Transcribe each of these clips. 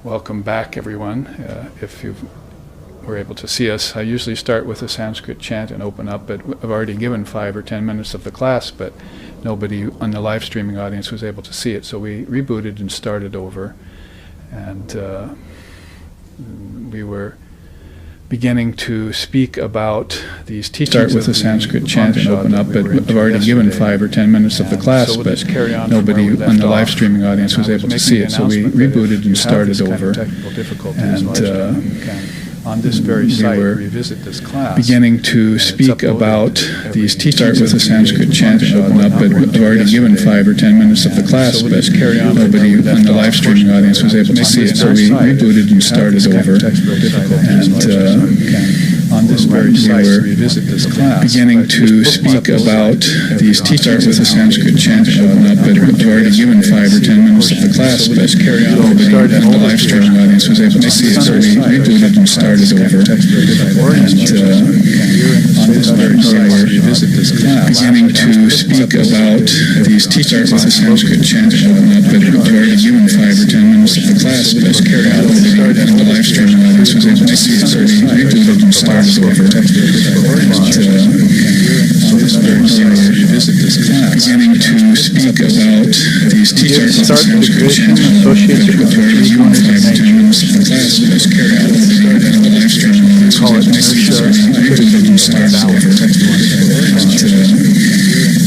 Welcome back, everyone. If you were able to see us, I usually start with a Sanskrit chant and open up, but I've already given 5 or 10 minutes of the class, but nobody on the live streaming audience was able to see it, so we rebooted and started over. And we were beginning to speak about these teachings. Start with a Sanskrit chant and open up, but I've already given 5 or 10 minutes of the class, but nobody on the live streaming audience was able to see it, so we rebooted and started over. And on this very site, we were revisit this class, beginning to speak about these teachings. Start with a Sanskrit chant and open up, but I've already given 5 or 10 minutes of the class, but nobody on the live streaming audience was able to see it, so we rebooted and started over. And on this very site, we revisit this class, beginning to speak about these teachings. Start with a Sanskrit chant and open up, but I've already given 5 or 10 minutes of the class, but nobody on the live streaming audience was able to see it, so we rebooted and started over. And on this very site, we revisit this class, beginning to speak about these teachings. Start with a Sanskrit chant and open up, but I've already given 5 or 10 minutes of the class, but nobody on the live streaming audience was able to see it, so we rebooted and started over. And on this very site, we revisit this class, beginning to speak about these teachings. Start with the Sanskrit chant and open up, but I've already given 5 or 10 minutes of the class, but nobody on the live streaming audience was able to see it, so we rebooted and started over. And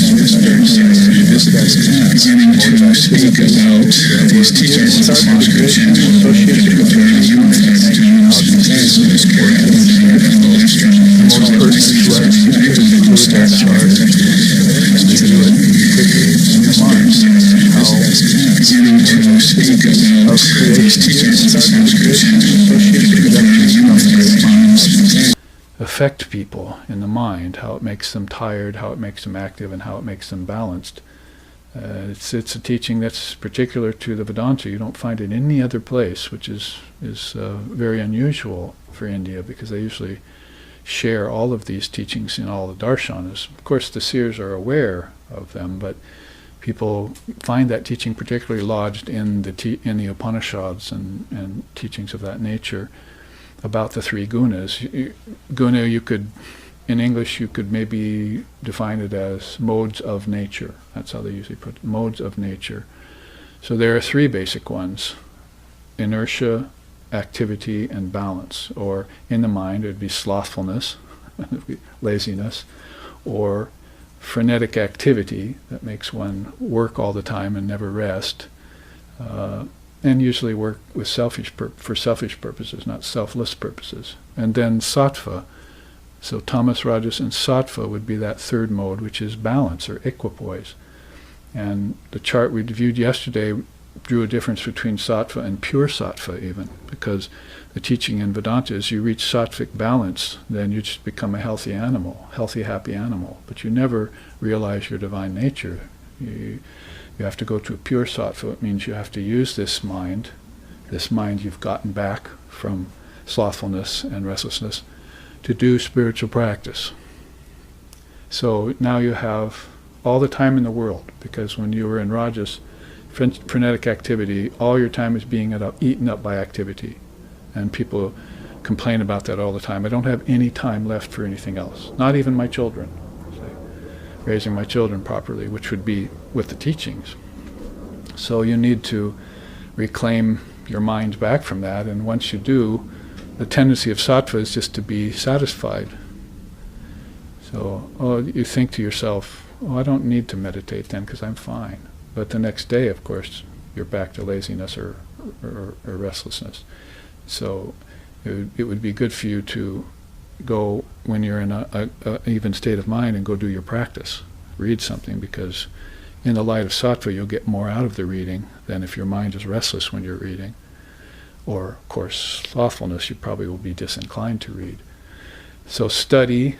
on this very site, we revisit this class, beginning to speak about these teachings. Start with the Sanskrit chant and open up, but I've already given 5 or 10 minutes of the class, but nobody on the live streaming audience was able to see it, so we rebooted and started over. Beginning to speak about these teachings of Sanskrit chant and open up, but I've already given 5 or 10 minutes of the class. Affect people in the mind, how it makes them tired, how it makes them active, and how it makes them balanced. It's a teaching that's particular to the Vedanta. You don't find it in any other place, which is very unusual for India, because they usually share all of these teachings in all the darshanas. Of course, the seers are aware of them, but people find that teaching particularly lodged in the Upanishads and teachings of that nature about the 3 gunas. Guna, in English, you could maybe define it as modes of nature. That's how they usually put it, modes of nature. So there are 3 basic ones: inertia, activity, and balance. Or in the mind, it would be slothfulness, laziness, or frenetic activity that makes one work all the time and never rest, and usually work with for selfish purposes, not selfless purposes. And then sattva. So tamas, rajas, and sattva would be that 3rd mode, which is balance or equipoise. And the chart we viewed yesterday drew a difference between sattva and pure sattva even, because the teaching in Vedanta is you reach sattvic balance, then you just become a healthy animal, healthy, happy animal. But you never realize your divine nature. You have to go to a pure sattva. It means you have to use this mind you've gotten back from slothfulness and restlessness, to do spiritual practice. So now you have all the time in the world, because when you were in rajas, frenetic activity, all your time is being eaten up by activity. And people complain about that all the time. I don't have any time left for anything else, not even my children. Raising my children properly, which would be with the teachings. So you need to reclaim your mind back from that, and once you do, the tendency of sattva is just to be satisfied. So you think to yourself, I don't need to meditate then because I'm fine. But the next day, of course, you're back to laziness or restlessness. So it would be good for you to go, when you're in a even state of mind, and go do your practice. Read something, because in the light of sattva you'll get more out of the reading than if your mind is restless when you're reading. Or, of course, slothfulness, you probably will be disinclined to read. So study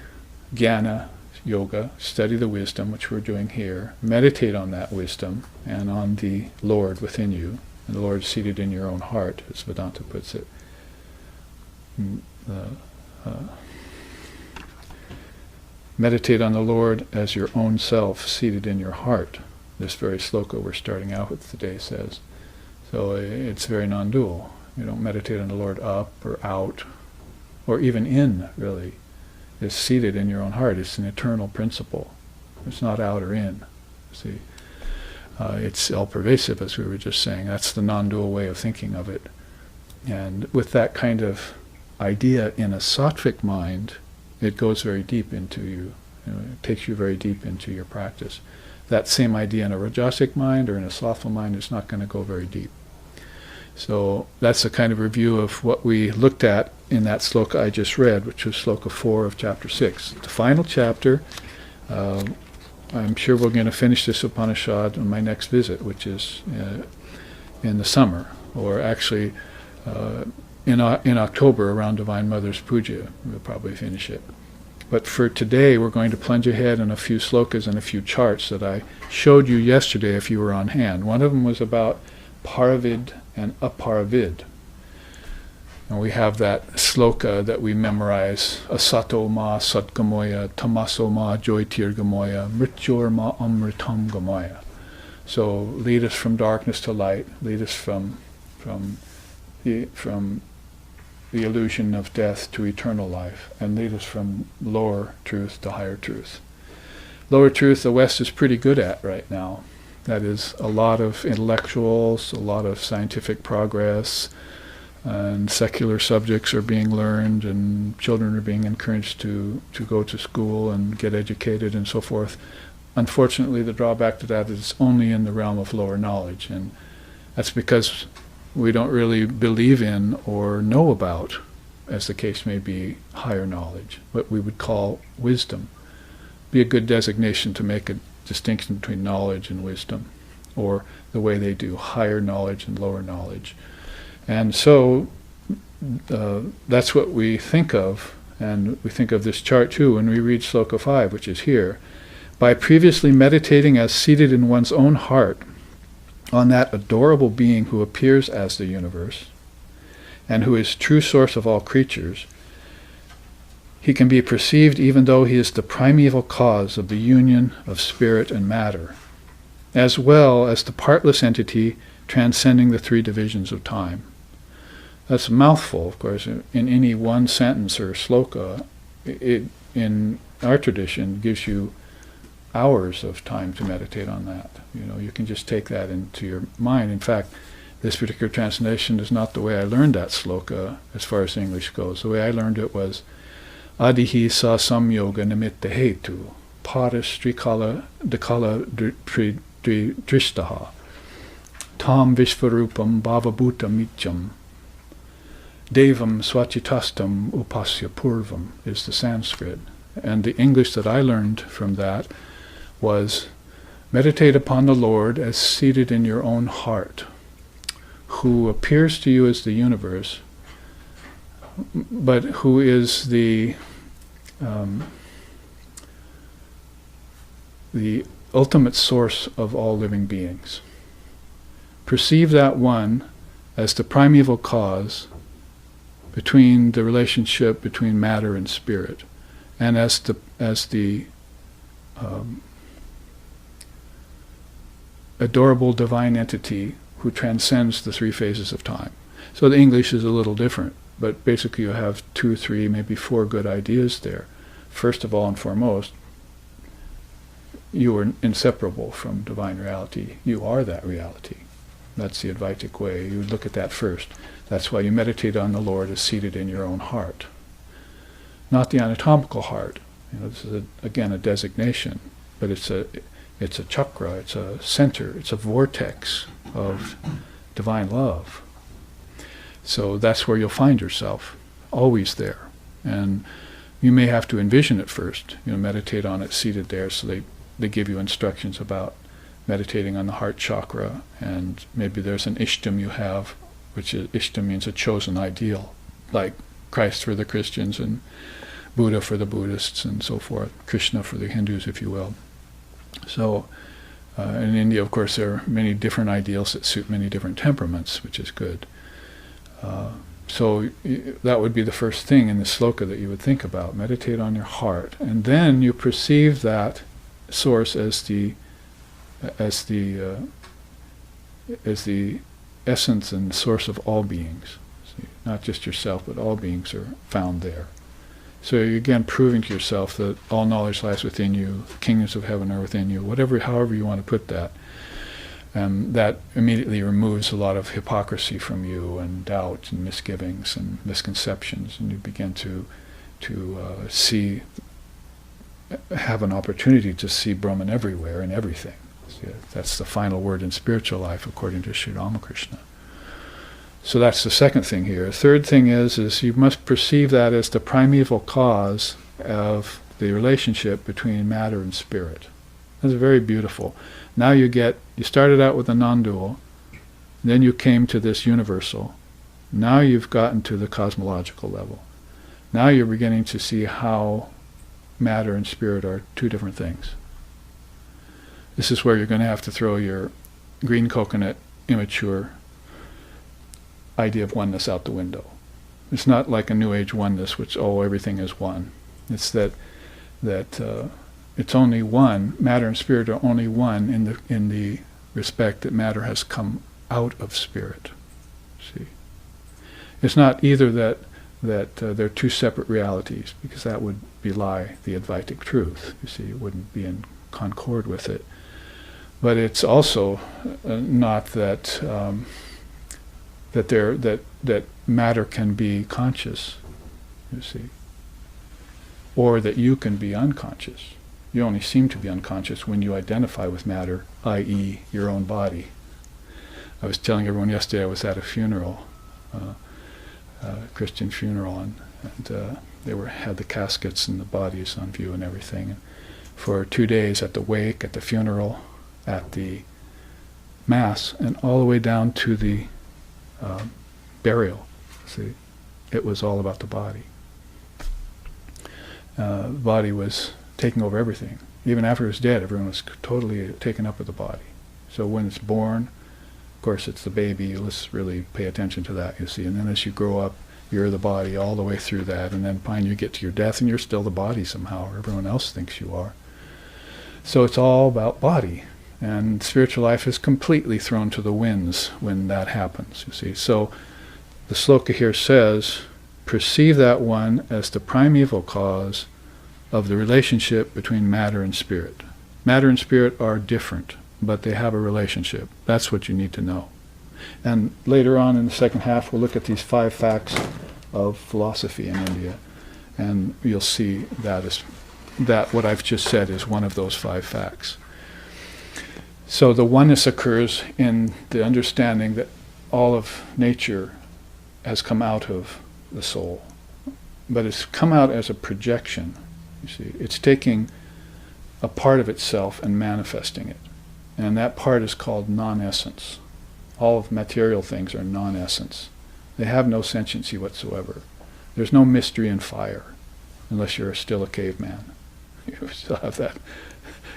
jnana, yoga, study the wisdom, which we're doing here. Meditate on that wisdom and on the Lord within you. And the Lord is seated in your own heart, as Vedanta puts it. Meditate on the Lord as your own self, seated in your heart. This very sloka we're starting out with today says. So it's very non-dual. You don't meditate on the Lord up or out, or even in, really. It's seated in your own heart. It's an eternal principle. It's not out or in. See, it's all-pervasive, as we were just saying. That's the non-dual way of thinking of it. And with that kind of idea in a sattvic mind, it goes very deep into you. It takes you very deep into your practice. That same idea in a rajasic mind or in a slothful mind is not going to go very deep. So that's a kind of review of what we looked at in that sloka I just read, which was sloka 4 of chapter 6. The final chapter, I'm sure we're going to finish this Upanishad on my next visit, which is in the summer, or actually in October around Divine Mother's Puja. We'll probably finish it. But for today, we're going to plunge ahead in a few slokas and a few charts that I showed you yesterday if you were on hand. One of them was about Paravid and Aparavid. And we have that sloka that we memorize, Asato ma satgamoya, tamaso ma joytirgamoya, mrityor ma amritam gamoya. So lead us from darkness to light, lead us from the illusion of death to eternal life, and lead us from lower truth to higher truth. Lower truth the West is pretty good at right now. That is, a lot of intellectuals, a lot of scientific progress, and secular subjects are being learned, and children are being encouraged to go to school and get educated and so forth. Unfortunately, the drawback to that is it's only in the realm of lower knowledge, and that's because we don't really believe in or know about, as the case may be, higher knowledge, what we would call wisdom. Be a good designation to make a distinction between knowledge and wisdom, or the way they do, higher knowledge and lower knowledge. And so that's what we think of, and we think of this chart too when we read Sloka 5, which is here. By previously meditating as seated in one's own heart on that adorable being who appears as the universe, and who is true source of all creatures, he can be perceived even though he is the primeval cause of the union of spirit and matter, as well as the partless entity transcending the three divisions of time. That's a mouthful, of course. In any one sentence or sloka, it, in our tradition, gives you hours of time to meditate on that. You can just take that into your mind. In fact, this particular translation is not the way I learned that sloka as far as English goes. The way I learned it was Adihi sa samyoga nimitta hetu paris trikala dakala drishtaha tam vishvarupam bhavabhuta mityam devam swachitastam upasya purvam is the Sanskrit. And the English that I learned from that was, meditate upon the Lord as seated in your own heart, who appears to you as the universe, but who is the ultimate source of all living beings. Perceive that one as the primeval cause between the relationship between matter and spirit, and as the adorable divine entity who transcends the three phases of time. So the English is a little different, but basically you have 2, 3, maybe 4 good ideas there. First of all and foremost, you are inseparable from divine reality. You are that reality. That's the Advaitic way. You look at that first. That's why you meditate on the Lord as seated in your own heart. Not the anatomical heart. This is, again, a designation, but it's a chakra, it's a center, it's a vortex of divine love. So that's where you'll find yourself, always there. And you may have to envision it first, meditate on it seated there, so they give you instructions about meditating on the heart chakra, and maybe there's an ishtam you have, which is, ishtam means a chosen ideal, like Christ for the Christians and Buddha for the Buddhists and so forth, Krishna for the Hindus, if you will. So in India, of course, there are many different ideals that suit many different temperaments, which is good. So that would be the first thing in the sloka that you would think about. Meditate on your heart, and then you perceive that source as the essence and source of all beings. See? Not just yourself, but all beings are found there. So you're again proving to yourself that all knowledge lies within you, the kingdoms of heaven are within you, however you want to put that. That immediately removes a lot of hypocrisy from you, and doubt and misgivings and misconceptions, and you begin to see, have an opportunity to see Brahman everywhere and everything. See, that's the final word in spiritual life, according to Sri Ramakrishna. So that's the second thing here. The third thing is you must perceive that as the primeval cause of the relationship between matter and spirit. That's very beautiful. Now you started out with a non-dual, then you came to this universal. Now you've gotten to the cosmological level. Now you're beginning to see how matter and spirit are two different things. This is where you're going to have to throw your green coconut, immature idea of oneness out the window. It's not like a New Age oneness, which, everything is one. It's that it's only one. Matter and spirit are only one in the respect that matter has come out of spirit. See, it's not either that they're two separate realities, because that would belie the Advaitic truth. You see, it wouldn't be in concord with it. But it's also not that that matter can be conscious. You see, or that you can be unconscious. You only seem to be unconscious when you identify with matter, i.e., your own body. I was telling everyone yesterday I was at a funeral, Christian funeral, and they had the caskets and the bodies on view and everything. And for 2 days, at the wake, at the funeral, at the mass, and all the way down to the burial. See, it was all about the body. The body was taking over everything. Even after it was dead, everyone was totally taken up with the body. So when it's born, of course it's the baby, let's really pay attention to that, you see. And then as you grow up, you're the body all the way through that, and then finally you get to your death and you're still the body somehow, or everyone else thinks you are. So it's all about body. And spiritual life is completely thrown to the winds when that happens, you see. So the sloka here says, perceive that one as the primeval cause of the relationship between matter and spirit. Matter and spirit are different, but they have a relationship. That's what you need to know. And later on in the second half, we'll look at these 5 facts of philosophy in India, and you'll see that what I've just said is one of those 5 facts. So the oneness occurs in the understanding that all of nature has come out of the soul, but it's come out as a projection. You see, it's taking a part of itself and manifesting it, and that part is called non-essence. All of material things are non-essence. They have no sentiency whatsoever. There's no mystery in fire, unless you're still a caveman. You still have that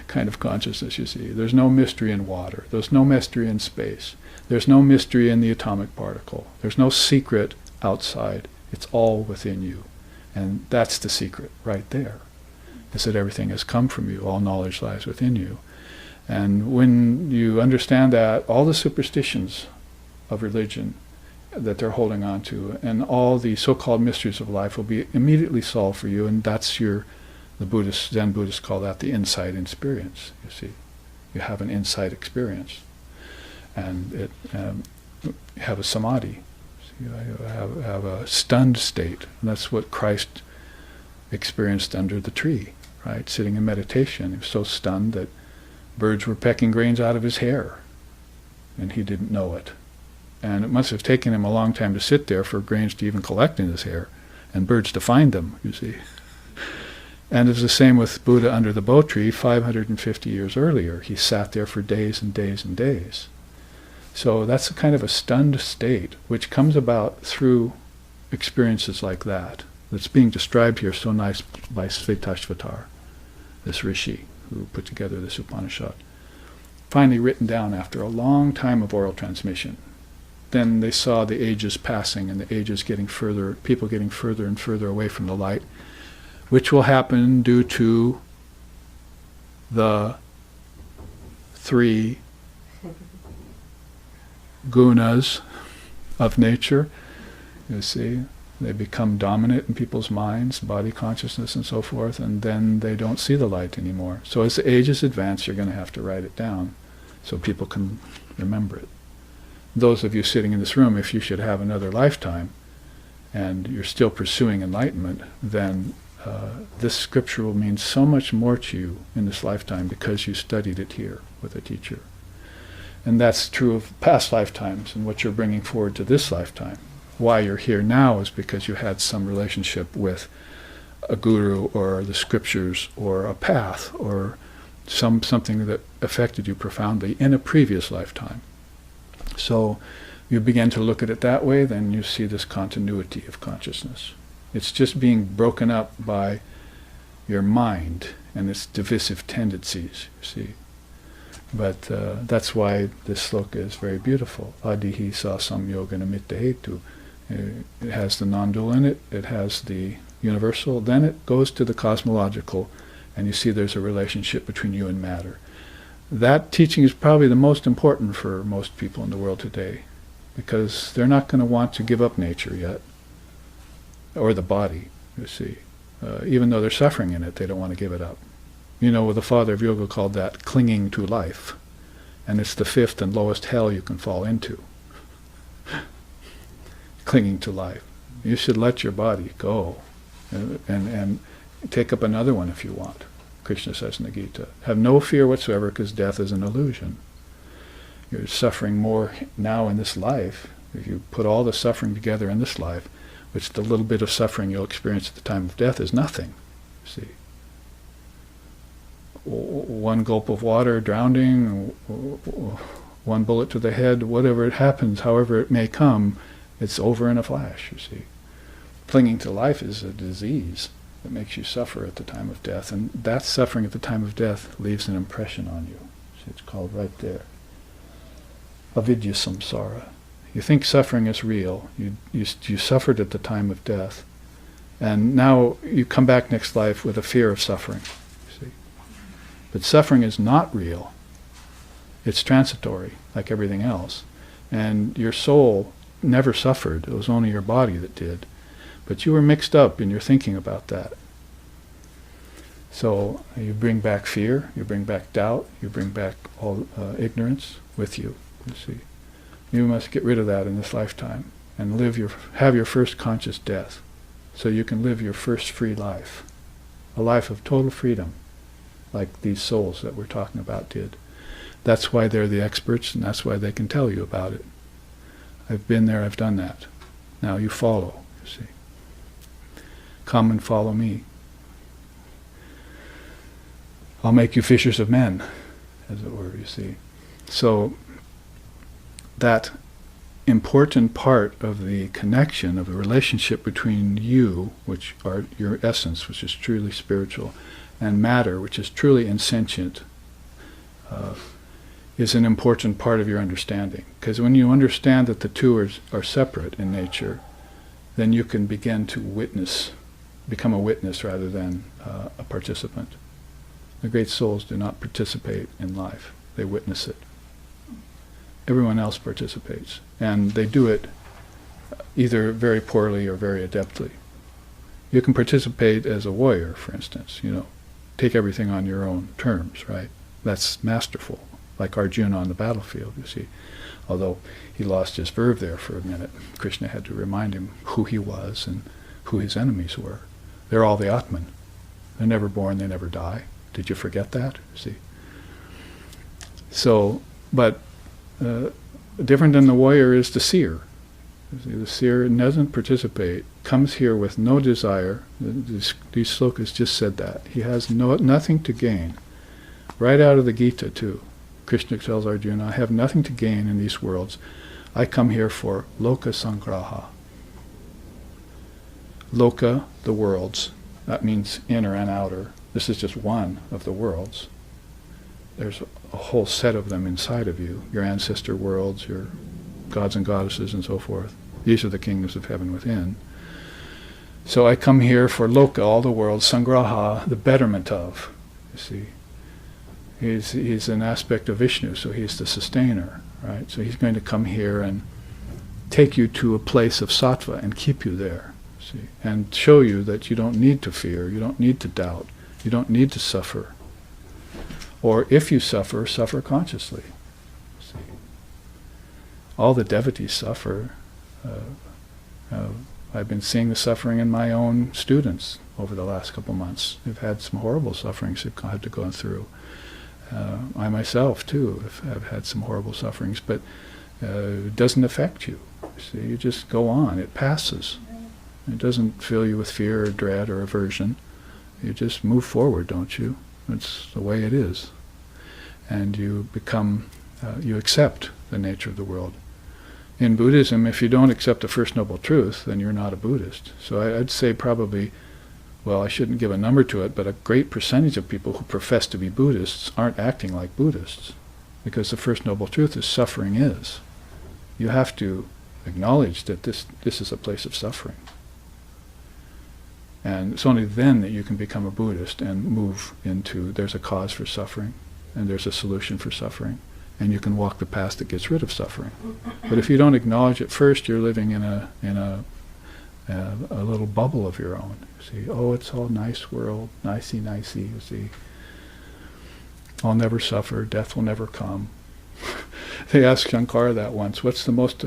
kind of consciousness, you see. There's no mystery in water. There's no mystery in space. There's no mystery in the atomic particle. There's no secret outside. It's all within you. And that's the secret right there, is that everything has come from you. All knowledge lies within you. And when you understand that, all the superstitions of religion that they're holding on to, and all the so-called mysteries of life will be immediately solved for you, and that's the Zen Buddhists call that the insight experience, you see. You have an insight experience. And you have a samadhi. So you have a stunned state. And that's what Christ experienced under the tree, right? Sitting in meditation. He was so stunned that birds were pecking grains out of his hair, and he didn't know it. And it must have taken him a long time to sit there for grains to even collect in his hair, and birds to find them, you see. And it was the same with Buddha under the Bo tree 550 years earlier. He sat there for days and days and days. So that's a kind of a stunned state, which comes about through experiences like that. That's being described here so nice by Svetashvatara, this rishi who put together this Upanisad. Finally written down after a long time of oral transmission. Then they saw the ages passing and the ages getting further, people getting further and further away from the light, which will happen due to the 3 gunas of nature, You see, they become dominant in people's minds, body consciousness and so forth, and then they don't see the light anymore. So as the ages advance, you're going to have to write it down so people can remember it. Those of you sitting in this room, if you should have another lifetime and you're still pursuing enlightenment, then this scripture will mean so much more to you in this lifetime because you studied it here with a teacher. And that's true of past lifetimes and what you're bringing forward to this lifetime. Why you're here now is because you had some relationship with a guru or the scriptures or a path or something that affected you profoundly in a previous lifetime. So you begin to look at it that way, then you see this continuity of consciousness. It's just being broken up by your mind and its divisive tendencies, you see. But that's why this sloka is very beautiful. Adihi sa samyoga nimitta hetu. It has the non-dual in it, it has the universal, then it goes to the cosmological, and you see there's a relationship between you and matter. That teaching is probably the most important for most people in the world today, because they're not going to want to give up nature yet, or the body, you see. Even though they're suffering in it, they don't want to give it up. You know, the father of yoga called that clinging to life, and it's the fifth and lowest hell you can fall into. Clinging to life. You should let your body go and take up another one if you want. Krishna says in the Gita, have no fear whatsoever because death is an illusion. You're suffering more now in this life. If you put all the suffering together in this life, which the little bit of suffering you'll experience at the time of death is nothing. See, one gulp of water, drowning, one bullet to the head, whatever it happens, however it may come, it's over in a flash, you see. Clinging to life is a disease that makes you suffer at the time of death, and that suffering at the time of death leaves an impression on you. See, it's called right there. Avidya samsara. You think suffering is real. You suffered at the time of death, and now you come back next life with a fear of suffering. You see. But suffering is not real. It's transitory, like everything else. And your soul never suffered. It was only your body that did. But you were mixed up in your thinking about that. So you bring back fear, you bring back doubt, you bring back all ignorance with you, you see. You must get rid of that in this lifetime and have your first conscious death so you can live your first free life, a life of total freedom, like these souls that we're talking about did. That's why they're the experts, and that's why they can tell you about it. I've been there, I've done that. Now you follow, you see. Come and follow me. I'll make you fishers of men, as it were, you see. So that important part of the connection, of the relationship between you, which are your essence, which is truly spiritual, and matter, which is truly insentient, is an important part of your understanding. Because when you understand that the two are separate in nature, then you can begin to witness, become a witness rather than a participant. The great souls do not participate in life, they witness it. Everyone else participates, and they do it either very poorly or very adeptly. You can participate as a warrior, for instance, take everything on your own terms, right? That's masterful. Like Arjuna on the battlefield, you see. Although he lost his verve there for a minute, Krishna had to remind him who he was and who his enemies were. They're all the Atman. They're never born, they never die. Did you forget that? See. So, but different than the warrior is the seer. You see, the seer doesn't participate, comes here with no desire. These slokas just said that. He has nothing to gain. Right out of the Gita, too. Krishna tells Arjuna, I have nothing to gain in these worlds. I come here for loka sangraha. Loka, the worlds. That means inner and outer. This is just one of the worlds. There's a whole set of them inside of you. Your ancestor worlds, your gods and goddesses and so forth. These are the kingdoms of heaven within. So I come here for loka, all the worlds, sangraha, the betterment of, you see. He's an aspect of Vishnu, so he's the sustainer, right? So he's going to come here and take you to a place of sattva and keep you there, see, and show you that you don't need to fear, you don't need to doubt, you don't need to suffer. Or if you suffer, suffer consciously. See, all the devotees suffer. I've been seeing the suffering in my own students over the last couple months. They've had some horrible sufferings they've had to go through. I myself, too, have had some horrible sufferings, but it doesn't affect you. See, you just go on. It passes. It doesn't fill you with fear or dread or aversion. You just move forward, don't you? It's the way it is. And you become, you accept the nature of the world. In Buddhism, if you don't accept the First Noble Truth, then you're not a Buddhist. So I'd say probably, well, I shouldn't give a number to it, but a great percentage of people who profess to be Buddhists aren't acting like Buddhists, because the First Noble Truth is suffering is. You have to acknowledge that this is a place of suffering. And it's only then that you can become a Buddhist and move into, there's a cause for suffering, and there's a solution for suffering, and you can walk the path that gets rid of suffering. But if you don't acknowledge it first, you're living in a little bubble of your own. You see, oh, it's all nice world, nicey, you see. I'll never suffer, death will never come. They asked Shankara that once, what's the most,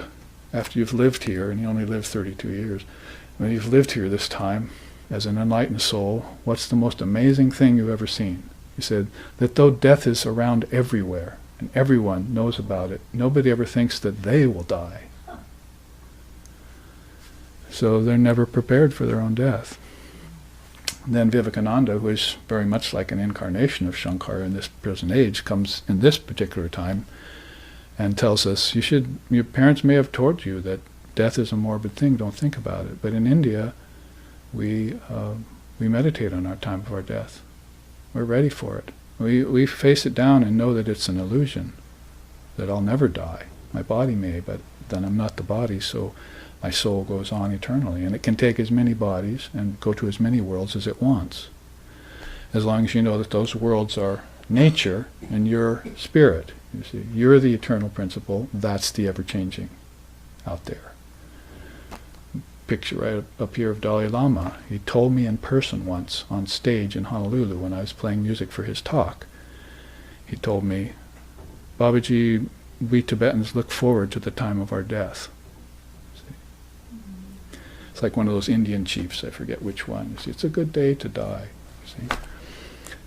after you've lived here, and you only lived 32 years, when you've lived here this time, as an enlightened soul, what's the most amazing thing you've ever seen? He said, that though death is around everywhere, and everyone knows about it, nobody ever thinks that they will die. So they're never prepared for their own death. And then Vivekananda, who is very much like an incarnation of Shankara in this present age, comes in this particular time and tells us, your parents may have told you that death is a morbid thing, don't think about it. But in India, we meditate on our time of our death. We're ready for it. We face it down and know that it's an illusion, that I'll never die. My body may, but then I'm not the body, so my soul goes on eternally. And it can take as many bodies and go to as many worlds as it wants, as long as you know that those worlds are nature and you're spirit. You see, you're the eternal principle, that's the ever-changing out there. Picture right up here of Dalai Lama. He told me in person once on stage in Honolulu when I was playing music for his talk. He told me, Babaji, we Tibetans look forward to the time of our death. See? It's like one of those Indian chiefs, I forget which one. See, it's a good day to die. See?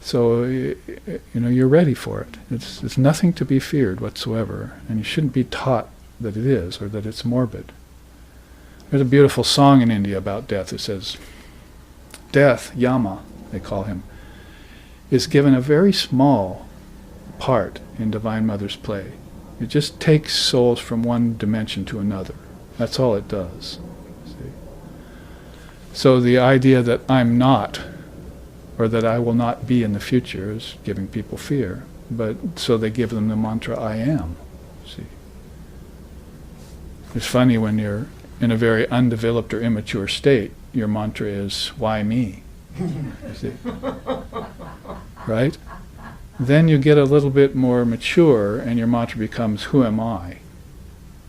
So, you're ready for it. It's nothing to be feared whatsoever, and you shouldn't be taught that it is or that it's morbid. There's a beautiful song in India about death. It says, death, Yama, they call him, is given a very small part in Divine Mother's play. It just takes souls from one dimension to another. That's all it does. See? So the idea that I'm not, or that I will not be in the future, is giving people fear. But so they give them the mantra, I am. See? It's funny when you're in a very undeveloped or immature state, your mantra is, why me? You see? Right? Then you get a little bit more mature and your mantra becomes, who am I?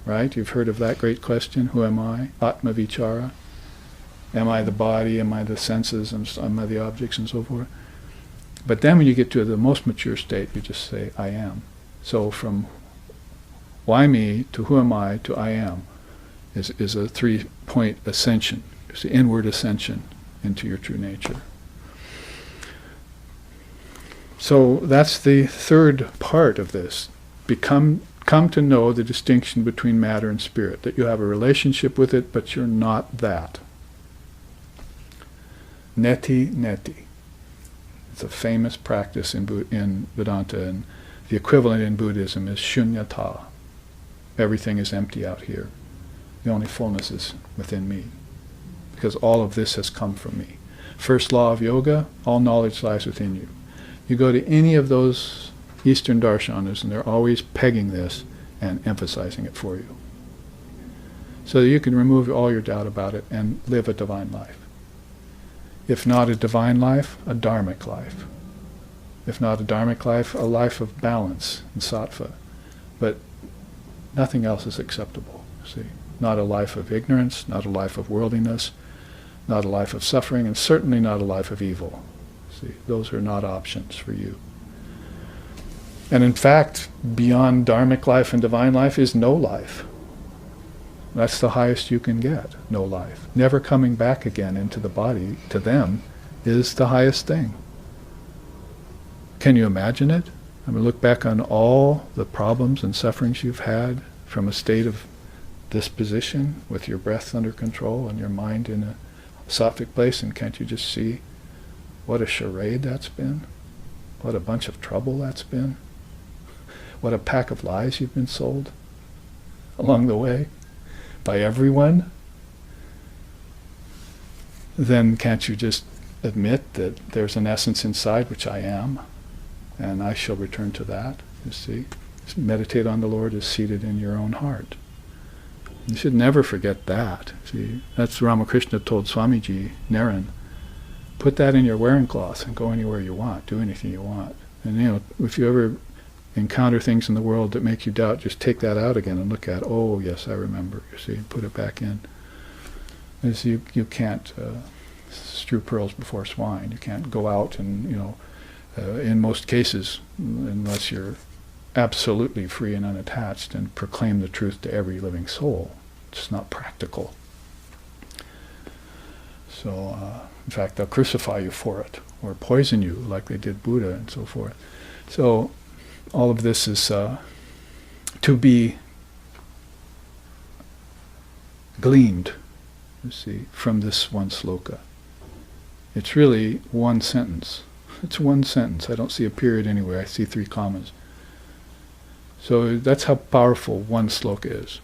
Right? You've heard of that great question, who am I? Atma Vichara. Am I the body? Am I the senses? Am I the objects? And so forth. But then when you get to the most mature state, you just say, I am. So from why me to who am I to I am is a 3-point ascension. It's the inward ascension into your true nature. So that's the third part of this. Come to know the distinction between matter and spirit, that you have a relationship with it, but you're not that. Neti. It's a famous practice in Vedanta, and the equivalent in Buddhism is shunyata. Everything is empty out here. The only fullness is within me, because all of this has come from me. First law of yoga, all knowledge lies within you. You go to any of those Eastern darshanas, and they're always pegging this and emphasizing it for you, so that you can remove all your doubt about it and live a divine life. If not a divine life, a dharmic life. If not a dharmic life, a life of balance and sattva. But nothing else is acceptable, see. Not a life of ignorance, not a life of worldliness, not a life of suffering, and certainly not a life of evil. See, those are not options for you. And in fact, beyond dharmic life and divine life is no life. That's the highest you can get, no life. Never coming back again into the body, to them, is the highest thing. Can you imagine it? I mean, look back on all the problems and sufferings you've had from a state of this position, with your breath under control and your mind in a sattvic place, and can't you just see what a charade that's been? What a bunch of trouble that's been? What a pack of lies you've been sold along the way by everyone? Then can't you just admit that there's an essence inside which I am, and I shall return to that, you see? Meditate on the Lord is seated in your own heart. You should never forget that. See, that's Ramakrishna told Swamiji, Naren, put that in your wearing cloth and go anywhere you want, do anything you want. And if you ever encounter things in the world that make you doubt, just take that out again and look at, oh yes, I remember, you see, put it back in. As you can't strew pearls before swine. You can't go out and, in most cases, unless you're absolutely free and unattached, and proclaim the truth to every living soul. It's not practical. So, in fact, they'll crucify you for it, or poison you like they did Buddha and so forth. So, all of this is to be gleaned, you see, from this one sloka. It's really one sentence. It's one sentence. I don't see a period anywhere. I see 3 commas. So that's how powerful one sloka is.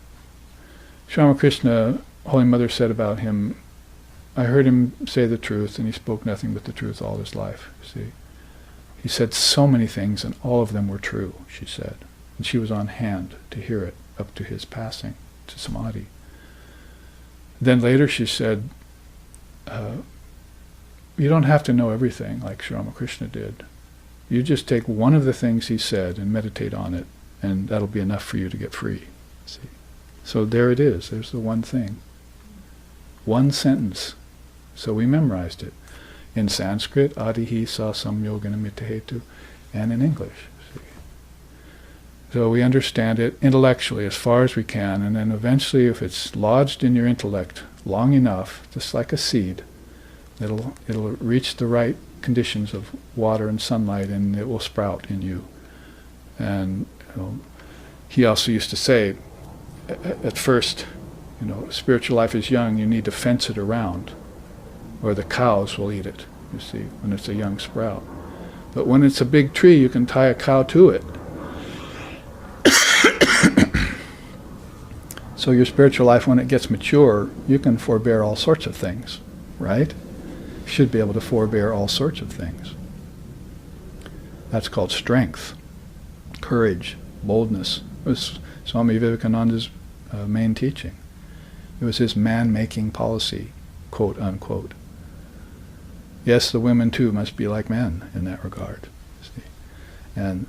Sri Ramakrishna, Holy Mother said about him, I heard him say the truth, and he spoke nothing but the truth all his life, you see. He said so many things, and all of them were true, she said. And she was on hand to hear it up to his passing to Samadhi. Then later she said, you don't have to know everything like Sri Ramakrishna did. You just take one of the things he said and meditate on it, and that'll be enough for you to get free. See? So there it is. There's the one thing. One sentence. So we memorized it. In Sanskrit, adihi sa samyogana mitahetu, and in English. See? So we understand it intellectually as far as we can, and then eventually, if it's lodged in your intellect long enough, just like a seed, it'll reach the right conditions of water and sunlight, and it will sprout in you. And he also used to say, at first, spiritual life is young, you need to fence it around, or the cows will eat it, you see, when it's a young sprout. But when it's a big tree, you can tie a cow to it. So your spiritual life, when it gets mature, you can forbear all sorts of things, right? You should be able to forbear all sorts of things. That's called strength, courage, boldness. It was Swami Vivekananda's main teaching. It was his man-making policy, quote unquote. Yes, the women too must be like men in that regard. See? And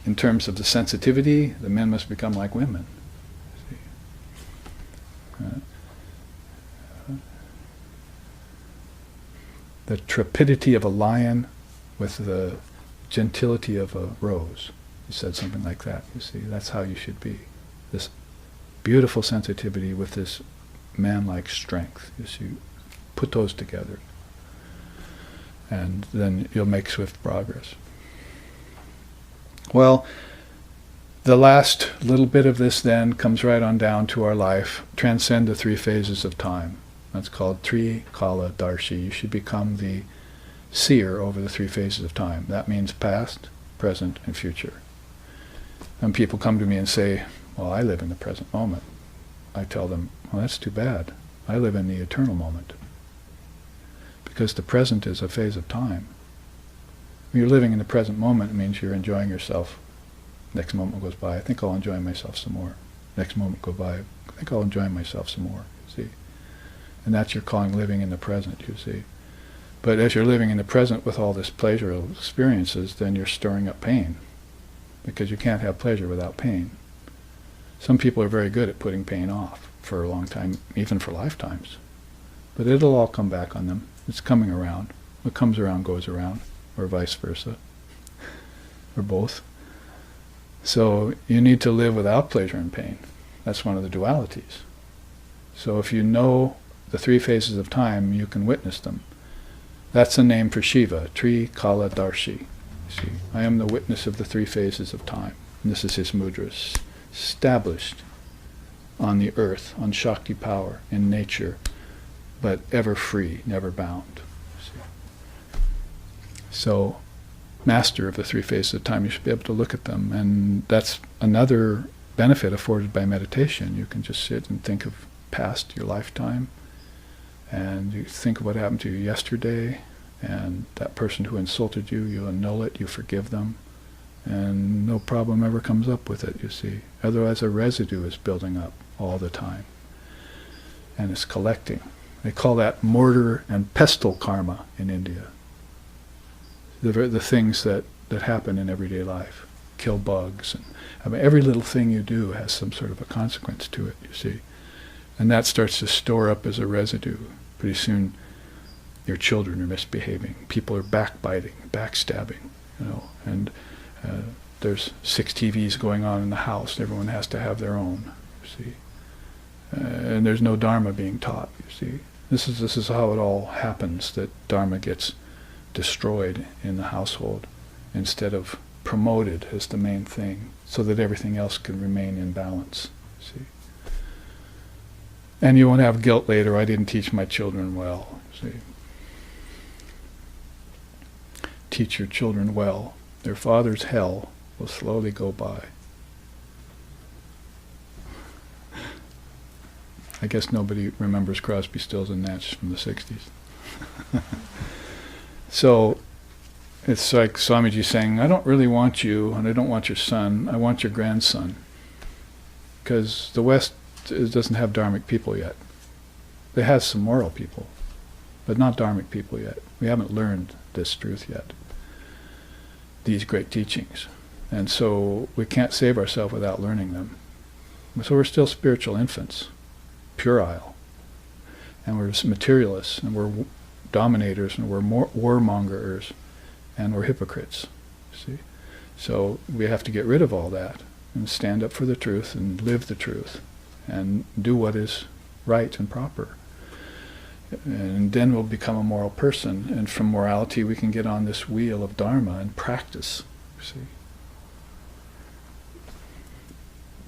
in terms of the sensitivity, the men must become like women. See? The trepidity of a lion with the gentility of a rose. He said something like that, you see. That's how you should be. This beautiful sensitivity with this man-like strength. You see, put those together, and then you'll make swift progress. Well, the last little bit of this then comes right on down to our life. Transcend the 3 phases of time. That's called Tri-Kala Darshi. You should become the seer over the 3 phases of time. That means past, present, and future. And people come to me and say, well, I live in the present moment. I tell them, well, that's too bad. I live in the eternal moment. Because the present is a phase of time. When you're living in the present moment, it means you're enjoying yourself. Next moment goes by, I think I'll enjoy myself some more. Next moment goes by, I think I'll enjoy myself some more, see. And that's you're calling living in the present, you see. But as you're living in the present with all this pleasurable experiences, then you're stirring up pain. Because you can't have pleasure without pain. Some people are very good at putting pain off for a long time, even for lifetimes. But it'll all come back on them. It's coming around. What comes around goes around, or vice versa, or both. So you need to live without pleasure and pain. That's one of the dualities. So if you know the three phases of time, you can witness them. That's a name for Shiva, Tri Kala Darshi. See, I am the witness of the three phases of time. And this is his mudras, established on the earth, on Shakti power, in nature, but ever free, never bound. See? So, master of the three phases of time, you should be able to look at them, and that's another benefit afforded by meditation. You can just sit and think of past your lifetime, and you think of what happened to you yesterday, and that person who insulted you, you annul it, you forgive them, and no problem ever comes up with it, you see. Otherwise a residue is building up all the time, and it's collecting. They call that mortar and pestle karma in India. The things that happen in everyday life. Kill bugs, and I mean, every little thing you do has some sort of a consequence to it, you see. And that starts to store up as a residue. Pretty soon your children are misbehaving, people are backbiting, backstabbing, and there's 6 TVs going on in the house, everyone has to have their own, you see. And there's no Dharma being taught, you see. This is how it all happens, that Dharma gets destroyed in the household instead of promoted as the main thing, so that everything else can remain in balance, see. And you won't have guilt later, I didn't teach my children well, see. Teach your children well. Their father's hell will slowly go by. I guess nobody remembers Crosby, Stills and Nash from the 60s. So it's like Swamiji saying, I don't really want you, and I don't want your son, I want your grandson. Because the West doesn't have dharmic people yet. It has some moral people, but not dharmic people yet. We haven't learned this truth yet, these great teachings. And so we can't save ourselves without learning them. So we're still spiritual infants, puerile, and we're materialists, and we're dominators, and we're warmongers, and we're hypocrites, see? So we have to get rid of all that, and stand up for the truth, and live the truth, and do what is right and proper. And then we'll become a moral person, and from morality we can get on this wheel of Dharma and practice, see?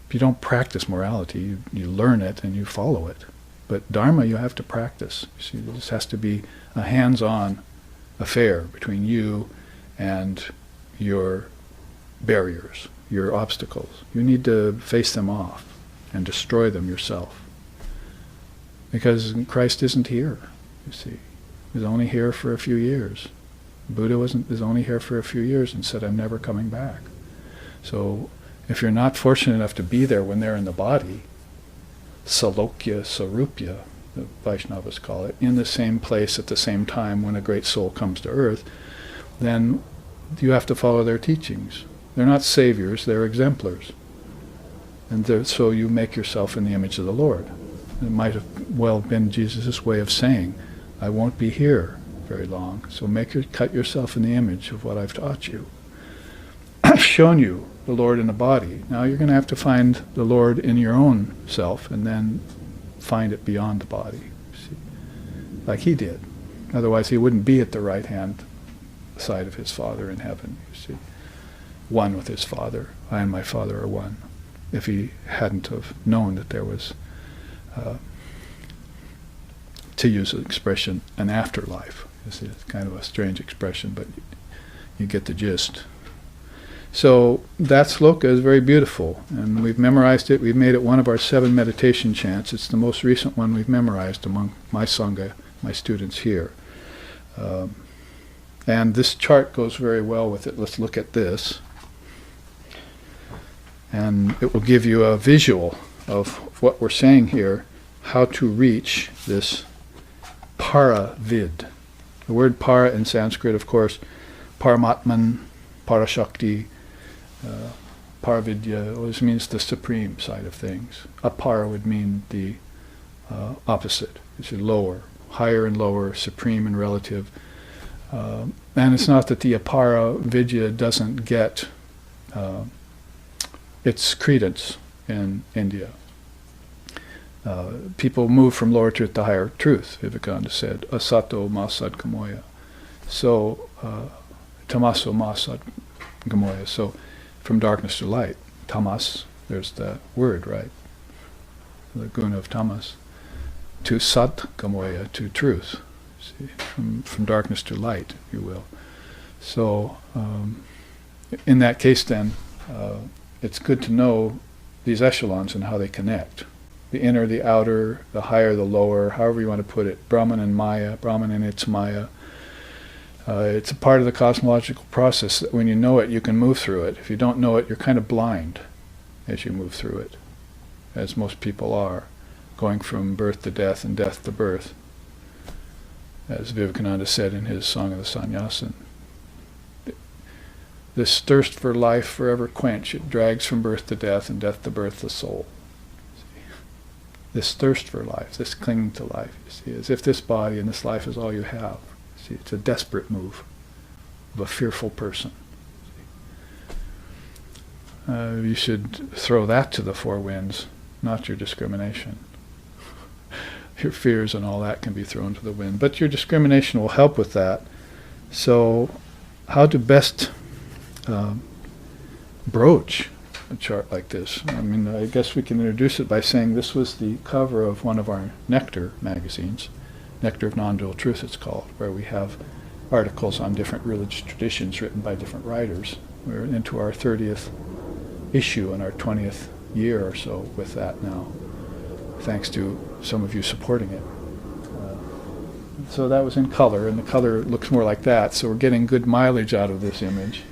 If you don't practice morality, you learn it and you follow it. But Dharma you have to practice. You see, this has to be a hands-on affair between you and your barriers, your obstacles. You need to face them off and destroy them yourself. Because Christ isn't here, you see. He's only here for a few years. Buddha is only here for a few years and said, I'm never coming back. So if you're not fortunate enough to be there when they're in the body, Salokya Sarupya, the Vaishnavas call it, in the same place at the same time when a great soul comes to earth, then you have to follow their teachings. They're not saviors, they're exemplars. And so you make yourself in the image of the Lord. It might have well been Jesus' way of saying, I won't be here very long, so cut yourself in the image of what I've taught you. I've shown you the Lord in a body. Now you're going to have to find the Lord in your own self, and then find it beyond the body, see? Like he did. Otherwise he wouldn't be at the right hand side of his Father in heaven, you see. One with his Father. I and my Father are one. If he hadn't have known that there was, to use an expression, an afterlife. You see, it's kind of a strange expression, but you get the gist. So that sloka is very beautiful, and we've memorized it. We've made it one of our 7 meditation chants. It's the most recent one we've memorized among my Sangha, my students here. And this chart goes very well with it. Let's look at this. And it will give you a visual of what we're saying here, how to reach this para-vid. The word para in Sanskrit, of course, Paramatman, Parashakti, Paravidya always means the supreme side of things. Apara would mean the opposite. It's lower, higher and lower, supreme and relative. And it's not that the Apara Vidya doesn't get its credence in India. People move from lower truth to higher truth, Vivekananda said, asato ma sadgamoya. So, tamaso ma sadgamoya. So, from darkness to light. Tamas, there's the word, right? The guna of tamas. To sadgamoya, to truth. See, from darkness to light, if you will. So, in that case then, it's good to know these echelons and how they connect. The inner, the outer, the higher, the lower, however you want to put it. Brahman and Maya, Brahman and its Maya. It's a part of the cosmological process that when you know it, you can move through it. If you don't know it, you're kind of blind as you move through it, as most people are, going from birth to death and death to birth, as Vivekananda said in his Song of the Sannyasin. This thirst for life forever quench, it drags from birth to death and death to birth the soul. See? This thirst for life, this clinging to life, you see, as if this body and this life is all you have. See, it's a desperate move of a fearful person. You should throw that to the four winds, not your discrimination. Your fears and all that can be thrown to the wind, but your discrimination will help with that. So, how to best broach a chart like this? I mean, I guess we can introduce it by saying this was the cover of one of our Nectar magazines, Nectar of Non-Dual Truth it's called, where we have articles on different religious traditions written by different writers. We're into our 30th issue and our 20th year or so with that now, thanks to some of you supporting it. So that was in color, and the color looks more like that, so we're getting good mileage out of this image,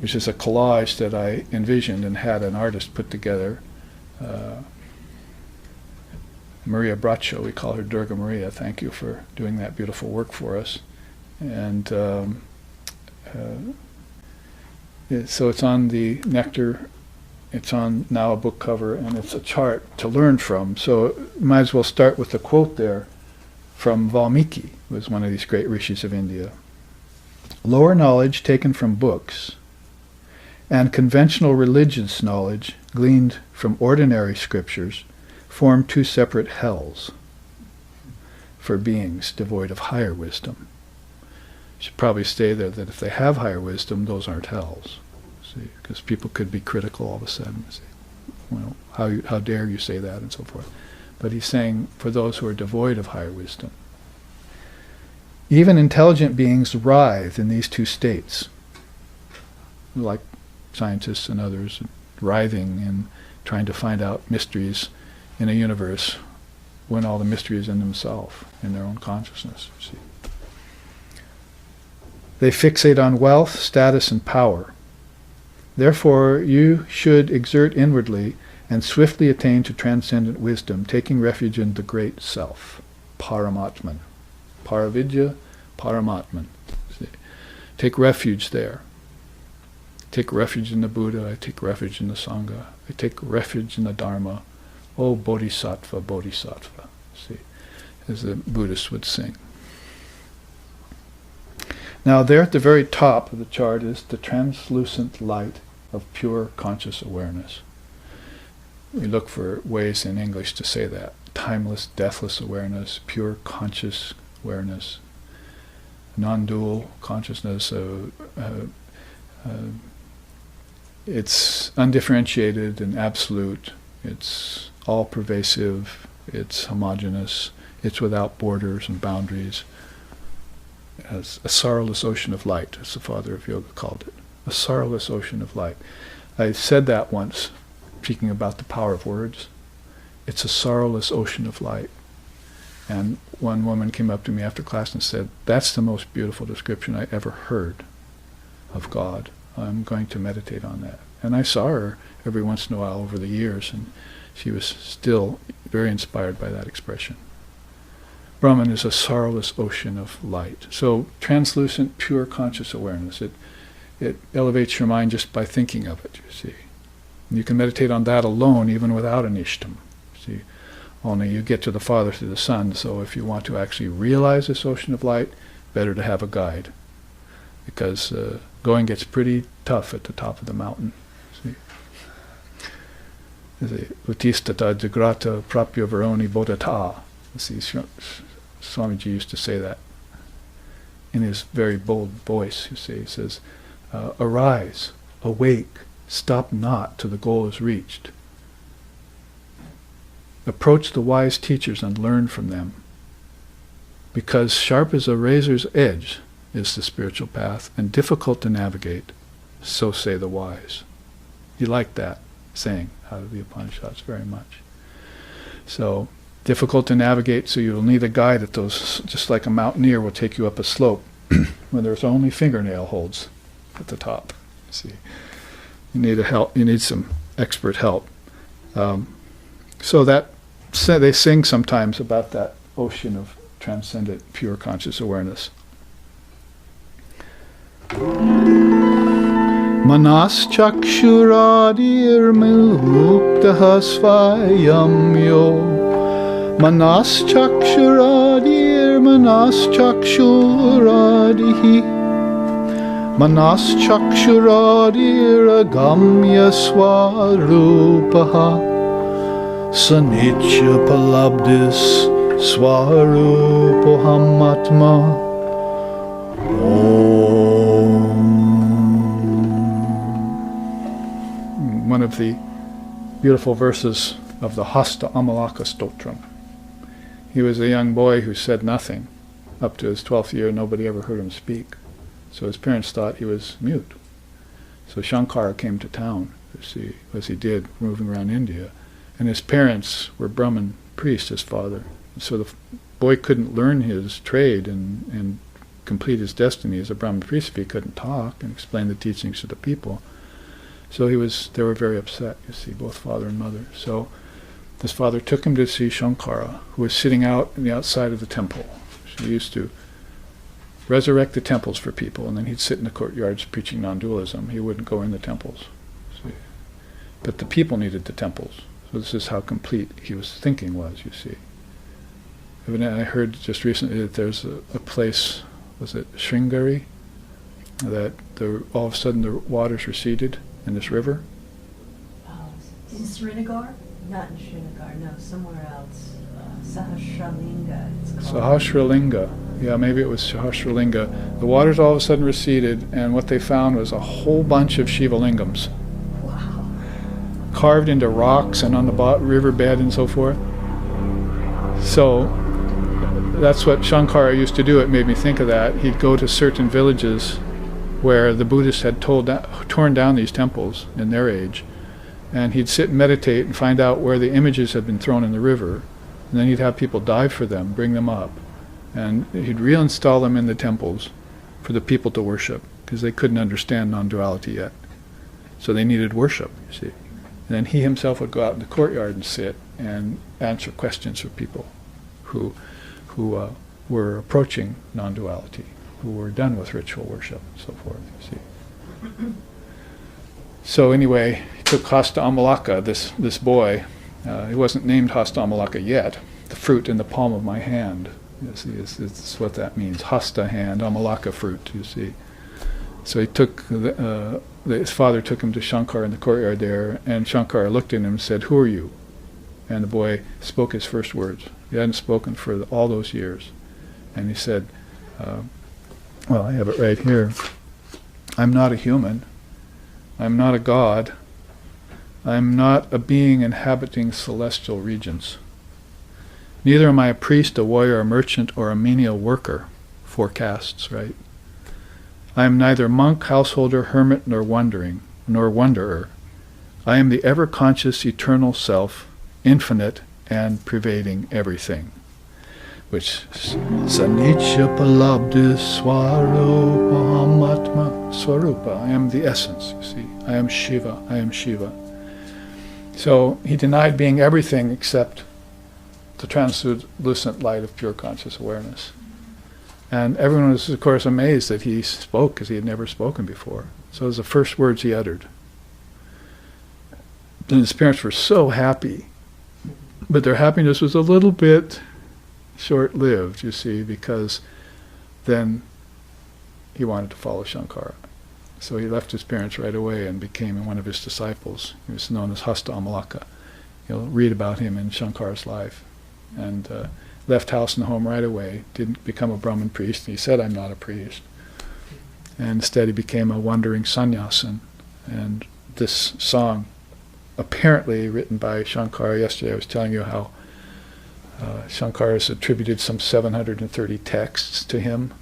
which is a collage that I envisioned and had an artist put together. Maria Braccio, we call her Durga Maria. Thank you for doing that beautiful work for us. And so it's on the Nectar, it's on now a book cover, and it's a chart to learn from. So you might as well start with the quote there from Valmiki, who was one of these great rishis of India. Lower knowledge taken from books and conventional religious knowledge gleaned from ordinary scriptures form two separate hells for beings devoid of higher wisdom. You should probably stay there that if they have higher wisdom, those aren't hells. See, because people could be critical all of a sudden. See, well, how dare you say that, and so forth. But he's saying for those who are devoid of higher wisdom. Even intelligent beings writhe in these two states, like scientists and others, writhing and trying to find out mysteries in a universe when all the mystery is in themselves, in their own consciousness. See. They fixate on wealth, status, and power. Therefore, you should exert inwardly and swiftly attain to transcendent wisdom, taking refuge in the great self, Paramatman. Paravidya, Paramatman. See. Take refuge there. Take refuge in the Buddha, I take refuge in the Sangha, I take refuge in the Dharma. Oh, Bodhisattva, Bodhisattva. See, as the Buddhists would sing. Now there at the very top of the chart is the translucent light of pure conscious awareness. We look for ways in English to say that. Timeless, deathless awareness, pure conscious awareness, non-dual consciousness. It's undifferentiated and absolute. It's all-pervasive. It's homogeneous. It's without borders and boundaries. As a sorrowless ocean of light, as the father of yoga called it. A sorrowless ocean of light. I said that once, speaking about the power of words. It's a sorrowless ocean of light. And one woman came up to me after class and said, that's the most beautiful description I ever heard of God. I'm going to meditate on that. And I saw her every once in a while over the years, and she was still very inspired by that expression. Brahman is a sorrowless ocean of light. So translucent, pure conscious awareness. It elevates your mind just by thinking of it, you see. You can meditate on that alone, even without an ishtam. See, only you get to the Father through the Son. So if you want to actually realize this ocean of light, better to have a guide, because going gets pretty tough at the top of the mountain. See, Utistata jagrata prapya varoni bodhata. See, Swamiji used to say that in his very bold voice. You see, he says, "Arise, awake, stop not till the goal is reached. Approach the wise teachers and learn from them. Because sharp as a razor's edge is the spiritual path, and difficult to navigate, so say the wise." He liked that saying out of the Upanishads very much. So, difficult to navigate, so you'll need a guide at those, just like a mountaineer will take you up a slope when there's only fingernail holds at the top. See, you need help. You need some expert help. So that they sing sometimes about that ocean of transcendent, pure conscious awareness. Manas chakshuradir muktaha svayam yo. Manas chakshuradihi. Manas chakshuradir agamya swarupaha. Sanitya palabdis swarupohamatma. One of the beautiful verses of the Hasta Amalaka Stotram. He was a young boy who said nothing. Up to his 12th year, nobody ever heard him speak. So his parents thought he was mute. So Shankara came to town, as he did, moving around India. And his parents were Brahmin priests, his father. So the boy couldn't learn his trade and complete his destiny as a Brahmin priest if he couldn't talk and explain the teachings to the people. So they were very upset, you see, both father and mother. So his father took him to see Shankara, who was sitting out in the outside of the temple. So he used to resurrect the temples for people, and then he'd sit in the courtyards preaching non-dualism. He wouldn't go in the temples. See. But the people needed the temples. So this is how complete his thinking was, you see. Evidently, I heard just recently that there's a place, was it Sringeri, that all of a sudden the waters receded in this river. In Srinagar? Not in Srinagar, no, somewhere else. Sahasralinga, it's called. Sahasralinga. Yeah, maybe it was Sahasralinga. The waters all of a sudden receded, and what they found was a whole bunch of Shiva lingams. Wow. Carved into rocks and on the riverbed and so forth. So that's what Shankara used to do. It made me think of that. He'd go to certain villages where the Buddhists had torn down these temples in their age, and he'd sit and meditate and find out where the images had been thrown in the river, and then he'd have people dive for them, bring them up, and he'd reinstall them in the temples for the people to worship, because they couldn't understand non-duality yet. So they needed worship, you see. And then he himself would go out in the courtyard and sit and answer questions for people who were approaching non-duality, who were done with ritual worship and so forth, you see. So anyway, he took Hasta Amalaka, this boy. He wasn't named Hasta Amalaka yet. The fruit in the palm of my hand, you see, is what that means. Hasta, hand, Amalaka, fruit, you see. So he took, his father took him to Shankara in the courtyard there, and Shankara looked at him and said, "Who are you?" And the boy spoke his first words. He hadn't spoken for all those years. And he said, well, I have it right here. "I'm not a human. I'm not a god. I'm not a being inhabiting celestial regions. Neither am I a priest, a warrior, a merchant, or a menial worker." 4 castes, right? "I am neither monk, householder, hermit, nor wanderer. I am the ever-conscious, eternal self, infinite and pervading everything." Which, Sanitya Palabdis Swarupahamatma Swarupa. I am the essence, you see. I am Shiva. I am Shiva. So he denied being everything except the translucent light of pure conscious awareness. And everyone was, of course, amazed that he spoke, because he had never spoken before. So it was the first words he uttered. And his parents were so happy, but their happiness was a little bit short-lived, you see, because then he wanted to follow Shankara. So he left his parents right away and became one of his disciples. He was known as Hasta Amalaka. You'll read about him in Shankara's life. And left house and home right away, didn't become a Brahmin priest. He said, I'm not a priest. And instead he became a wandering sannyasin. And this song, apparently written by Shankara, yesterday I was telling you how Shankara has attributed some 730 texts to him,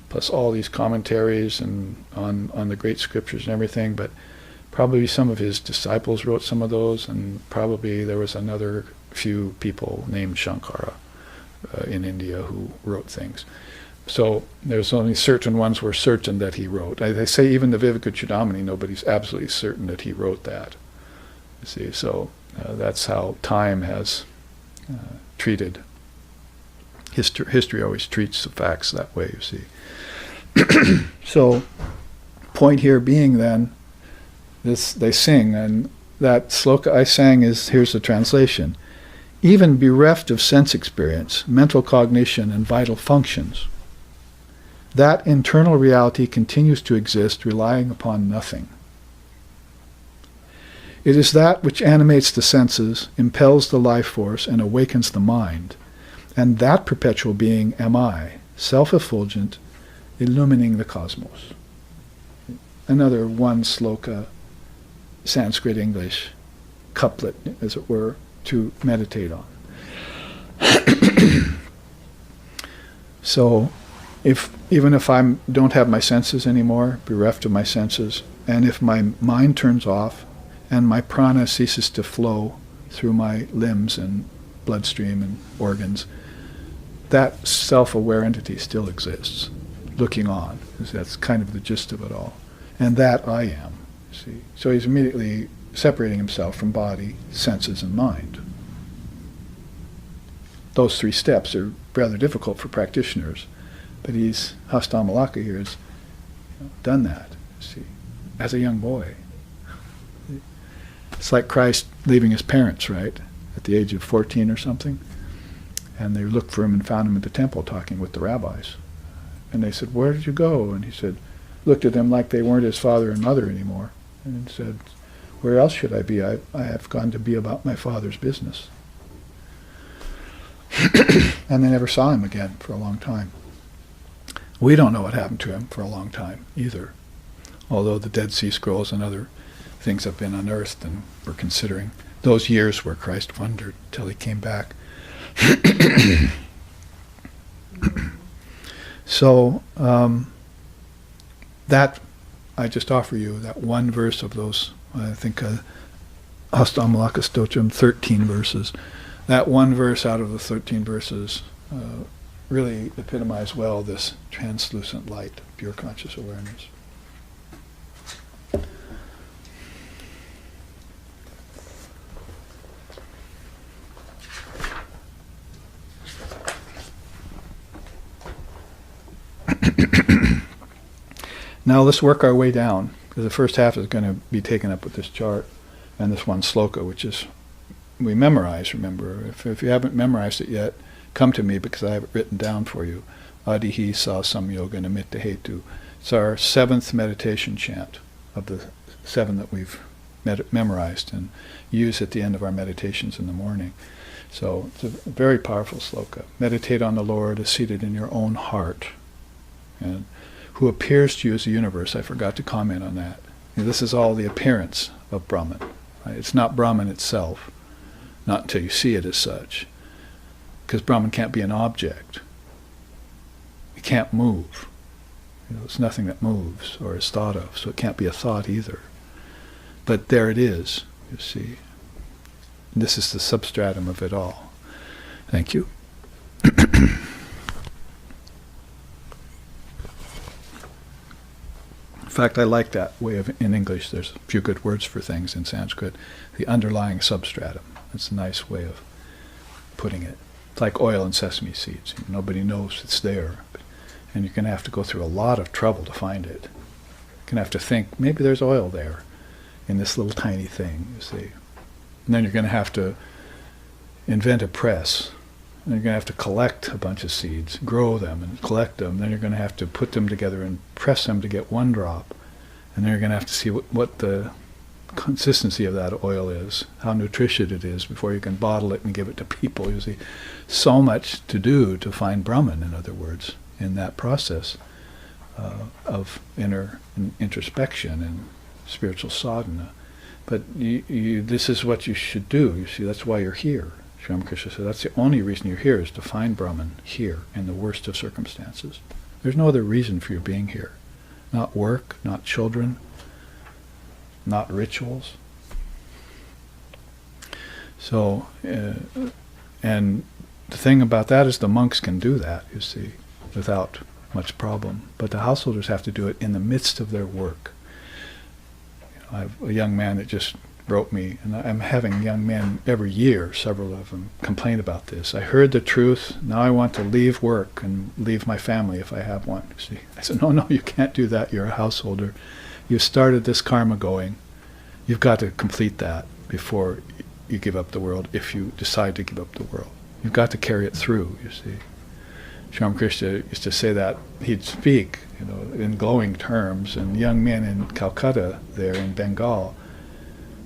plus all these commentaries and on the great scriptures and everything, but probably some of his disciples wrote some of those, and probably there was another few people named Shankara in India who wrote things. So there's only certain ones we're certain that he wrote. They say even the Vivekachudamani, nobody's absolutely certain that he wrote that. You see, so that's how time has treated. History always treats the facts that way, you see. So, point here being then, this they sing, and that sloka I sang here's the translation. Even bereft of sense experience, mental cognition, and vital functions, that internal reality continues to exist, relying upon nothing. It is that which animates the senses, impels the life force, and awakens the mind. And that perpetual being am I, self-effulgent, illumining the cosmos. Another one sloka, Sanskrit English couplet, as it were, to meditate on. So, even if I don't have my senses anymore, bereft of my senses, and if my mind turns off, and my prana ceases to flow through my limbs and bloodstream and organs, that self-aware entity still exists, looking on. That's kind of the gist of it all. And that I am, you see. So he's immediately separating himself from body, senses, and mind. Those three steps are rather difficult for practitioners, but Hastamalaka here has done that, you see, as a young boy. It's like Christ leaving his parents, right, at the age of 14 or something. And they looked for him and found him at the temple talking with the rabbis. And they said, where did you go? And he said, looked at them like they weren't his father and mother anymore. And said, where else should I be? I have gone to be about my father's business. And they never saw him again for a long time. We don't know what happened to him for a long time either. Although the Dead Sea Scrolls and other things have been unearthed, and we're considering those years where Christ wandered till he came back. So that I just offer you that one verse of those, I think Hastamalaka Stotram, 13 verses. That one verse out of the 13 verses really epitomize well this translucent light, pure conscious awareness. Now let's work our way down, because the first half is going to be taken up with this chart and this one sloka, which is we memorize, remember. If you haven't memorized it yet, come to me because I have it written down for you. Adihi sa samyoga namitta hetu. It's our 7th meditation chant of the 7 that we've memorized and use at the end of our meditations in the morning. So it's a very powerful sloka. Meditate on the Lord as seated in your own heart, and who appears to you as the universe. I forgot to comment on that. This is all the appearance of Brahman. Right? It's not Brahman itself, not until you see it as such. Because Brahman can't be an object. It can't move. It's nothing that moves or is thought of, so it can't be a thought either. But there it is, you see. And this is the substratum of it all. Thank you. In fact, I like that way of, in English, there's a few good words for things in Sanskrit. The underlying substratum. That's a nice way of putting it. It's like oil and sesame seeds. Nobody knows it's there. And you're going to have to go through a lot of trouble to find it. You're going to have to think, maybe there's oil there in this little tiny thing, you see. And then you're going to have to invent a press. And you're going to have to collect a bunch of seeds, grow them and collect them. Then you're going to have to put them together and press them to get one drop. And then you're going to have to see what the consistency of that oil is, how nutritious it is before you can bottle it and give it to people. You see, so much to do to find Brahman, in other words, in that process of inner introspection and spiritual sadhana. But this is what you should do. You see, that's why you're here. Sri Ramakrishna said that's the only reason you're here, is to find Brahman here in the worst of circumstances. There's no other reason for your being here. Not work, not children, not rituals. So, and the thing about that is the monks can do that, you see, without much problem. But the householders have to do it in the midst of their work. I have a young man that just wrote me, and I'm having young men every year, several of them, complain about this. I heard the truth, now I want to leave work and leave my family if I have one. You see, I said, no, you can't do that. You're a householder. You started this karma going. You've got to complete that before you give up the world, if you decide to give up the world. You've got to carry it through, you see. Sri Ramakrishna used to say that. He'd speak, in glowing terms, and young men in Calcutta, there in Bengal,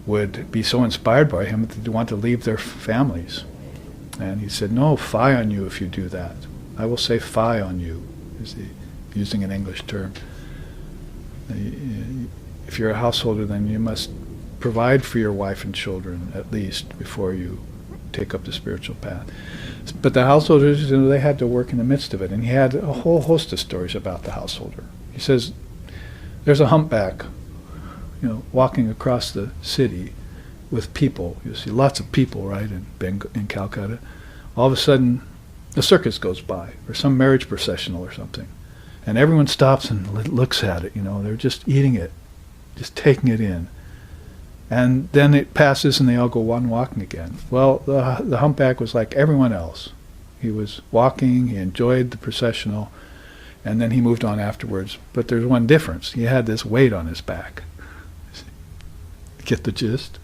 would be so inspired by him that they'd want to leave their families. And he said, no, fie on you if you do that. I will say fie on you, you see, using an English term. If you're a householder, then you must provide for your wife and children, at least, before you take up the spiritual path. But the householders, they had to work in the midst of it. And he had a whole host of stories about the householder. He says, there's a humpback, walking across the city with people. You see lots of people, right, in Calcutta. All of a sudden, a circus goes by, or some marriage processional or something. And everyone stops and looks at it, they're just eating it, just taking it in. And then it passes and they all go on walking again. Well, the humpback was like everyone else. He was walking, he enjoyed the processional, and then he moved on afterwards. But there's one difference. He had this weight on his back. Get the gist?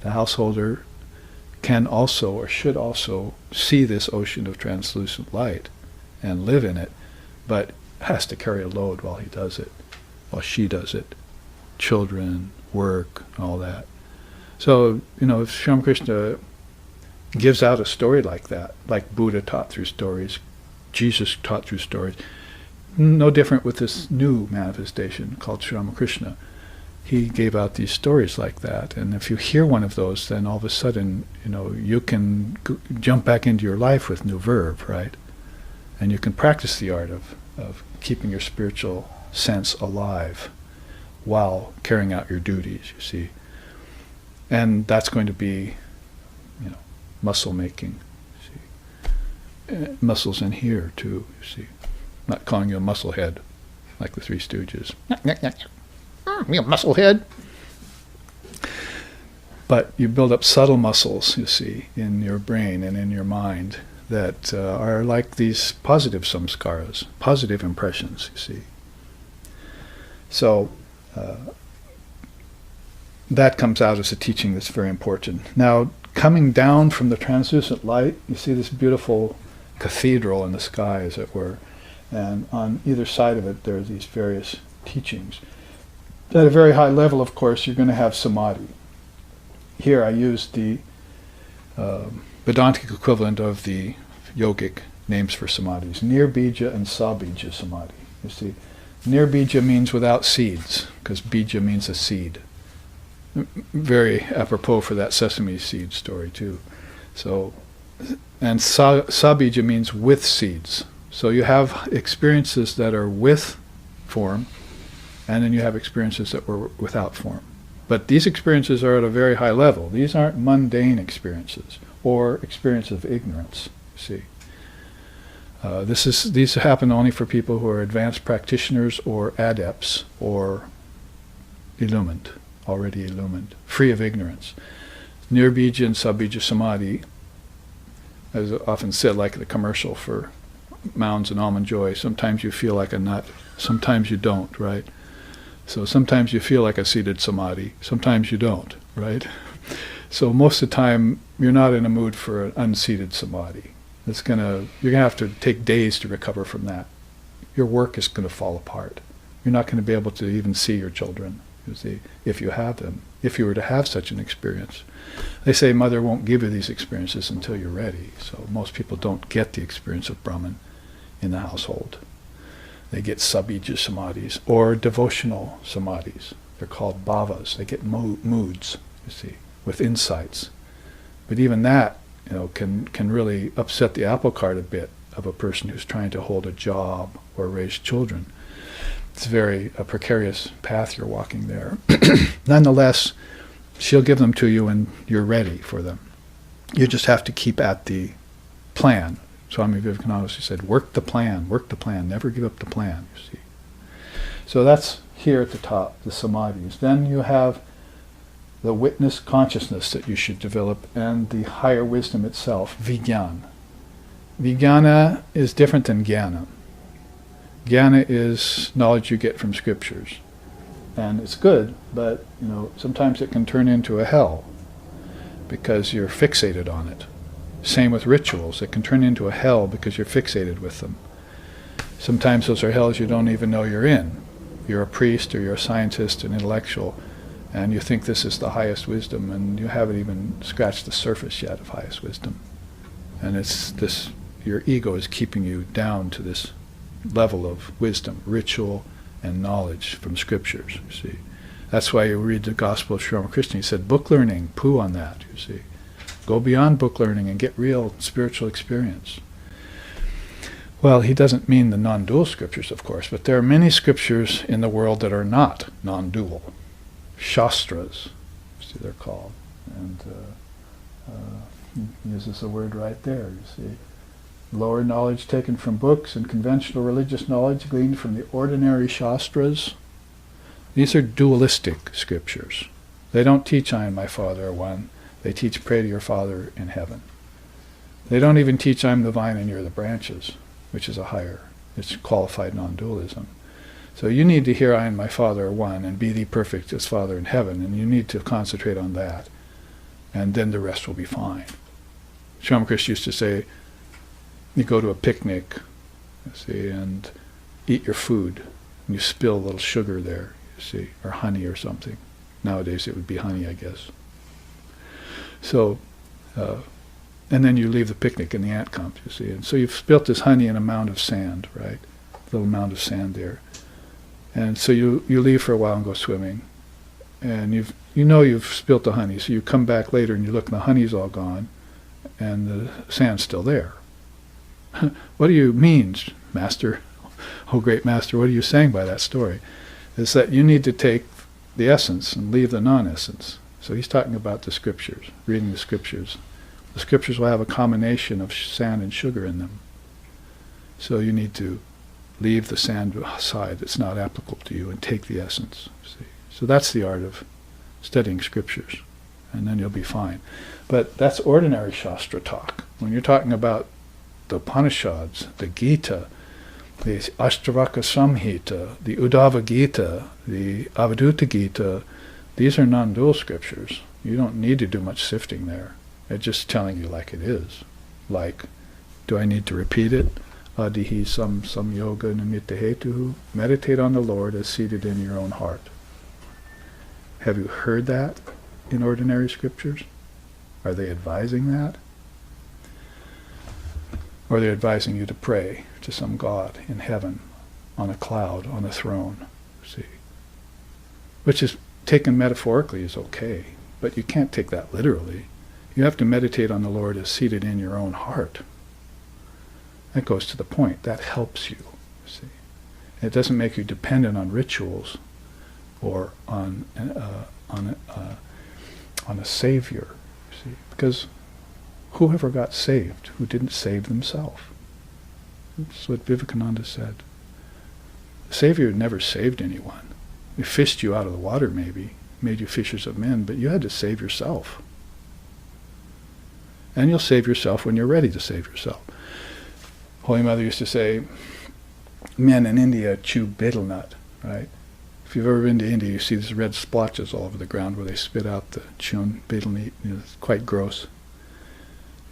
The householder can also, or should also, see this ocean of translucent light and live in it, but has to carry a load while he does it, while she does it. Children, work, all that. So, if Sri Ramakrishna gives out a story like that, like Buddha taught through stories, Jesus taught through stories, no different with this new manifestation called Sri Ramakrishna. He gave out these stories like that, and if you hear one of those, then all of a sudden, you can jump back into your life with new verve, right? And you can practice the art of keeping your spiritual sense alive while carrying out your duties, you see. And that's going to be, muscle making, you see. Muscles in here, too, you see. I'm not calling you a muscle head, like the Three Stooges. Me a muscle head. But you build up subtle muscles, you see, in your brain and in your mind that are like these positive samskaras, positive impressions, you see. So that comes out as a teaching that's very important. Now, coming down from the translucent light, you see this beautiful cathedral in the sky, as it were, and on either side of it there are these various teachings. At a very high level, of course, you're going to have samadhi. Here I used the Vedantic equivalent of the yogic names for samadhis, nirbija and sabija samadhi. You see, nirbija means without seeds, because bija means a seed. Very apropos for that sesame seed story too. So, and sabija means with seeds. So you have experiences that are with form, and then you have experiences that were without form. But these experiences are at a very high level. These aren't mundane experiences or experience of ignorance, see. These happen only for people who are advanced practitioners or adepts or illumined, already illumined, free of ignorance. Nirbija and sabija samadhi, as often said, like the commercial for Mounds and Almond Joy, sometimes you feel like a nut, sometimes you don't, right? So sometimes you feel like a seated samadhi, sometimes you don't, right? So most of the time, you're not in a mood for an unseated samadhi. You're gonna have to take days to recover from that. Your work is gonna fall apart. You're not gonna be able to even see your children, you see, if you have them, if you were to have such an experience. They say Mother won't give you these experiences until you're ready. So most people don't get the experience of Brahman in the household. They get sabija samadhis or devotional samadhis. They're called bhavas. They get moods, you see, with insights. But even that, can really upset the apple cart a bit of a person who's trying to hold a job or raise children. It's a very precarious path you're walking there. Nonetheless, she'll give them to you when you're ready for them. You just have to keep at the plan. Swami Vivekananda said, work the plan, never give up the plan, you see. So that's here at the top, the samadhis. Then you have the witness consciousness that you should develop, and the higher wisdom itself, vijnana. Vijnana is different than jnana. Jnana is knowledge you get from scriptures. And it's good, but sometimes it can turn into a hell because you're fixated on it. Same with rituals. It can turn into a hell because you're fixated with them. Sometimes those are hells you don't even know you're in. You're a priest or you're a scientist, an intellectual, and you think this is the highest wisdom, and you haven't even scratched the surface yet of highest wisdom. And it's this, your ego is keeping you down to this level of wisdom, ritual, and knowledge from scriptures, you see. That's why you read the Gospel of Sri Ramakrishna. He said, book learning, poo on that, you see. Go beyond book learning and get real spiritual experience. Well, he doesn't mean the non-dual scriptures, of course, but there are many scriptures in the world that are not non-dual. Shastras, see, they're called. And he uses the word right there, you see. Lower knowledge taken from books and conventional religious knowledge gleaned from the ordinary Shastras. These are dualistic scriptures. They don't teach I and my Father are one. They teach pray to your Father in heaven. They don't even teach I'm the vine and you're the branches, which is a higher, it's qualified non-dualism. So you need to hear I and my Father are one and be thee perfect as Father in heaven, and you need to concentrate on that, and then the rest will be fine. Sri Ramakrishna used to say, you go to a picnic, you see, and eat your food, and you spill a little sugar there, you see, or honey or something. Nowadays it would be honey, I guess. So, and then you leave the picnic and the ant comes, you see. And so you've spilt this honey in a mound of sand, right? A little mound of sand there. And so you leave for a while and go swimming. And you've spilt the honey, so you come back later and you look and the honey's all gone and the sand's still there. What do you mean, Master? Oh, great Master, what are you saying by that story? Is that you need to take the essence and leave the non-essence. So he's talking about the scriptures, reading the scriptures. The scriptures will have a combination of sand and sugar in them. So you need to leave the sand aside that's not applicable to you and take the essence. See? So that's the art of studying scriptures, and then you'll be fine. But that's ordinary Shastra talk. When you're talking about the Upanishads, the Gita, the Ashtavaka Samhita, the Uddhava Gita, the Avadhuta Gita, these are non-dual scriptures. You don't need to do much sifting there. It's just telling you like it is. Like, do I need to repeat it? Adihi sam yoga nimitta hetuhu. Meditate on the Lord as seated in your own heart. Have you heard that in ordinary scriptures? Are they advising that? Or they're advising you to pray to some God in heaven, on a cloud, on a throne, see? Which is taken metaphorically is okay, but you can't take that literally. You have to meditate on the Lord as seated in your own heart. That goes to the point. That helps you, see. It doesn't make you dependent on rituals or on a savior, see, because whoever got saved, who didn't save themselves? That's what Vivekananda said. The Savior never saved anyone. He fished you out of the water, maybe, made you fishers of men, but you had to save yourself. And you'll save yourself when you're ready to save yourself. Holy Mother used to say, men in India chew betel nut, right? If you've ever been to India, you see these red splotches all over the ground where they spit out the chun, betel nut. It's quite gross.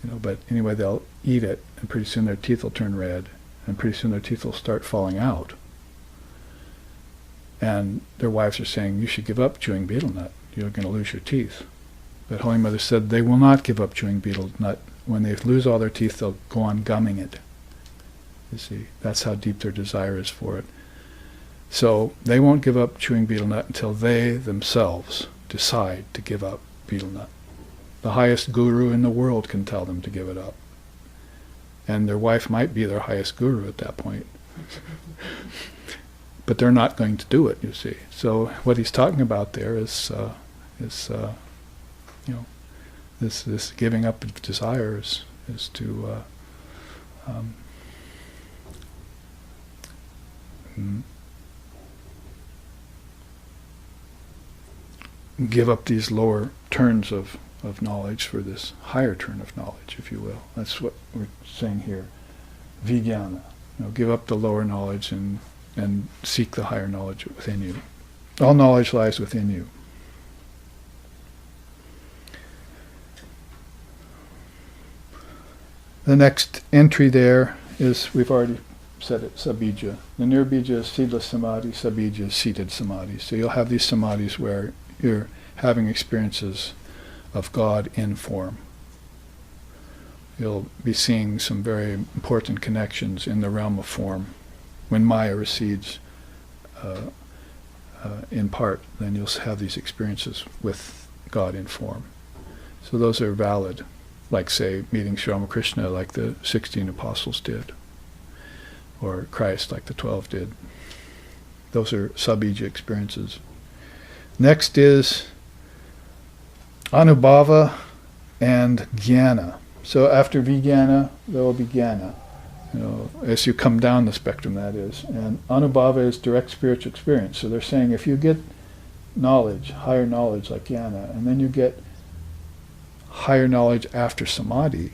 But anyway, they'll eat it, and pretty soon their teeth will turn red, and pretty soon their teeth will start falling out. And their wives are saying, you should give up chewing betel nut. You're going to lose your teeth. But Holy Mother said they will not give up chewing betel nut. When they lose all their teeth, they'll go on gumming it. You see, that's how deep their desire is for it. So they won't give up chewing betel nut until they themselves decide to give up betel nut. The highest guru in the world can tell them to give it up. And their wife might be their highest guru at that point. But they're not going to do it, you see. So what he's talking about there is this giving up of desires is to give up these lower turns of knowledge for this higher turn of knowledge, if you will. That's what we're saying here. Vijnana. Give up the lower knowledge and seek the higher knowledge within you. All knowledge lies within you. The next entry there is, we've already said it, sabija. The nirbija is seedless samadhi, sabija is seated samadhi. So you'll have these samadhis where you're having experiences of God in form. You'll be seeing some very important connections in the realm of form. When Maya recedes in part, then you'll have these experiences with God in form. So those are valid, like, say, meeting Sri Ramakrishna like the 16 apostles did, or Christ like the 12 did. Those are sabija experiences. Next is anubhava and jnana. So after vijnana, there will be jnana. As you come down the spectrum, that is. And anubhava is direct spiritual experience. So they're saying if you get knowledge, higher knowledge like jnana, and then you get higher knowledge after samadhi,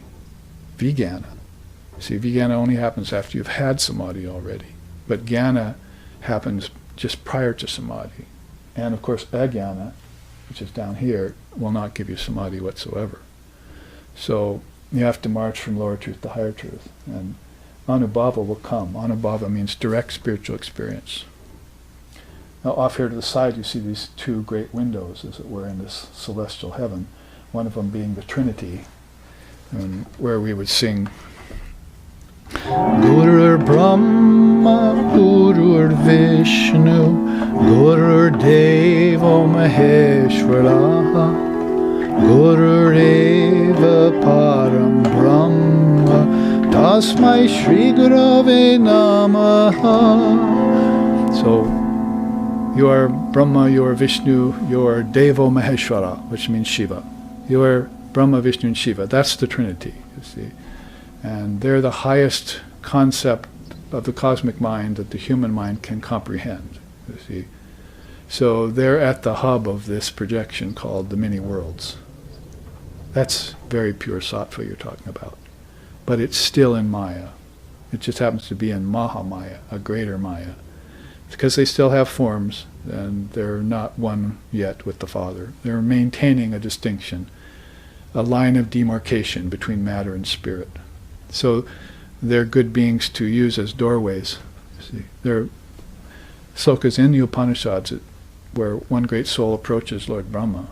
vijnana. See, vijnana only happens after you've had samadhi already. But jnana happens just prior to samadhi. And of course, ajnana, which is down here, will not give you samadhi whatsoever. So you have to march from lower truth to higher truth. And anubhava will come. Anubhava means direct spiritual experience. Now off here to the side you see these two great windows, as it were, in this celestial heaven. One of them being the Trinity, and where we would sing Gurur Brahma, Gurur Vishnu, Gurur Devo Maheshwara, Gurur Eva Param Brahma, Tasmai Shri Gurave Namaha. So you are Brahma, you are Vishnu, you are Devo Maheshwara, which means Shiva. You are Brahma, Vishnu, and Shiva. That's the Trinity, you see. And they're the highest concept of the cosmic mind that the human mind can comprehend, you see. So they're at the hub of this projection called the many worlds. That's very pure sattva you're talking about. But it's still in Maya. It just happens to be in Mahamaya, a greater Maya. Because they still have forms, and they're not one yet with the Father. They're maintaining a distinction, a line of demarcation between matter and spirit. So they're good beings to use as doorways. See, there are slokas in the Upanishads where one great soul approaches Lord Brahma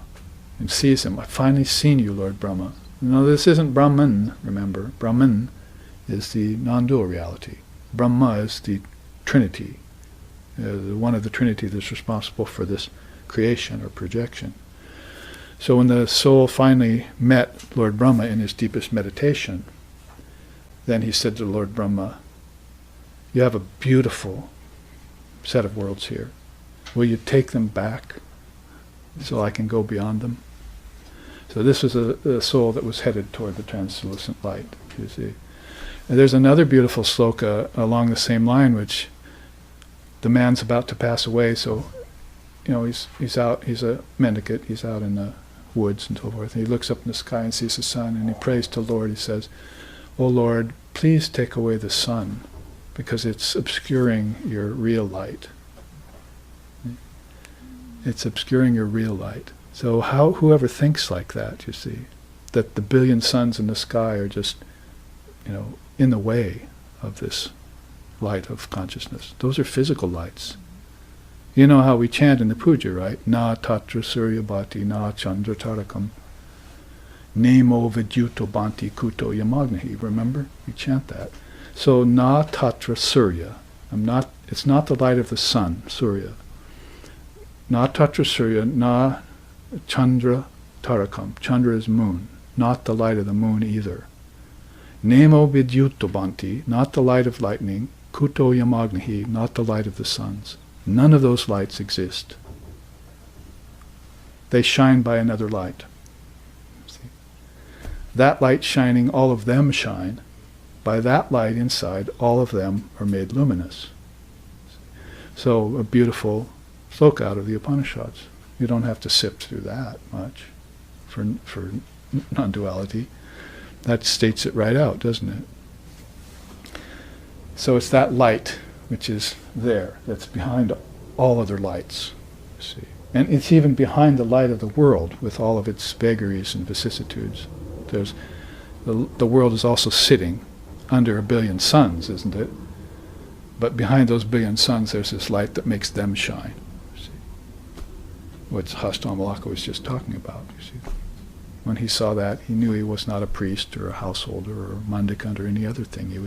and sees him. I've finally seen you, Lord Brahma. No, this isn't Brahman, remember. Brahman is the non-dual reality. Brahma is the Trinity. One of the Trinity that's responsible for this creation or projection. So when the soul finally met Lord Brahma in his deepest meditation, then he said to Lord Brahma, you have a beautiful set of worlds here. Will you take them back so I can go beyond them? So this was a soul that was headed toward the translucent light, you see. And there's another beautiful sloka along the same line, which the man's about to pass away, so he's out, he's a mendicant, he's out in the woods and so forth, and he looks up in the sky and sees the sun, and he prays to the Lord. He says, "Oh Lord, please take away the sun, because it's obscuring your real light." It's obscuring your real light. So whoever thinks like that, you see, that the billion suns in the sky are just, in the way of this light of consciousness. Those are physical lights. You know how we chant in the puja, right? Na tatra surya bhati, na chandra tarakam, nemo vidyuto bhanti kuto yamagnahi. Remember? We chant that. So na tatra surya. It's not the light of the sun, surya. Na tatra surya, na chandra tarakam. Chandra is moon. Not the light of the moon either. Nemo vidyuto bhanti, not the light of lightning. Kuto yamagnahi, not the light of the suns. None of those lights exist. They shine by another light. See? That light shining, all of them shine. By that light inside, all of them are made luminous. So a beautiful sloka out of the Upanishads. You don't have to sift through that much for non-duality. That states it right out, doesn't it? So it's that light which is there, that's behind all other lights, you see. And it's even behind the light of the world with all of its vagaries and vicissitudes. There's the world is also sitting under a billion suns, isn't it? But behind those billion suns there's this light that makes them shine, you see. What Hastamalaka was just talking about, you see. When he saw that, he knew he was not a priest or a householder or a mendicant or any other thing. He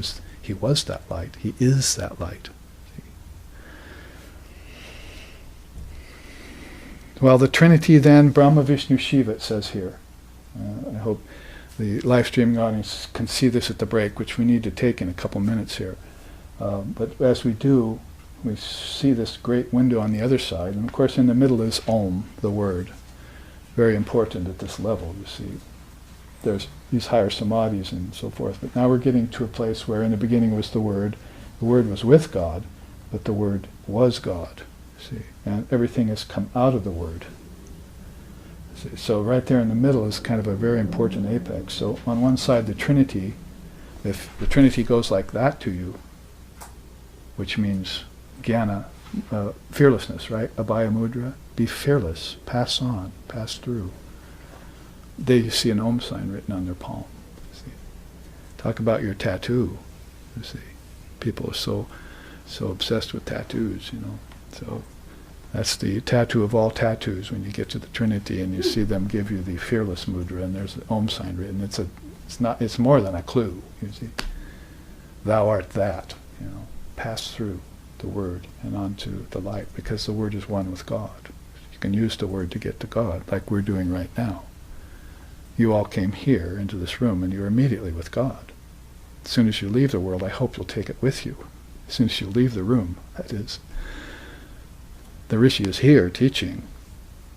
was that light. He is that light. Well, the Trinity then, Brahma, Vishnu, Shiva, it says here. I hope the live streaming audience can see this at the break, which we need to take in a couple minutes here. But as we do, we see this great window on the other side. And of course in the middle is Om, the word. Very important at this level, you see. There's these higher samadhis and so forth. But now we're getting to a place where in the beginning was the Word was with God, but the Word was God, you see. And everything has come out of the Word. See? So right there in the middle is kind of a very important apex. So on one side the Trinity, if the Trinity goes like that to you, which means jnana, fearlessness, right? Abhaya mudra, be fearless, pass on, pass through. They see an Om sign written on their palm. See? Talk about your tattoo. You see, people are so obsessed with tattoos. So that's the tattoo of all tattoos. When you get to the Trinity and you see them give you the fearless mudra, and there's an Om sign written. It's more than a clue. You see, thou art that. Pass through the Word and onto the light, because the Word is one with God. You can use the Word to get to God, like we're doing right now. You all came here into this room and you're immediately with God. As soon as you leave the world, I hope you'll take it with you. As soon as you leave the room, that is. The Rishi is here teaching,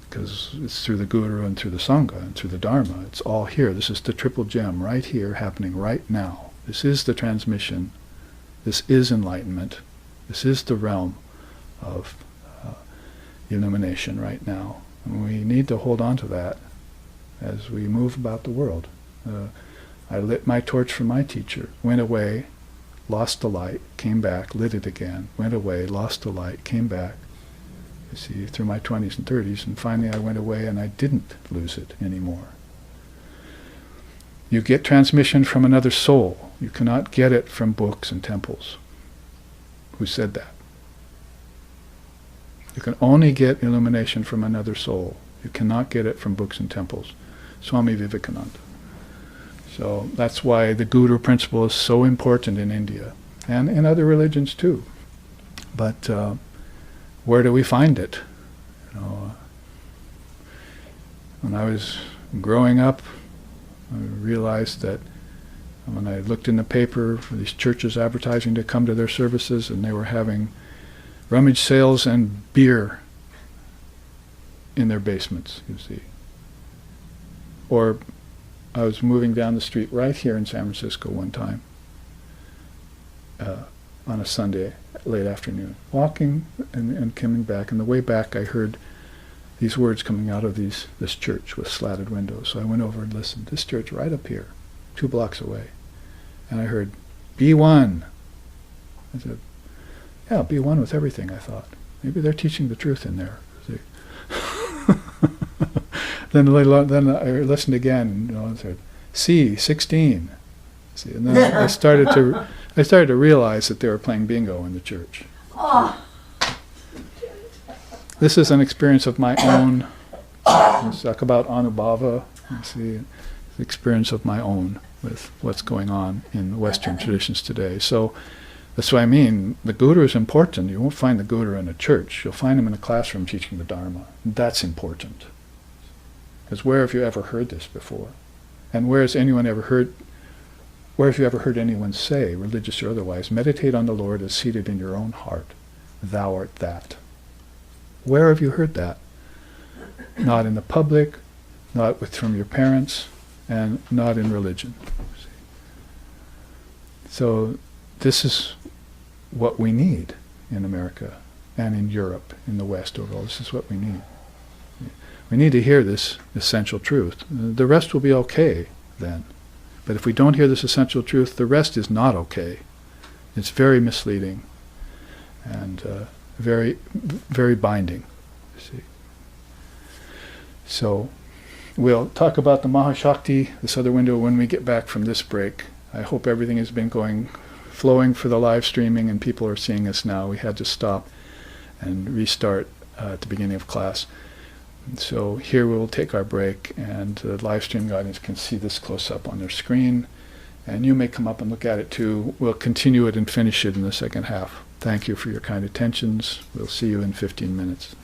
because it's through the Guru and through the Sangha and through the Dharma. It's all here. This is the triple gem right here, happening right now. This is the transmission. This is enlightenment. This is the realm of illumination right now. And we need to hold on to that as we move about the world. I lit my torch for my teacher, went away, lost the light, came back, lit it again, went away, lost the light, came back, you see, through my 20s and 30s, and finally I went away and I didn't lose it anymore. You get transmission from another soul. You cannot get it from books and temples. Who said that? You can only get illumination from another soul. You cannot get it from books and temples. Swami Vivekananda. So that's why the Guru principle is so important in India, and in other religions too. But where do we find it? When I was growing up, I realized that when I looked in the paper for these churches advertising to come to their services, and they were having rummage sales and beer in their basements, you see. Or I was moving down the street right here in San Francisco one time on a Sunday, late afternoon, walking and coming back. And the way back I heard these words coming out of this church with slatted windows. So I went over and listened. This church right up here, 2 blocks away. And I heard, be one. I said, yeah, be one with everything, I thought. Maybe they're teaching the truth in there. See? then I listened again, and said, C, 16. See, and then I started to realize that they were playing bingo in the church. Oh. This is an experience of my own. Let's talk about Anubhava. You see, the experience of my own with what's going on in Western traditions today. So that's what I mean. The Guru is important. You won't find the Guru in a church. You'll find him in a classroom teaching the Dharma. That's important. Because where have you ever heard this before? And where have you ever heard anyone say, religious or otherwise, meditate on the Lord as seated in your own heart. Thou art that. Where have you heard that? Not in the public, not from your parents, and not in religion. So this is what we need in America and in Europe, in the West overall. This is what we need. We need to hear this essential truth. The rest will be okay then. But if we don't hear this essential truth, the rest is not okay. It's very misleading and very, very binding. You see. So we'll talk about the Mahashakti, this other window, when we get back from this break. I hope everything has been flowing for the live streaming and people are seeing us now. We had to stop and restart at the beginning of class. So here we will take our break, and the live stream audience can see this close up on their screen, and you may come up and look at it too. We'll continue it and finish it in the second half. Thank you for your kind attentions. We'll see you in 15 minutes.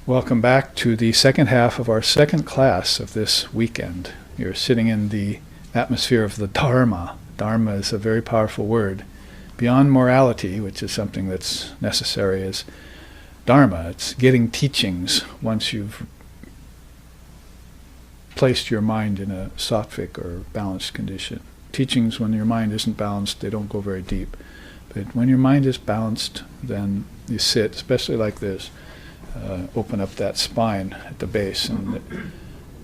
Welcome back to the second half of our second class of this weekend. You're sitting in the atmosphere of the Dharma. Dharma is a very powerful word. Beyond morality, which is something that's necessary, is Dharma. It's getting teachings once you've placed your mind in a sattvic or balanced condition. Teachings, when your mind isn't balanced, they don't go very deep. But when your mind is balanced, then you sit, especially like this, open up that spine at the base, and the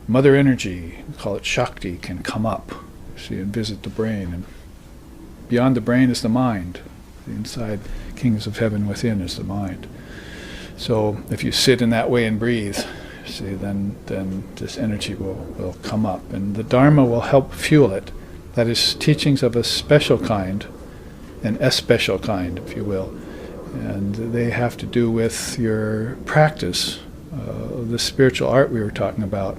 mother energy, we call it Shakti, can come up. So you visit the brain, and beyond the brain is the mind. The inside kings of heaven within is the mind. So if you sit in that way and breathe, see, then this energy will come up, and the Dharma will help fuel it. That is teachings of a special kind, an especial kind, if you will. And they have to do with your practice, the spiritual art we were talking about,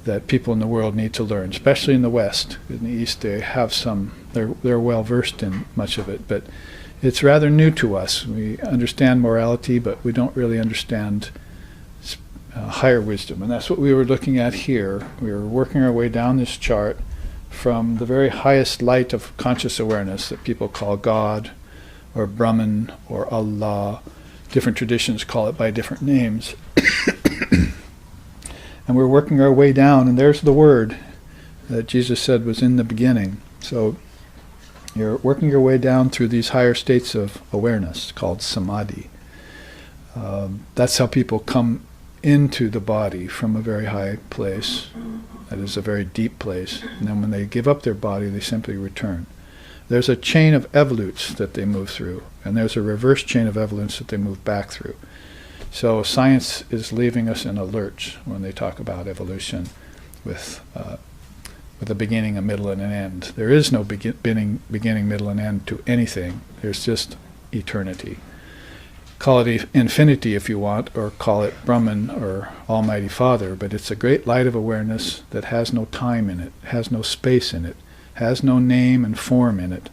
that people in the world need to learn, especially in the West. In the East, they have they're well versed in much of it, but it's rather new to us. We understand morality, but we don't really understand higher wisdom. And that's what we were looking at here. We were working our way down this chart from the very highest light of conscious awareness that people call God, or Brahman, or Allah. Different traditions call it by different names. And we're working our way down, and there's the word that Jesus said was in the beginning. So you're working your way down through these higher states of awareness called samadhi. That's how people come into the body from a very high place. That is a very deep place. And then when they give up their body, they simply return. There's a chain of evolutes that they move through, and there's a reverse chain of evolutes that they move back through. So science is leaving us in a lurch when they talk about evolution with a beginning, a middle, and an end. There is no beginning, middle, and end to anything. There's just eternity. Call it infinity if you want, or call it Brahman or Almighty Father, but it's a great light of awareness that has no time in it, has no space in it, has no name and form in it,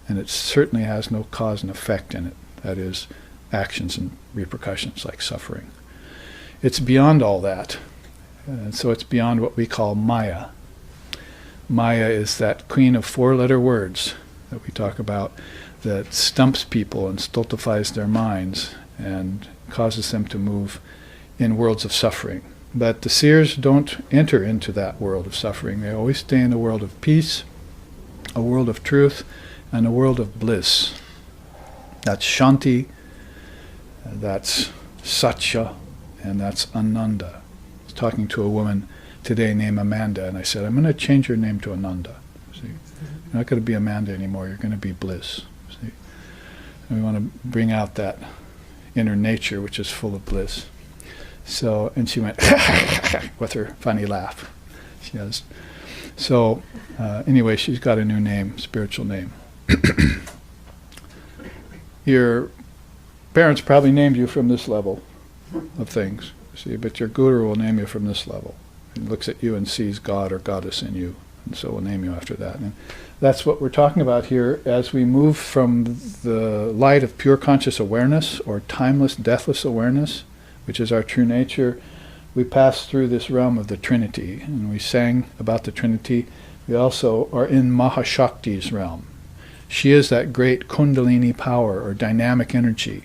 and it certainly has no cause and effect in it. That is, actions and repercussions like suffering. It's beyond all that, and so it's beyond what we call Maya. Maya is that queen of four-letter words that we talk about that stumps people and stultifies their minds and causes them to move in worlds of suffering. But the seers don't enter into that world of suffering. They always stay in a world of peace, a world of truth, and a world of bliss. That's Shanti, that's Satya, and that's Ananda. I was talking to a woman today named Amanda, and I said, I'm going to change your name to Ananda. See? You're not going to be Amanda anymore, you're going to be bliss. See? And we want to bring out that inner nature which is full of bliss. So, and she went with her funny laugh. She has. So, anyway, she's got a new name, spiritual name. Your parents probably named you from this level of things, see, but your guru will name you from this level. He looks at you and sees God or goddess in you, and so will name you after that. And that's what we're talking about here as we move from the light of pure conscious awareness, or timeless, deathless awareness, which is our true nature. We pass through this realm of the Trinity, and we sang about the Trinity. We also are in Mahashakti's realm. She is that great Kundalini power, or dynamic energy.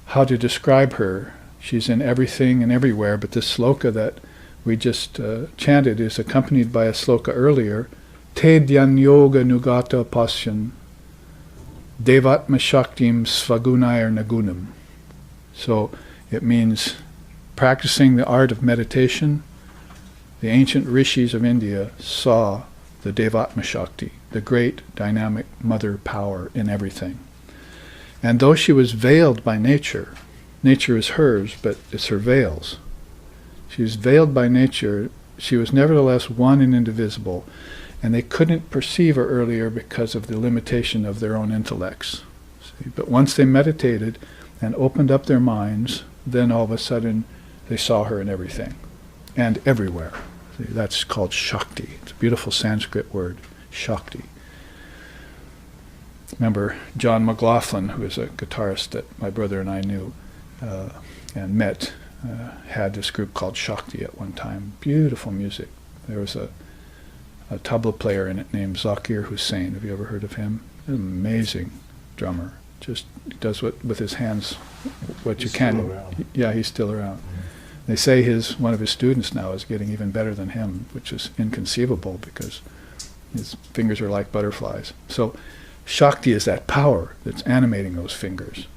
How to describe her? She's in everything and everywhere, but this sloka that we just chanted is accompanied by a sloka earlier, Te Dhyan Yoga Nugata Pasyan Devatma Shaktim Svagunayar Nagunam. So it means practicing the art of meditation. The ancient rishis of India saw the Devatma Shakti, the great dynamic mother power in everything. And though she was veiled by nature, nature is hers, but it's her veils. She was veiled by nature, she was nevertheless one and indivisible, and they couldn't perceive her earlier because of the limitation of their own intellects. See? But once they meditated and opened up their minds, then all of a sudden they saw her in everything and everywhere. See? That's called Shakti. It's a beautiful Sanskrit word, Shakti. Remember John McLaughlin, who is a guitarist that my brother and I knew and met had this group called Shakti at one time. Beautiful music. There was a tabla player in it named Zakir Hussain. Have you ever heard of him? An amazing drummer. Just does with his hands what you can. Still around. Yeah, he's still around. Mm-hmm. They say one of his students now is getting even better than him, which is inconceivable because his fingers are like butterflies. So Shakti is that power that's animating those fingers.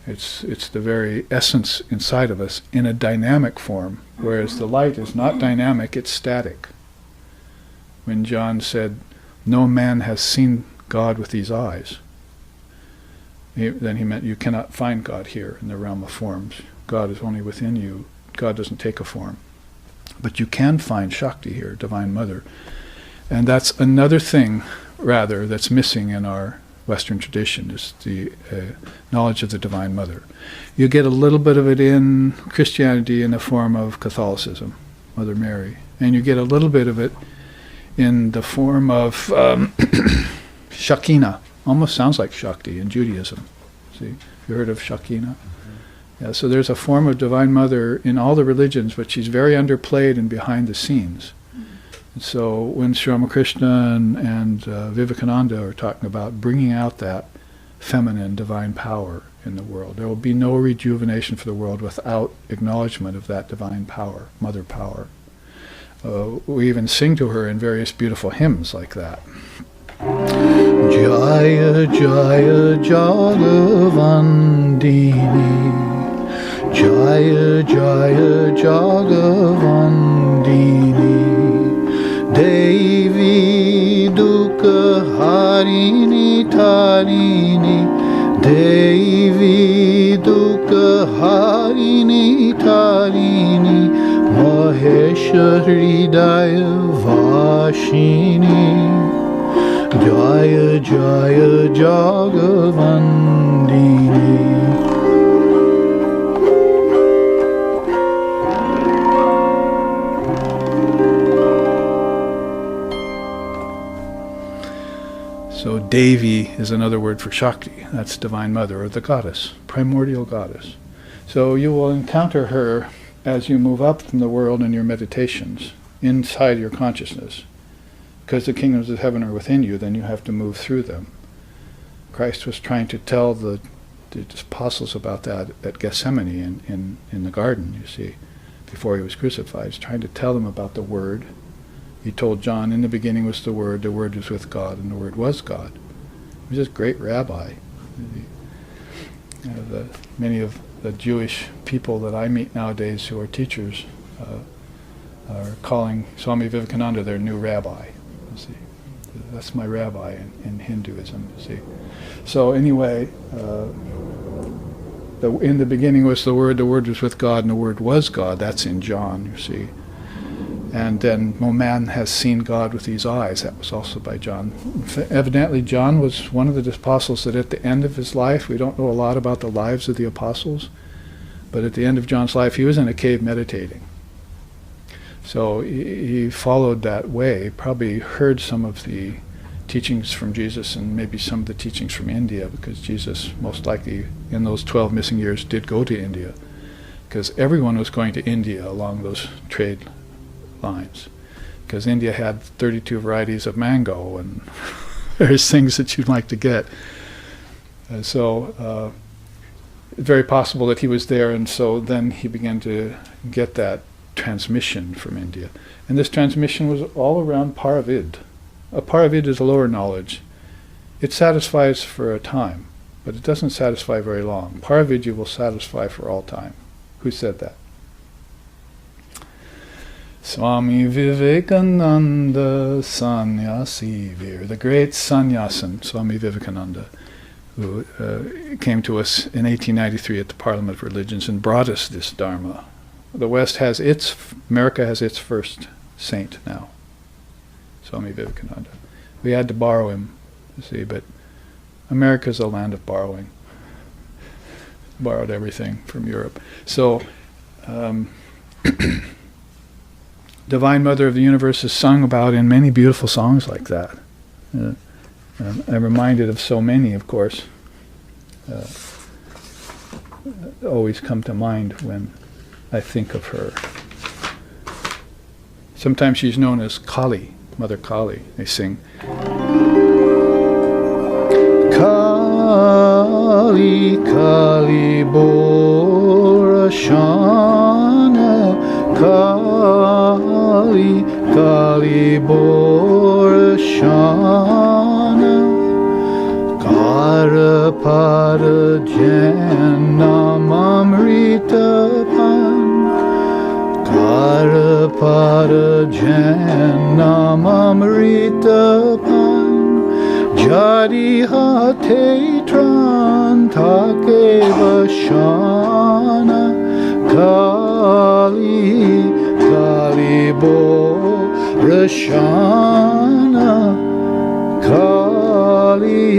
It's the very essence inside of us in a dynamic form, whereas the light is not dynamic, it's static. When John said, "No man has seen God with these eyes," then he meant you cannot find God here in the realm of forms. God is only within you. God doesn't take a form. But you can find Shakti here, Divine Mother. And that's another thing, rather, that's missing in our Western tradition, is the knowledge of the Divine Mother. You get a little bit of it in Christianity in the form of Catholicism, Mother Mary. And you get a little bit of it in the form of Shekinah. Almost sounds like Shakti in Judaism. See, you heard of Shekinah? Yeah, so there's a form of Divine Mother in all the religions, but she's very underplayed and behind the scenes. And so when Sri Ramakrishna and Vivekananda are talking about bringing out that feminine divine power in the world, there will be no rejuvenation for the world without acknowledgement of that divine power, mother power. We even sing to her in various beautiful hymns like that. Jaya Jaya Jagavandini, Jaya Jaya Jagavandini, Devi Dukkha Harini Tarini, Devi Dukkha Harini Tarini, Mahesha Hridaya Vashini, Jaya Jaya Jagavandini. So Devi is another word for Shakti. That's Divine Mother, or the goddess, primordial goddess. So you will encounter her as you move up from the world in your meditations, inside your consciousness. Because the kingdoms of heaven are within you, then you have to move through them. Christ was trying to tell the apostles about that at Gethsemane in the garden, you see, before he was crucified. He's trying to tell them about the Word. He told John, in the beginning was the Word was with God, and the Word was God. He was this great rabbi. Many of the Jewish people that I meet nowadays who are teachers are calling Swami Vivekananda their new rabbi. You see, that's my rabbi in Hinduism. You see, so anyway, in the beginning was the Word was with God, and the Word was God. That's in John. You see. And then no man has seen God with these eyes. That was also by John. Evidently, John was one of the apostles that at the end of his life, we don't know a lot about the lives of the apostles, but at the end of John's life, he was in a cave meditating. So he followed that way, probably heard some of the teachings from Jesus and maybe some of the teachings from India, because Jesus, most likely in those 12 missing years, did go to India, because everyone was going to India along those trade lines, because India had 32 varieties of mango and various things that you'd like to get. So it's very possible that he was there, and so then he began to get that transmission from India. And this transmission was all around Paravid. A Paravid is a lower knowledge. It satisfies for a time, but it doesn't satisfy very long. Paravid will satisfy for all time. Who said that? Swami Vivekananda Sannyasi Vir, the great sannyasin, Swami Vivekananda, who came to us in 1893 at the Parliament of Religions and brought us this Dharma. The West has America has its first saint now, Swami Vivekananda. We had to borrow him, you see, but America's a land of borrowing. Borrowed everything from Europe. So, Divine Mother of the Universe is sung about in many beautiful songs like that. I'm reminded of so many, of course. Always come to mind when I think of her. Sometimes she's known as Kali, Mother Kali. They sing, Kali, Kali, Borashana, Kali, Kali, Borashana, Karapada Jannamamritapan, Karapada Jannamamritapan, Jadi hate trantake vashana, Kali, Kali Borashana, Kali,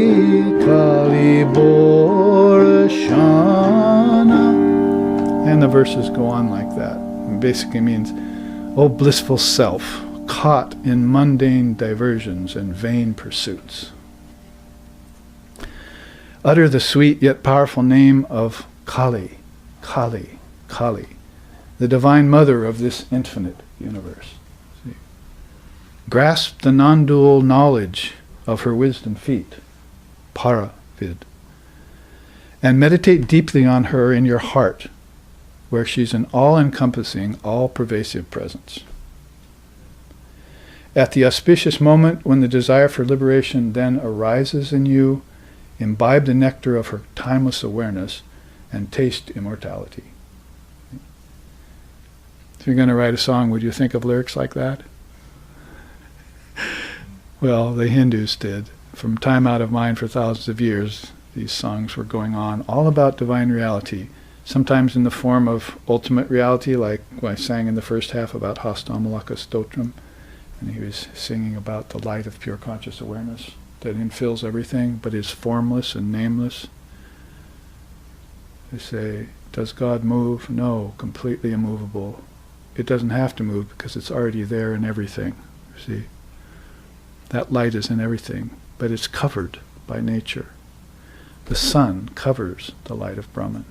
Kali Borashana. And the verses go on like that. It basically means, O blissful self, caught in mundane diversions and vain pursuits, utter the sweet yet powerful name of Kali, Kali, Kali, the divine mother of this infinite universe. See? Grasp the non-dual knowledge of her wisdom feet, Paravid, and meditate deeply on her in your heart, where she's an all-encompassing, all-pervasive presence. At the auspicious moment when the desire for liberation then arises in you, imbibe the nectar of her timeless awareness and taste immortality. If you're going to write a song, would you think of lyrics like that? Well, the Hindus did. From time out of mind for thousands of years, these songs were going on, all about divine reality, sometimes in the form of ultimate reality, like I sang in the first half about Hastamalaka Stotram, and he was singing about the light of pure conscious awareness that infills everything, but is formless and nameless. They say, does God move? No, completely immovable. It doesn't have to move because it's already there in everything, you see. That light is in everything, but it's covered by nature. The sun covers the light of Brahman.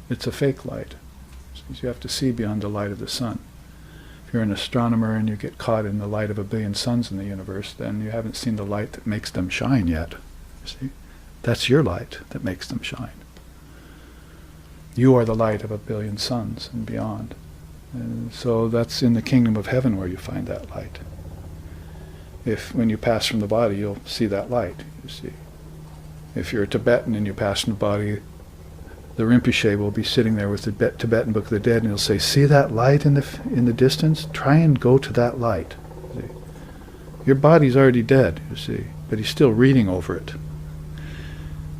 It's a fake light. So you have to see beyond the light of the sun. If you're an astronomer and you get caught in the light of a billion suns in the universe, then you haven't seen the light that makes them shine yet. You see? That's your light that makes them shine. You are the light of a billion suns and beyond. And so that's in the kingdom of heaven where you find that light. If when you pass from the body, you'll see that light, you see. If you're a Tibetan and you pass from the body, the Rinpoche will be sitting there with the Tibetan Book of the Dead, and he'll say, see that light in the distance? Try and go to that light. See? Your body's already dead, you see, but he's still reading over it.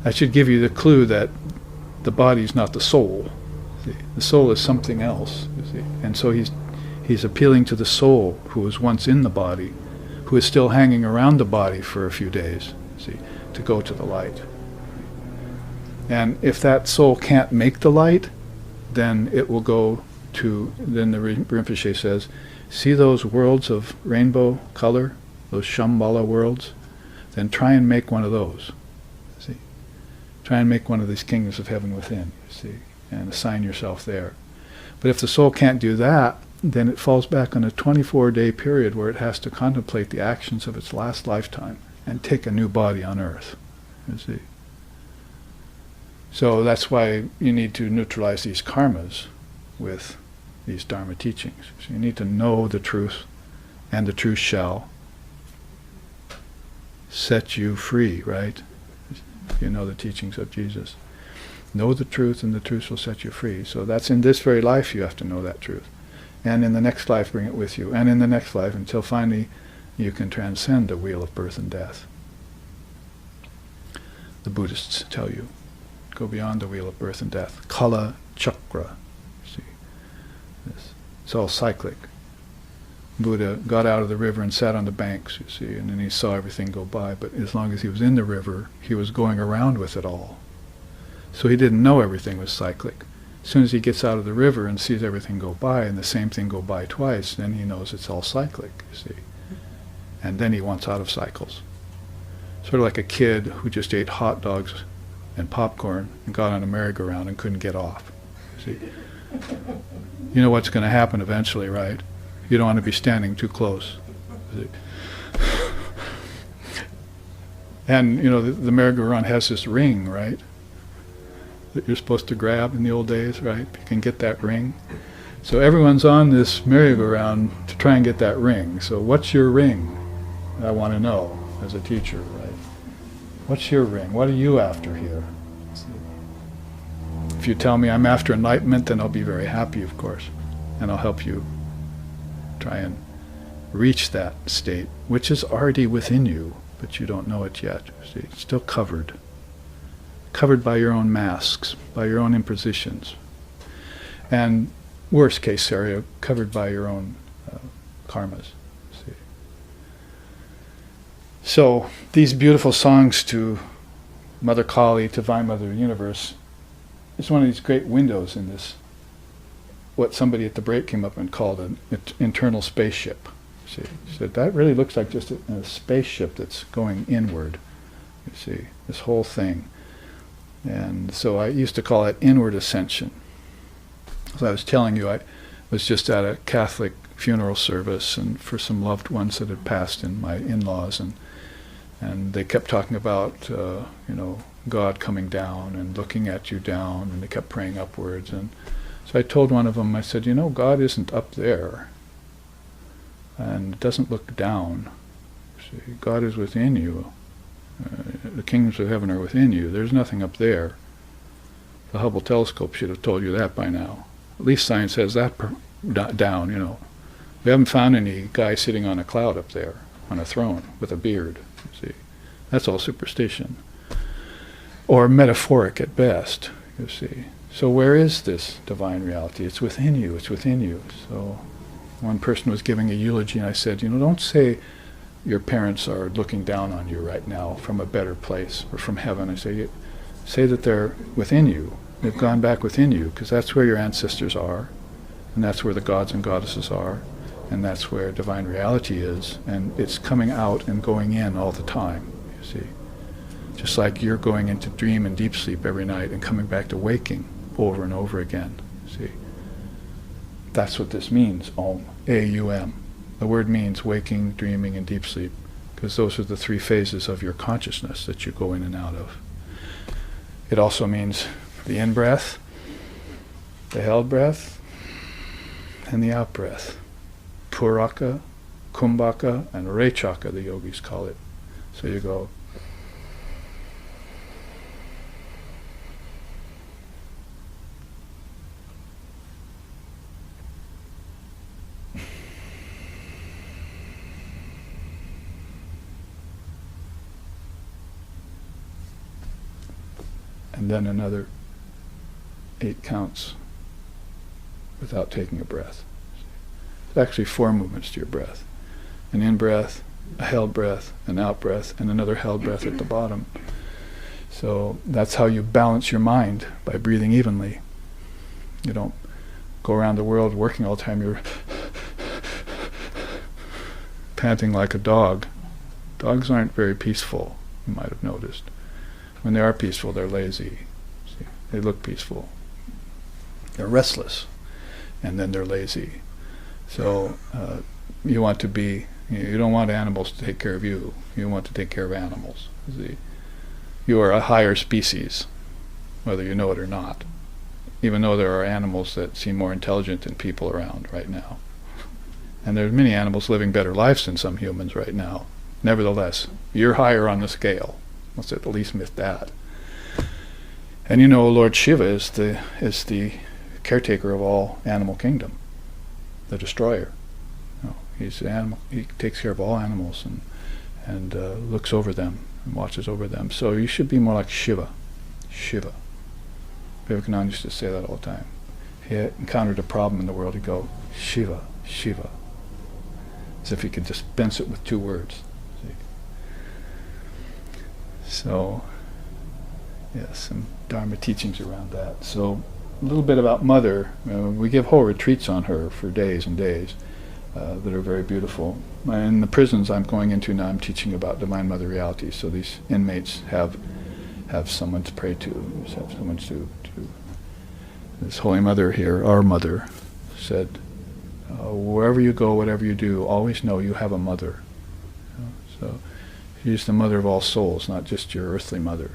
I should give you the clue that the body's not the soul. See? The soul is something else, you see. And so he's appealing to the soul who was once in the body, who is still hanging around the body for a few days, see, to go to the light. And if that soul can't make the light, then it will go to, then the Rinpoche says, see those worlds of rainbow color, those Shambhala worlds? Then try and make one of those, see. Try and make one of these kingdoms of heaven within, you see, and assign yourself there. But if the soul can't do that, then it falls back on a 24-day period where it has to contemplate the actions of its last lifetime and take a new body on earth, you see. So that's why you need to neutralize these karmas with these Dharma teachings. So you need to know the truth, and the truth shall set you free, right? You know the teachings of Jesus. Know the truth, and the truth will set you free. So that's in this very life you have to know that truth. And in the next life bring it with you. And in the next life until finally you can transcend the wheel of birth and death. The Buddhists tell you, go beyond the wheel of birth and death. Kala chakra. See, it's all cyclic. Buddha got out of the river and sat on the banks, you see, and then he saw everything go by. But as long as he was in the river, he was going around with it all. So he didn't know everything was cyclic. As soon as he gets out of the river and sees everything go by, and the same thing go by twice, then he knows it's all cyclic, you see. And then he wants out of cycles. Sort of like a kid who just ate hot dogs and popcorn and got on a merry-go-round and couldn't get off, you see. You know what's going to happen eventually, right? You don't want to be standing too close. And, the merry-go-round has this ring, right? That you're supposed to grab in the old days, right? You can get that ring. So everyone's on this merry-go-round to try and get that ring. So what's your ring? I want to know as a teacher, right? What's your ring? What are you after here? If you tell me I'm after enlightenment, then I'll be very happy, of course. And I'll help you try and reach that state, which is already within you, but you don't know it yet. See, it's still covered. Covered by your own masks, by your own impositions. And worst case scenario, covered by your own karmas. See. So these beautiful songs to Mother Kali, to Divine Mother of the Universe, is one of these great windows in this, what somebody at the break came up and called an internal spaceship. See, he said that really looks like just a spaceship that's going inward. You see, this whole thing. And so I used to call it inward ascension. As I was telling you, I was just at a Catholic funeral service and for some loved ones that had passed in my in-laws, and they kept talking about God coming down and looking at you down, and they kept praying upwards. And so I told one of them, I said, God isn't up there and doesn't look down. See, God is within you. The kingdoms of heaven are within you. There's nothing up there. The Hubble telescope should have told you that by now. At least science has that down, We haven't found any guy sitting on a cloud up there, on a throne, with a beard. See, that's all superstition. Or metaphoric at best, you see. So where is this divine reality? It's within you, it's within you. So one person was giving a eulogy, and I said, don't say your parents are looking down on you right now from a better place or from heaven. I say that they're within you. They've gone back within you, because that's where your ancestors are, and that's where the gods and goddesses are, and that's where divine reality is, and it's coming out and going in all the time, you see. Just like you're going into dream and deep sleep every night and coming back to waking over and over again, see. That's what this means, Om, A-U-M. The word means waking, dreaming, and deep sleep, because those are the three phases of your consciousness that you go in and out of. It also means the in-breath, the held breath, and the out-breath. Puraka, Kumbhaka, and Rechaka, the yogis call it. So you go. And then another 8 counts without taking a breath. There's actually 4 movements to your breath. An in-breath, a held breath, an out-breath, and another held breath at the bottom. So that's how you balance your mind, by breathing evenly. You don't go around the world working all the time. You're panting like a dog. Dogs aren't very peaceful, you might have noticed. When they are peaceful, they're lazy. See, they look peaceful. They're restless, and then they're lazy. So you want to be, you don't want animals to take care of you. You want to take care of animals. See, you are a higher species, whether you know it or not, even though there are animals that seem more intelligent than people around right now. And there's many animals living better lives than some humans right now. Nevertheless, you're higher on the scale. Let's at least admit that. And Lord Shiva is the caretaker of all animal kingdom, the destroyer. He's the animal. He takes care of all animals and looks over them and watches over them. So you should be more like Shiva. Shiva. Vivekananda used to say that all the time. He encountered a problem in the world, he'd go, Shiva, Shiva. As if he could dispense it with 2 words. So, yes, some Dharma teachings around that. So, a little bit about Mother. We give whole retreats on her for days and days that are very beautiful. In the prisons I'm going into now, I'm teaching about Divine Mother reality. So these inmates have someone to pray to, have someone to this Holy Mother here, our Mother. said, wherever you go, whatever you do, always know you have a mother. So she's the mother of all souls, not just your earthly mother.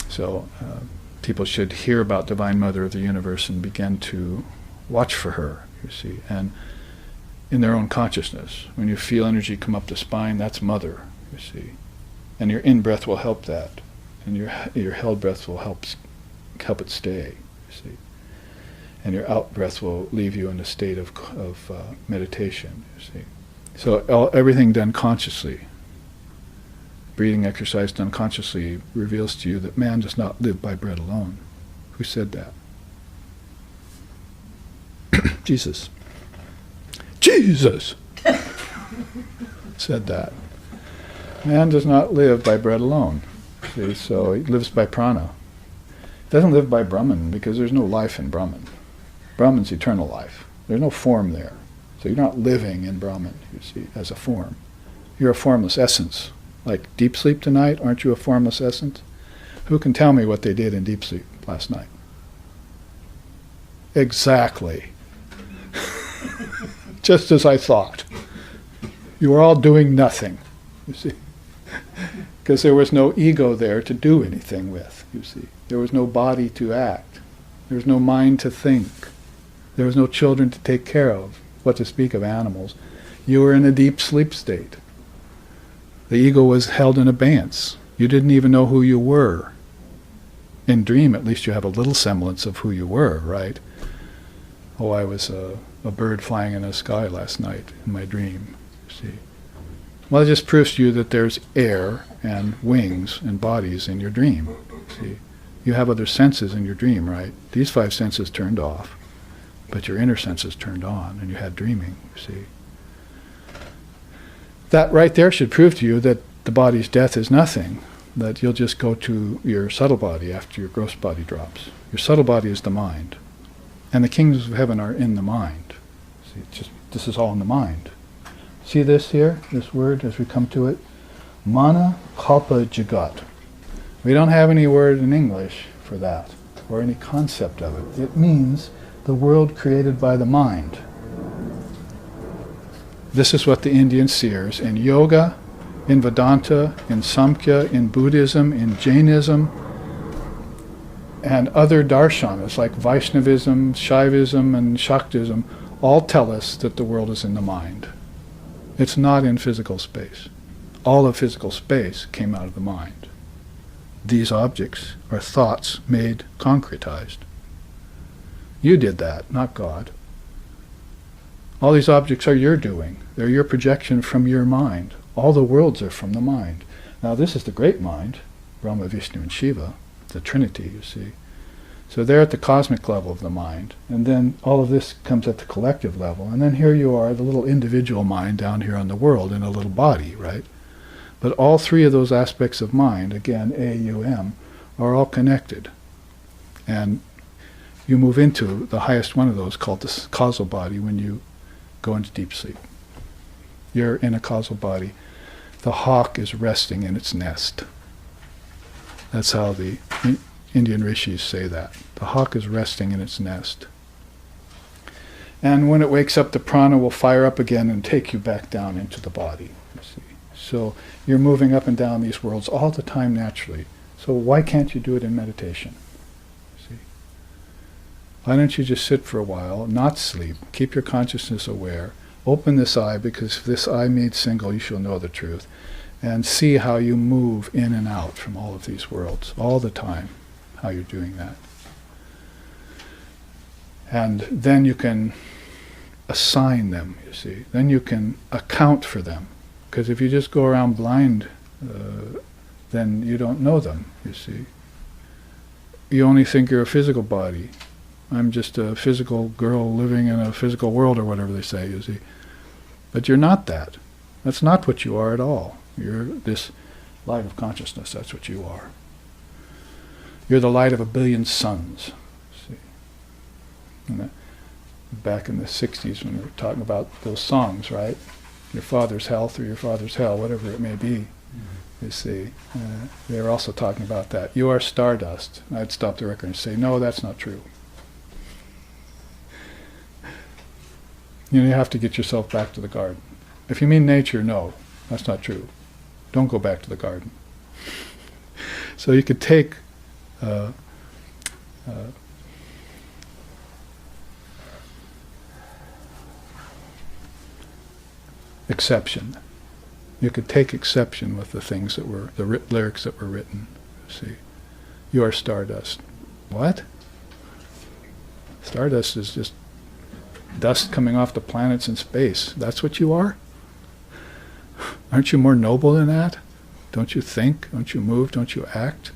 So people should hear about Divine Mother of the Universe and begin to watch for her, you see, and in their own consciousness. When you feel energy come up the spine, that's Mother, you see. And your in-breath will help that. And your held breath will help it stay, you see. And your out-breath will leave you in a state of meditation, you see. So everything done consciously, breathing exercise done consciously, reveals to you that man does not live by bread alone. Who said that? Jesus. Jesus said that. Man does not live by bread alone. See, so he lives by prana. He doesn't live by Brahman because there's no life in Brahman. Brahman's eternal life. There's no form there. So you're not living in Brahman, you see, as a form. You're a formless essence. Like deep sleep tonight, aren't you a formless essence? Who can tell me what they did in deep sleep last night? Exactly. Just as I thought. You were all doing nothing, you see. Because there was no ego there to do anything with, you see. There was no body to act. There was no mind to think. There was no children to take care of, what to speak of animals. You were in a deep sleep state. The ego was held in abeyance. You didn't even know who you were. In dream, at least you have a little semblance of who you were, right? Oh, I was a bird flying in the sky last night in my dream, you see. Well, it just proves to you that there's air and wings and bodies in your dream, see. You have other senses in your dream, right? These 5 senses turned off, but your inner senses turned on, and you had dreaming, you see. That right there should prove to you that the body's death is nothing, that you'll just go to your subtle body after your gross body drops. Your subtle body is the mind. And the kingdoms of heaven are in the mind. See, this is all in the mind. See this here, this word, as we come to it? Mana kalpa jagat. We don't have any word in English for that, or any concept of it. It means the world created by the mind. This is what the Indian seers in yoga, in Vedanta, in Samkhya, in Buddhism, in Jainism, and other darshanas like Vaishnavism, Shaivism, and Shaktism all tell us that the world is in the mind. It's not in physical space. All of physical space came out of the mind. These objects are thoughts made concretized. You did that, not God. All these objects are your doing. They're your projection from your mind. All the worlds are from the mind. Now this is the great mind, Brahma, Vishnu, and Shiva, the Trinity, you see. So they're at the cosmic level of the mind, and then all of this comes at the collective level, and then here you are, the little individual mind down here on the world in a little body, right? But all 3 of those aspects of mind, again, A-U-M, are all connected. And you move into the highest one of those, called the causal body, when you go into deep sleep. You're in a causal body. The hawk is resting in its nest. That's how the Indian rishis say that. The hawk is resting in its nest. And when it wakes up, the prana will fire up again and take you back down into the body, you see. So you're moving up and down these worlds all the time naturally. So why can't you do it in meditation? See? Why don't you just sit for a while, not sleep, keep your consciousness aware, open this eye, because if this eye made single, you shall know the truth, and see how you move in and out from all of these worlds, all the time, how you're doing that. And then you can assign them, you see. Then you can account for them. Because if you just go around blind, then you don't know them, you see. You only think you're a physical body. I'm just a physical girl living in a physical world, or whatever they say, you see. But you're not that. That's not what you are at all. You're this light of consciousness, that's what you are. You're the light of 1 billion suns, see. And back in the 60s when we were talking about those songs, right? Your father's health or your father's hell, whatever it may be, you see. They were also talking about that. You are stardust. And I'd stop the record and say, no, that's not true. You have to get yourself back to the garden. If you mean nature, no, that's not true. Don't go back to the garden. So you could take exception. You could take exception with the things that were, the lyrics that were written. See, you are stardust. What? Stardust is just dust coming off the planets in space. That's what you are? Aren't you more noble than that? Don't you think? Don't you move? Don't you act?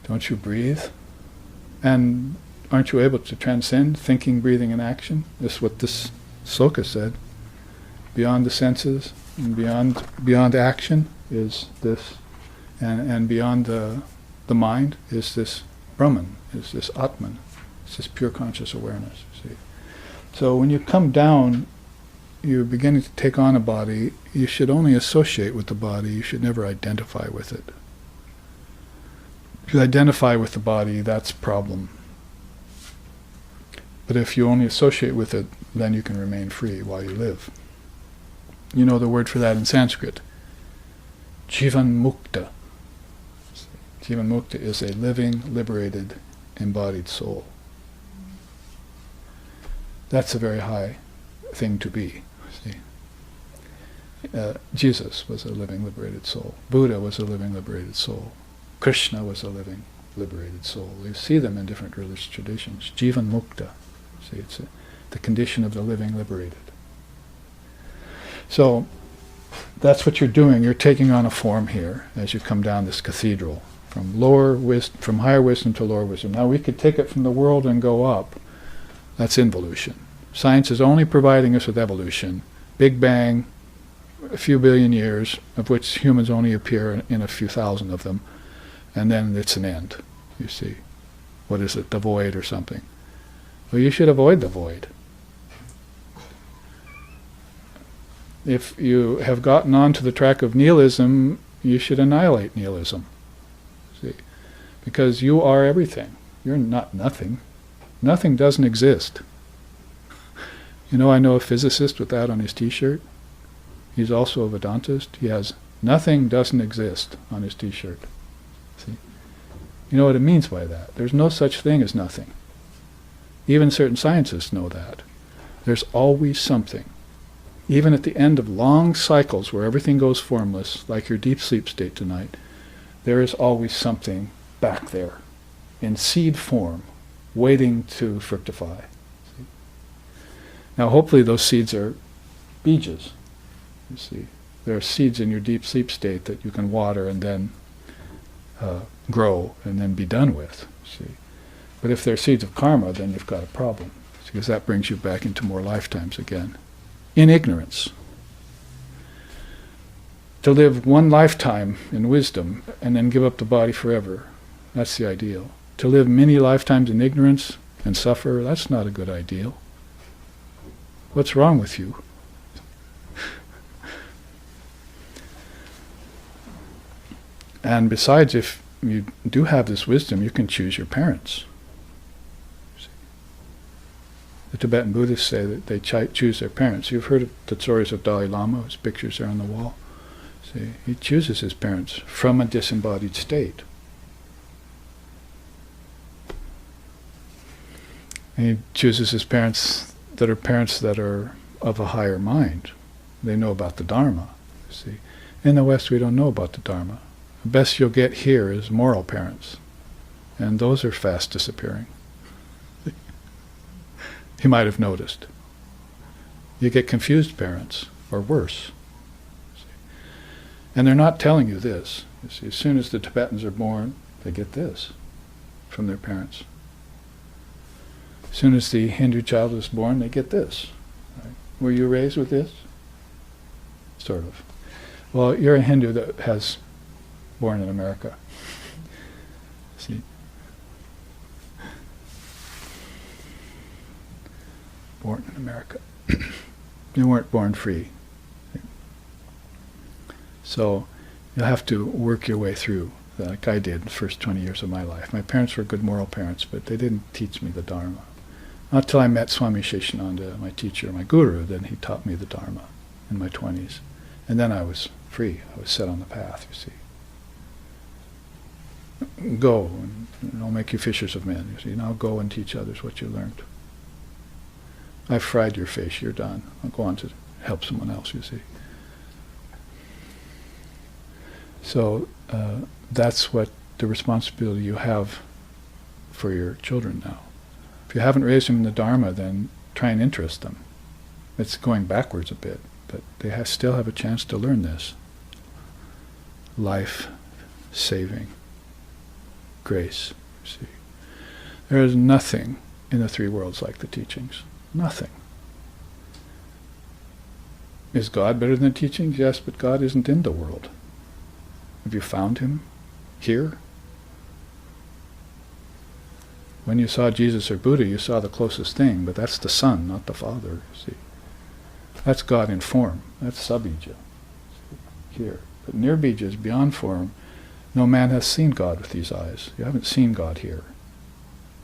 Don't you breathe? And aren't you able to transcend thinking, breathing, and action? This is what this sloka said. Beyond the senses and beyond action is this, and beyond the mind is this Brahman, is this Atman, it's this pure conscious awareness. See, so when you come down, you're beginning to take on a body. You should only associate with the body. You should never identify with it. If you identify with the body, that's a problem. But if you only associate with it, then you can remain free while you live. You know the word for that in Sanskrit. Jivan Mukta. Jivan Mukta is a living, liberated, embodied soul. That's a very high thing to be. See, Jesus was a living, liberated soul. Buddha was a living, liberated soul. Krishna was a living, liberated soul. You see them in different religious traditions. Jivan Mukta. See, it's the condition of the living, liberated. So that's what you're doing. You're taking on a form here as you come down this cathedral from higher wisdom to lower wisdom. Now we could take it from the world and go up. That's involution. Science is only providing us with evolution. Big Bang, a few billion years, of which humans only appear in a few thousand of them, and then it's an end. You see, what is it? The void or something. Well, you should avoid the void. If you have gotten onto the track of nihilism, you should annihilate nihilism. See? Because you are everything. You're not nothing. Nothing doesn't exist. You know, I know a physicist with that on his t-shirt. He's also a Vedantist. He has "nothing doesn't exist" on his t-shirt. See? You know what it means by that? There's no such thing as nothing. Even certain scientists know that. There's always something. Even at the end of long cycles where everything goes formless, like your deep sleep state tonight, there is always something back there, in seed form, waiting to fructify. See? Now hopefully those seeds are bijas. You see, there are seeds in your deep sleep state that you can water and then grow and then be done with. See, but if they're seeds of karma, then you've got a problem, because that brings you back into more lifetimes again. In ignorance. To live one lifetime in wisdom and then give up the body forever, that's the ideal. To live many lifetimes in ignorance and suffer, that's not a good ideal. What's wrong with you? And besides, if you do have this wisdom, you can choose your parents. The Tibetan Buddhists say that they choose their parents. You've heard of the stories of Dalai Lama, his pictures are on the wall. See, he chooses his parents from a disembodied state. And he chooses his parents that are of a higher mind. They know about the Dharma. See, in the West we don't know about the Dharma. The best you'll get here is moral parents, and those are fast disappearing. You might have noticed. You get confused parents, or worse. And they're not telling you this. You see, as soon as the Tibetans are born, they get this from their parents. As soon as the Hindu child is born, they get this. Right? Were you raised with this? Sort of. Well, you're a Hindu that has born in America. See? Born in America. You weren't born free. So you'll have to work your way through, like I did the first 20 years of my life. My parents were good moral parents, but they didn't teach me the Dharma. Not till I met Swami Sheshananda, my teacher, my guru, then he taught me the Dharma in my 20s. And then I was free. I was set on the path, you see. Go, and I'll make you fishers of men, you see. Now go and teach others what you learned. I've fried your fish, you're done. I'll go on to help someone else, you see. So that's what the responsibility you have for your children now. If you haven't raised them in the Dharma, then try and interest them. It's going backwards a bit, but they still have a chance to learn this. Life-saving grace, you see. There is nothing in the three worlds like the teachings. Nothing. Is God better than the teachings? Yes, but God isn't in the world. Have you found him here? When you saw Jesus or Buddha, you saw the closest thing, but that's the Son, not the Father, you see. That's God in form. That's Sabija here. But Nirbija is beyond form. No man has seen God with these eyes. You haven't seen God here.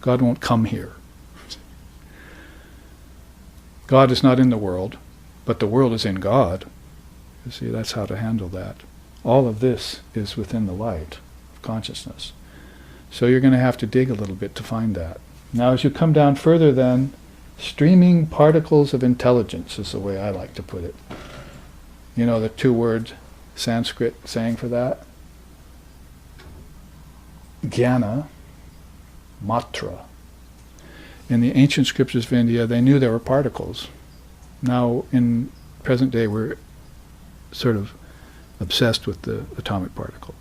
God won't come here. God is not in the world, but the world is in God. You see, that's how to handle that. All of this is within the light of consciousness. So you're going to have to dig a little bit to find that. Now as you come down further then, streaming particles of intelligence is the way I like to put it. You know the two-word Sanskrit saying for that? Jnana, matra. In the ancient scriptures of India, they knew there were particles. Now in present day we're sort of obsessed with the atomic particle.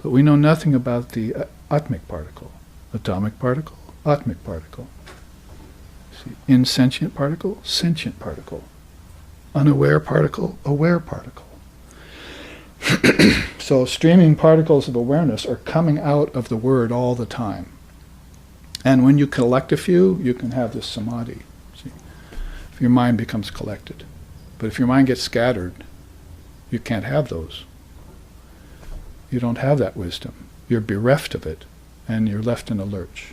But we know nothing about the atmic particle. Atomic particle, atmic particle. See, insentient particle, sentient particle. Unaware particle, aware particle. So streaming particles of awareness are coming out of the word all the time. And when you collect a few, you can have this samadhi. See? If your mind becomes collected. But if your mind gets scattered, you can't have those. You don't have that wisdom. You're bereft of it, and you're left in a lurch.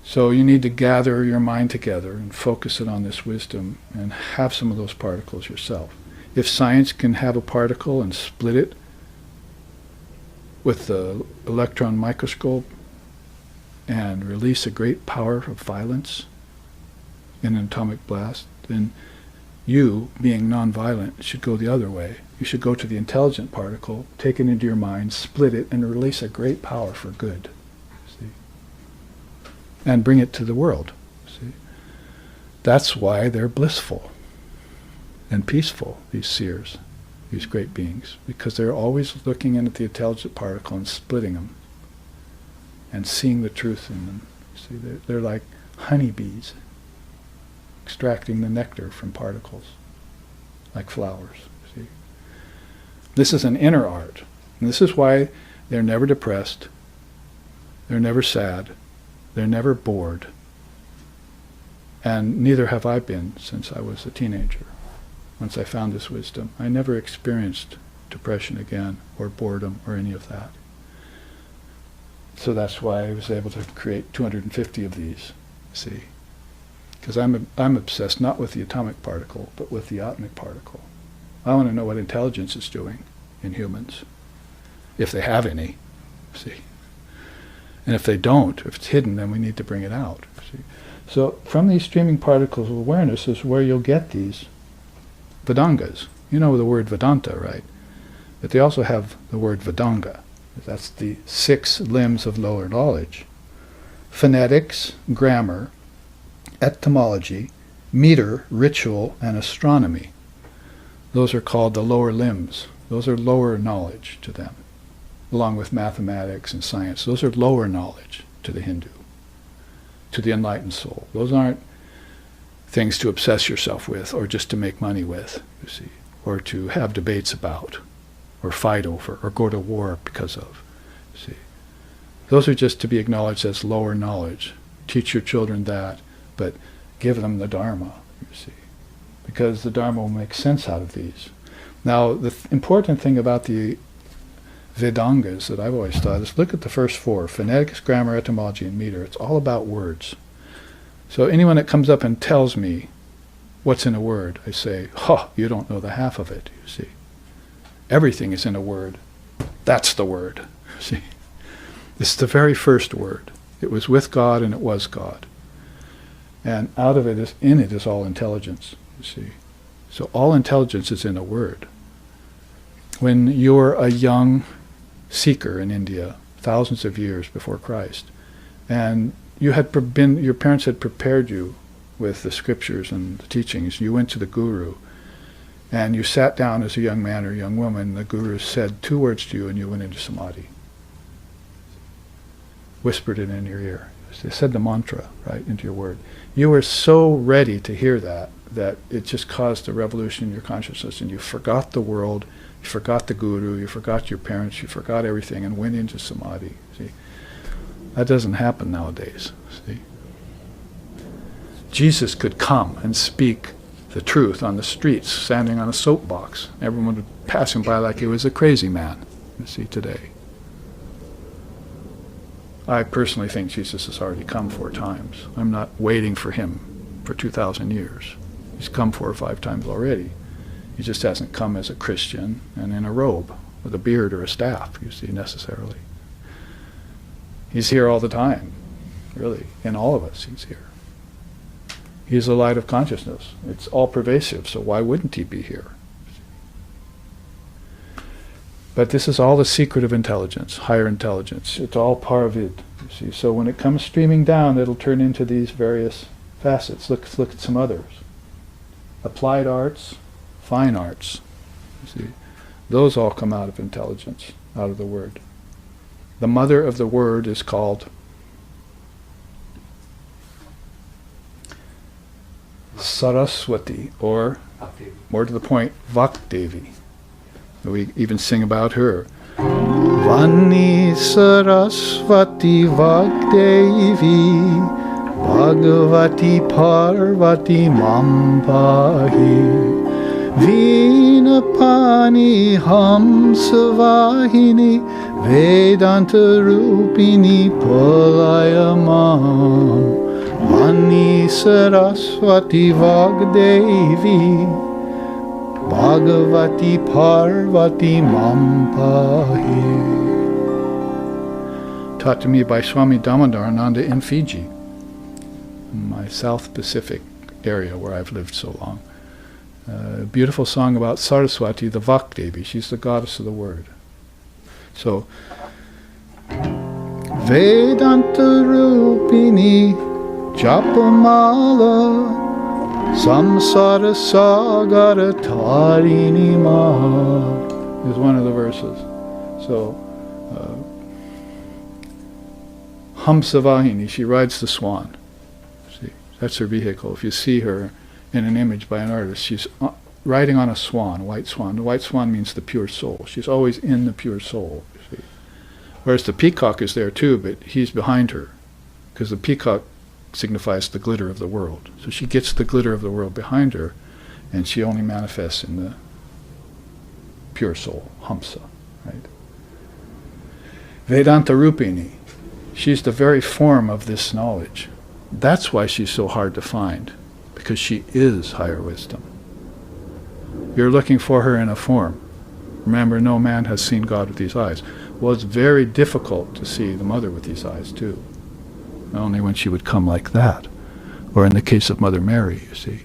So you need to gather your mind together and focus it on this wisdom and have some of those particles yourself. If science can have a particle and split it with the electron microscope and release a great power of violence in an atomic blast, then you, being non-violent, should go the other way. You should go to the intelligent particle, take it into your mind, split it, and release a great power for good. See? And bring it to the world. See? That's why they're blissful and peaceful, these seers, these great beings, because they're always looking in at the intelligent particle and splitting them and seeing the truth in them. See, they're like honeybees, extracting the nectar from particles, like flowers. See, this is an inner art, and this is why they're never depressed, they're never sad, they're never bored, and neither have I been since I was a teenager. Once I found this wisdom, I never experienced depression again, or boredom, or any of that. So that's why I was able to create 250 of these, see. Because I'm obsessed not with the atomic particle, but with the atmic particle. I want to know what intelligence is doing in humans, if they have any, see. And if they don't, if it's hidden, then we need to bring it out, see. So from these streaming particles of awareness is where you'll get these Vedangas. You know the word Vedanta, right? But they also have the word Vedanga. That's the 6 limbs of lower knowledge. Phonetics, grammar, etymology, meter, ritual, and astronomy. Those are called the lower limbs. Those are lower knowledge to them, along with mathematics and science. Those are lower knowledge to the Hindu, to the enlightened soul. Those aren't things to obsess yourself with, or just to make money with, you see, or to have debates about, or fight over, or go to war because of, you see. Those are just to be acknowledged as lower knowledge. Teach your children that, but give them the Dharma, you see, because the Dharma will make sense out of these. Now, the important thing about the Vedangas that I've always thought is look at the first 4, phonetics, grammar, etymology, and meter. It's all about words. So anyone that comes up and tells me what's in a word, I say, you don't know the half of it, you see. Everything is in a word. That's the word, you see. It's the very first word. It was with God and it was God. And out of it, in it is all intelligence, you see. So all intelligence is in a word. When you're a young seeker in India, thousands of years before Christ, and your parents had prepared you with the scriptures and the teachings, you went to the guru, and you sat down as a young man or a young woman, and the guru said 2 words to you, and you went into samadhi. Whispered it in your ear. They said the mantra, right, into your word. You were so ready to hear that it just caused a revolution in your consciousness, and you forgot the world, you forgot the guru, you forgot your parents, you forgot everything, and went into samadhi. See, that doesn't happen nowadays. See, Jesus could come and speak the truth on the streets, standing on a soapbox. Everyone would pass him by like he was a crazy man. You see, today. I personally think Jesus has already come 4 times. I'm not waiting for him for 2,000 years. He's come 4 or 5 times already. He just hasn't come as a Christian and in a robe with a beard or a staff, you see, necessarily. He's here all the time, really. In all of us, he's here. He's the light of consciousness. It's all pervasive, so why wouldn't he be here? But this is all the secret of intelligence, higher intelligence. It's all part of it, you see. So when it comes streaming down, it'll turn into these various facets. Let's look at some others. Applied arts, fine arts, you see. Those all come out of intelligence, out of the word. The mother of the word is called Saraswati, or, more to the point, Vakdevi. We even sing about her. Vani Saraswati Vakdevi Bhagavati Parvati Mampahi Vinapani Hamsavahini Vedanta Rupini Palayamam Vani Saraswati Vakdevi Bhagavati Parvati Mampahi. Taught to me by Swami Damodarananda in Fiji, in my South Pacific area where I've lived so long. A beautiful song about Saraswati, the Vakdevi. She's the goddess of the word. So, Vedanta Rupini Japamala Samsara Sagara Tarini Maha is one of the verses. So, Hamsavahini, she rides the swan. See, that's her vehicle. If you see her in an image by an artist, she's riding on a swan, a white swan. The white swan means the pure soul. She's always in the pure soul, you see. Whereas the peacock is there too, but he's behind her, because the peacock signifies the glitter of the world. So she gets the glitter of the world behind her, and she only manifests in the pure soul, Hamsa, right? Vedanta Rupini, she's the very form of this knowledge. That's why she's so hard to find, because she is higher wisdom. You're looking for her in a form. Remember, no man has seen God with these eyes. Well, it's very difficult to see the mother with these eyes too. Only when she would come like that. Or in the case of Mother Mary, you see.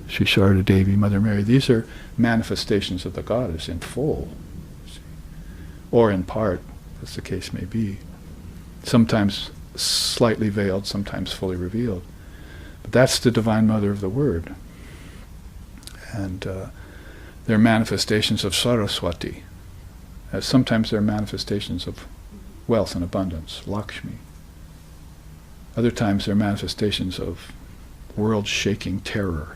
Sri Sharda Devi, Mother Mary, these are manifestations of the goddess in full. You see. Or in part, as the case may be. Sometimes slightly veiled, sometimes fully revealed. But that's the Divine Mother of the Word. And they're manifestations of Saraswati. Sometimes they're manifestations of wealth and abundance, Lakshmi. Other times they're manifestations of world-shaking terror,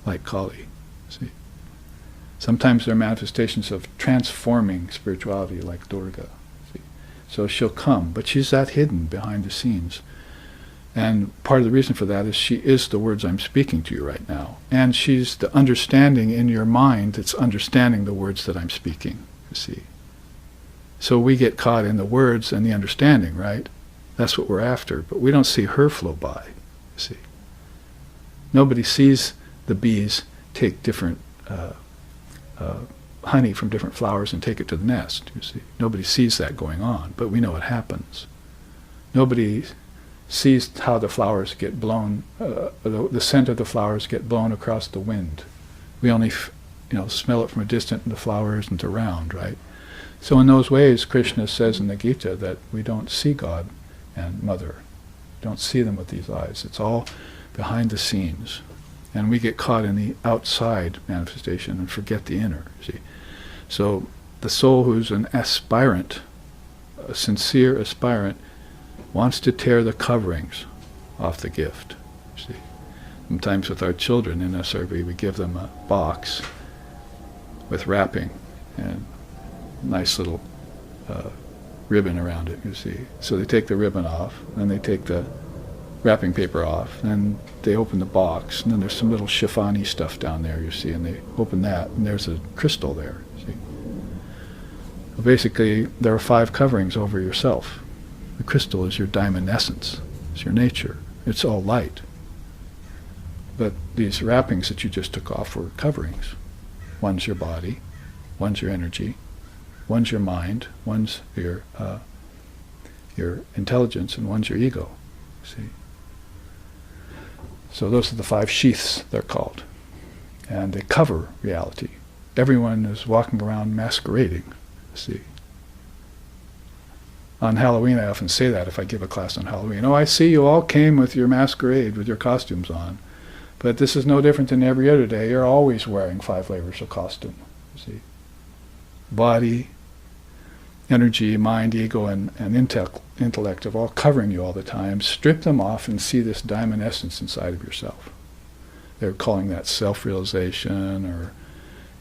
like Kali. See? Sometimes they're manifestations of transforming spirituality, like Durga. See? So she'll come, but she's that hidden behind the scenes. And part of the reason for that is she is the words I'm speaking to you right now. And she's the understanding in your mind that's understanding the words that I'm speaking, you see. So we get caught in the words and the understanding, right? That's what we're after, but we don't see her flow by, see. Nobody sees the bees take different honey from different flowers and take it to the nest, you see. Nobody sees that going on, but we know it happens. Nobody sees how the flowers get blown, the scent of the flowers get blown across the wind. We only smell it from a distance, and the flower isn't around, right? So in those ways, Krishna says in the Gita that we don't see God and Mother. Don't see them with these eyes. It's all behind the scenes. And we get caught in the outside manifestation and forget the inner, see. So the soul who's an aspirant, a sincere aspirant, wants to tear the coverings off the gift, see. Sometimes with our children in SRV, we give them a box with wrapping and nice little ribbon around it, you see. So they take the ribbon off, then they take the wrapping paper off, and they open the box, and then there's some little chiffon-y stuff down there, you see, and they open that, and there's a crystal there, you see. Well, basically, there are 5 coverings over yourself. The crystal is your diamond essence, it's your nature, it's all light. But these wrappings that you just took off were coverings. One's your body, one's your energy, one's your mind, one's your intelligence, and one's your ego, see. So those are the 5 sheaths, they're called. And they cover reality. Everyone is walking around masquerading, see. On Halloween, I often say that if I give a class on Halloween. Oh, I see you all came with your masquerade, with your costumes on. But this is no different than every other day. You're always wearing 5 flavors of costume, see. Body, energy, mind, ego, and intellect are all covering you all the time. Strip them off and see this diamond essence inside of yourself. They're calling that self-realization or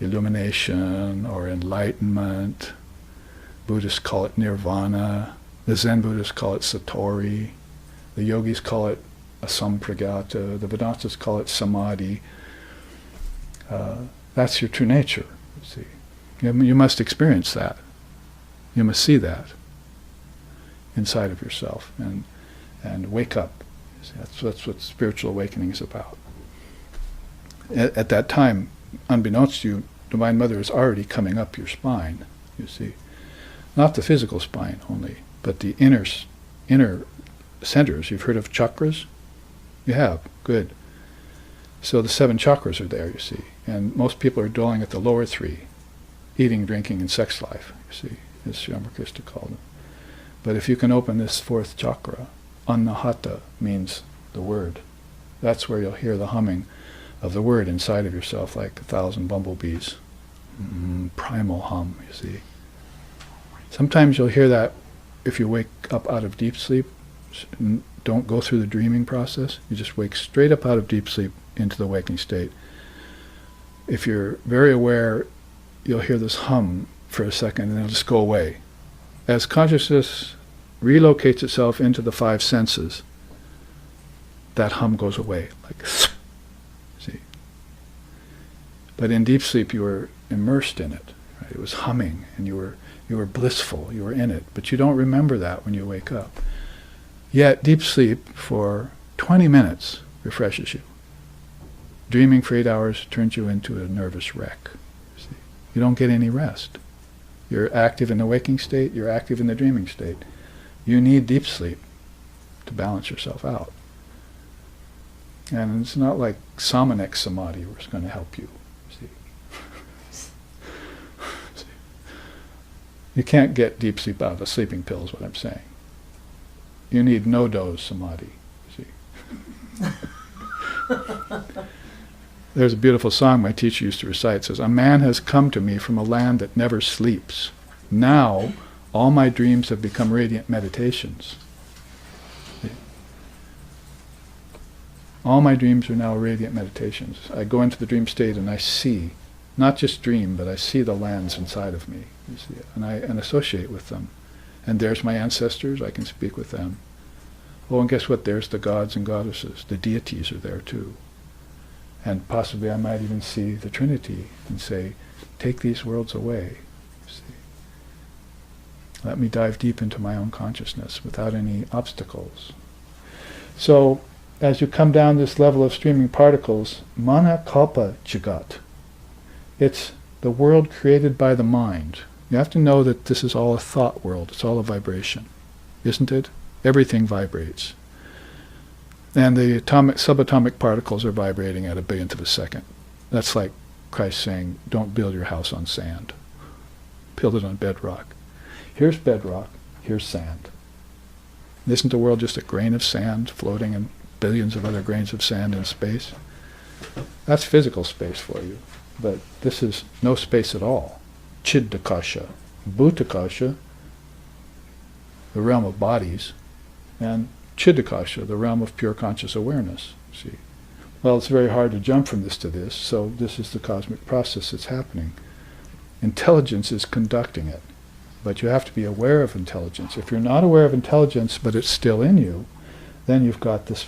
illumination or enlightenment. Buddhists call it nirvana. The Zen Buddhists call it satori. The yogis call it asampragyata. The Vedantists call it samadhi. That's your true nature, you see. You must experience that. You must see that inside of yourself and wake up. See, that's what spiritual awakening is about. At that time, unbeknownst to you, Divine Mother is already coming up your spine, you see. Not the physical spine only, but the inner centers. You've heard of chakras? You have, good. So the 7 chakras are there, you see. And most people are dwelling at the lower 3, eating, drinking, and sex life, you see, as Ramakrishna called them. But if you can open this 4th chakra, Anahata means the word. That's where you'll hear the humming of the word inside of yourself, like 1,000 bumblebees. Primal hum, you see. Sometimes you'll hear that if you wake up out of deep sleep. Don't go through the dreaming process. You just wake straight up out of deep sleep into the waking state. If you're very aware, you'll hear this hum for a second and it'll just go away. As consciousness relocates itself into the 5 senses, that hum goes away, like, see. But in deep sleep you were immersed in it. Right? It was humming, and you were blissful, you were in it, but you don't remember that when you wake up. Yet deep sleep for 20 minutes refreshes you. Dreaming for 8 hours turns you into a nervous wreck. See? You don't get any rest. You're active in the waking state, you're active in the dreaming state. You need deep sleep to balance yourself out. And it's not like Samanek Samadhi where it's going to help you. See? You can't get deep sleep out of a sleeping pill is what I'm saying. You need no-dose Samadhi. See? There's a beautiful song my teacher used to recite. It says, "A man has come to me from a land that never sleeps. Now, all my dreams have become radiant meditations." See? All my dreams are now radiant meditations. I go into the dream state and I see, not just dream, but I see the lands inside of me. You see, and associate with them. And there's my ancestors, I can speak with them. Oh, and guess what? There's the gods and goddesses. The deities are there too. And possibly I might even see the Trinity and say, take these worlds away. See? Let me dive deep into my own consciousness without any obstacles. So as you come down this level of streaming particles, mana kalpa jagat. It's the world created by the mind. You have to know that this is all a thought world. It's all a vibration, isn't it? Everything vibrates. And the subatomic particles are vibrating at a billionth of a second. That's like Christ saying, don't build your house on sand. Build it on bedrock. Here's bedrock, here's sand. Isn't the world just a grain of sand floating in billions of other grains of sand in space? That's physical space for you. But this is no space at all. Chiddakasha, Bhutakasha, the realm of bodies, and Chiddakasha, the realm of pure conscious awareness. See, well, it's very hard to jump from this to this, so this is the cosmic process that's happening. Intelligence is conducting it, but you have to be aware of intelligence. If you're not aware of intelligence, but it's still in you, then you've got this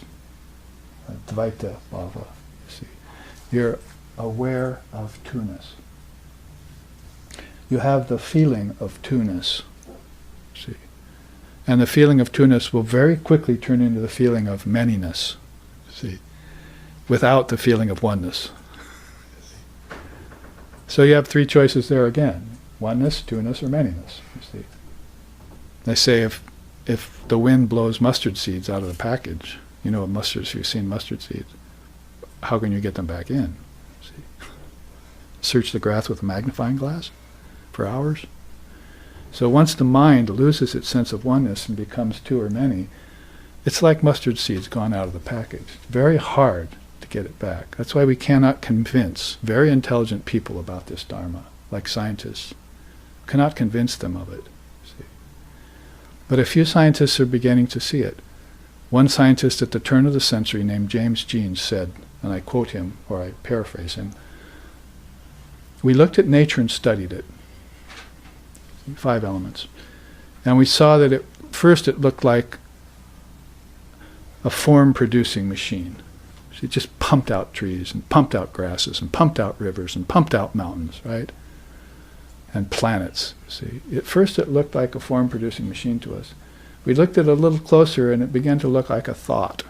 Advaita bhava. See, you're aware of two-ness. You have the feeling of two-ness. See, and the feeling of two-ness will very quickly turn into the feeling of manyness. See, without the feeling of oneness. So you have three choices there again: oneness, two-ness, or manyness. You see, they say if the wind blows mustard seeds out of the package, you know, if you've seen mustard seeds, how can you get them back in? See, search the grass with a magnifying glass for hours. So once the mind loses its sense of oneness and becomes two or many, it's like mustard seeds gone out of the package. It's very hard to get it back. That's why we cannot convince very intelligent people about this Dharma, like scientists. Cannot convince them of it. See? But a few scientists are beginning to see it. One scientist at the turn of the century named James Jeans said, and I quote him, or I paraphrase him, "We looked at nature and studied it, 5 elements, and we saw that at first it looked like a form-producing machine. It just pumped out trees and pumped out grasses and pumped out rivers and pumped out mountains, right? And planets, see. At first it looked like a form-producing machine to us. We looked at it a little closer and it began to look like a thought.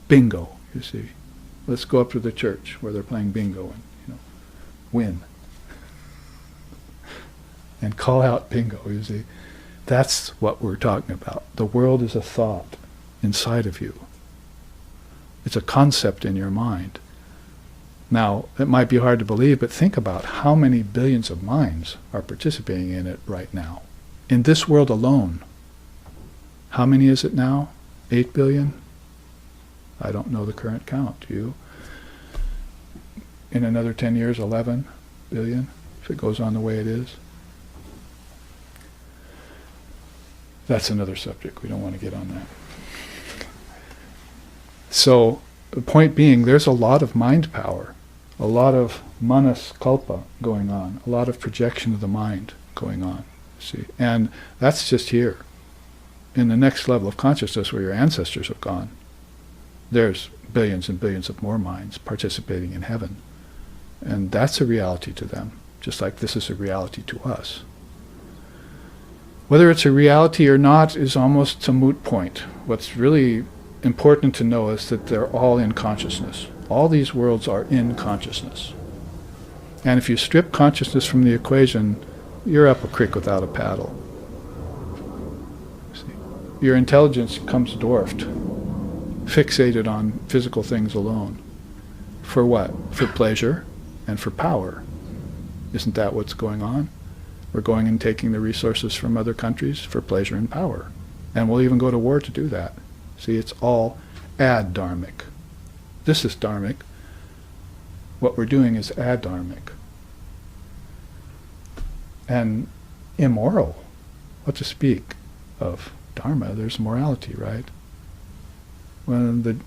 Bingo, you see. Let's go up to the church where they're playing bingo and, win. And call out bingo, you see. That's what we're talking about. The world is a thought inside of you. It's a concept in your mind. Now, it might be hard to believe, but think about how many billions of minds are participating in it right now. In this world alone. How many is it now? 8 billion? I don't know the current count. Do you? In another 10 years, 11 billion, if it goes on the way it is. That's another subject. We don't want to get on that. So, the point being, there's a lot of mind power, a lot of manas kalpa going on, a lot of projection of the mind going on, see. And that's just here. In the next level of consciousness where your ancestors have gone, there's billions and billions of more minds participating in heaven. And that's a reality to them, just like this is a reality to us. Whether it's a reality or not is almost a moot point. What's really important to know is that they're all in consciousness. All these worlds are in consciousness. And if you strip consciousness from the equation, you're up a creek without a paddle. See? Your intelligence becomes dwarfed, fixated on physical things alone. For what? For pleasure and for power. Isn't that what's going on? We're going and taking the resources from other countries for pleasure and power. And we'll even go to war to do that. See, it's all ad-dharmic. This is dharmic. What we're doing is ad-dharmic. And immoral. What to speak of dharma? There's morality, right? Well, the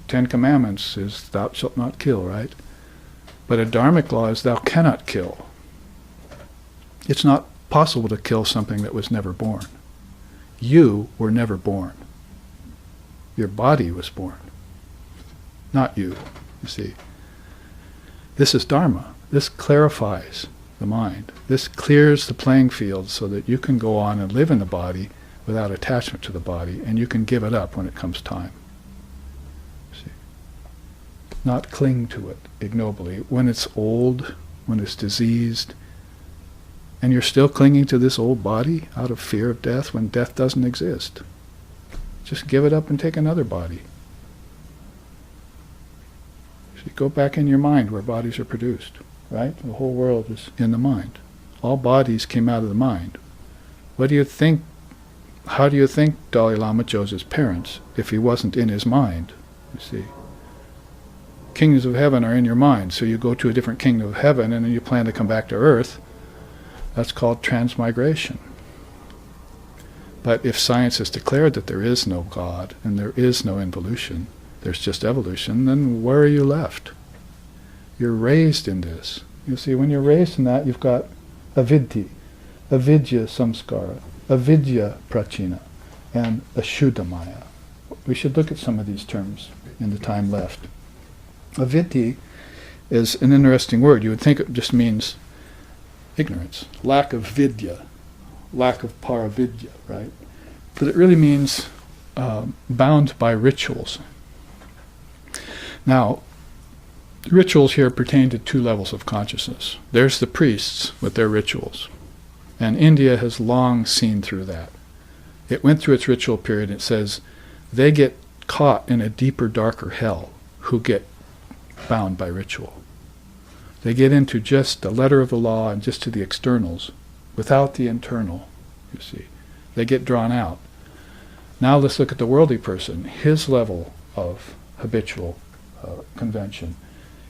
10 Commandments is thou shalt not kill, right? But a dharmic law is thou cannot kill. It's not possible to kill something that was never born. You were never born. Your body was born. Not you see. This is Dharma. This clarifies the mind. This clears the playing field so that you can go on and live in the body without attachment to the body, and you can give it up when it comes time. See? Not cling to it ignobly. When it's old, when it's diseased, and you're still clinging to this old body out of fear of death when death doesn't exist, just give it up and take another body. See, go back in your mind where bodies are produced, right? The whole world is in the mind. All bodies came out of the mind. What do you think? How do you think Dalai Lama chose his parents if he wasn't in his mind? You see, kingdoms of heaven are in your mind, so you go to a different kingdom of heaven and then you plan to come back to earth. That's called transmigration. But if science has declared that there is no God and there is no involution, there's just evolution, then where are you left? You're raised in this. You see, when you're raised in that, you've got avidhi, avidya samskara, avidya prachina, and ashuddhamaya. We should look at some of these terms in the time left. Avidhi is an interesting word. You would think it just means ignorance, lack of vidya, lack of paravidya, right? But it really means bound by rituals. Now, rituals here pertain to two levels of consciousness. There's the priests with their rituals, and India has long seen through that. It went through its ritual period. It says they get caught in a deeper, darker hell who get bound by ritual. They get into just the letter of the law and just to the externals, without the internal, you see. They get drawn out. Now let's look at the worldly person, his level of habitual convention.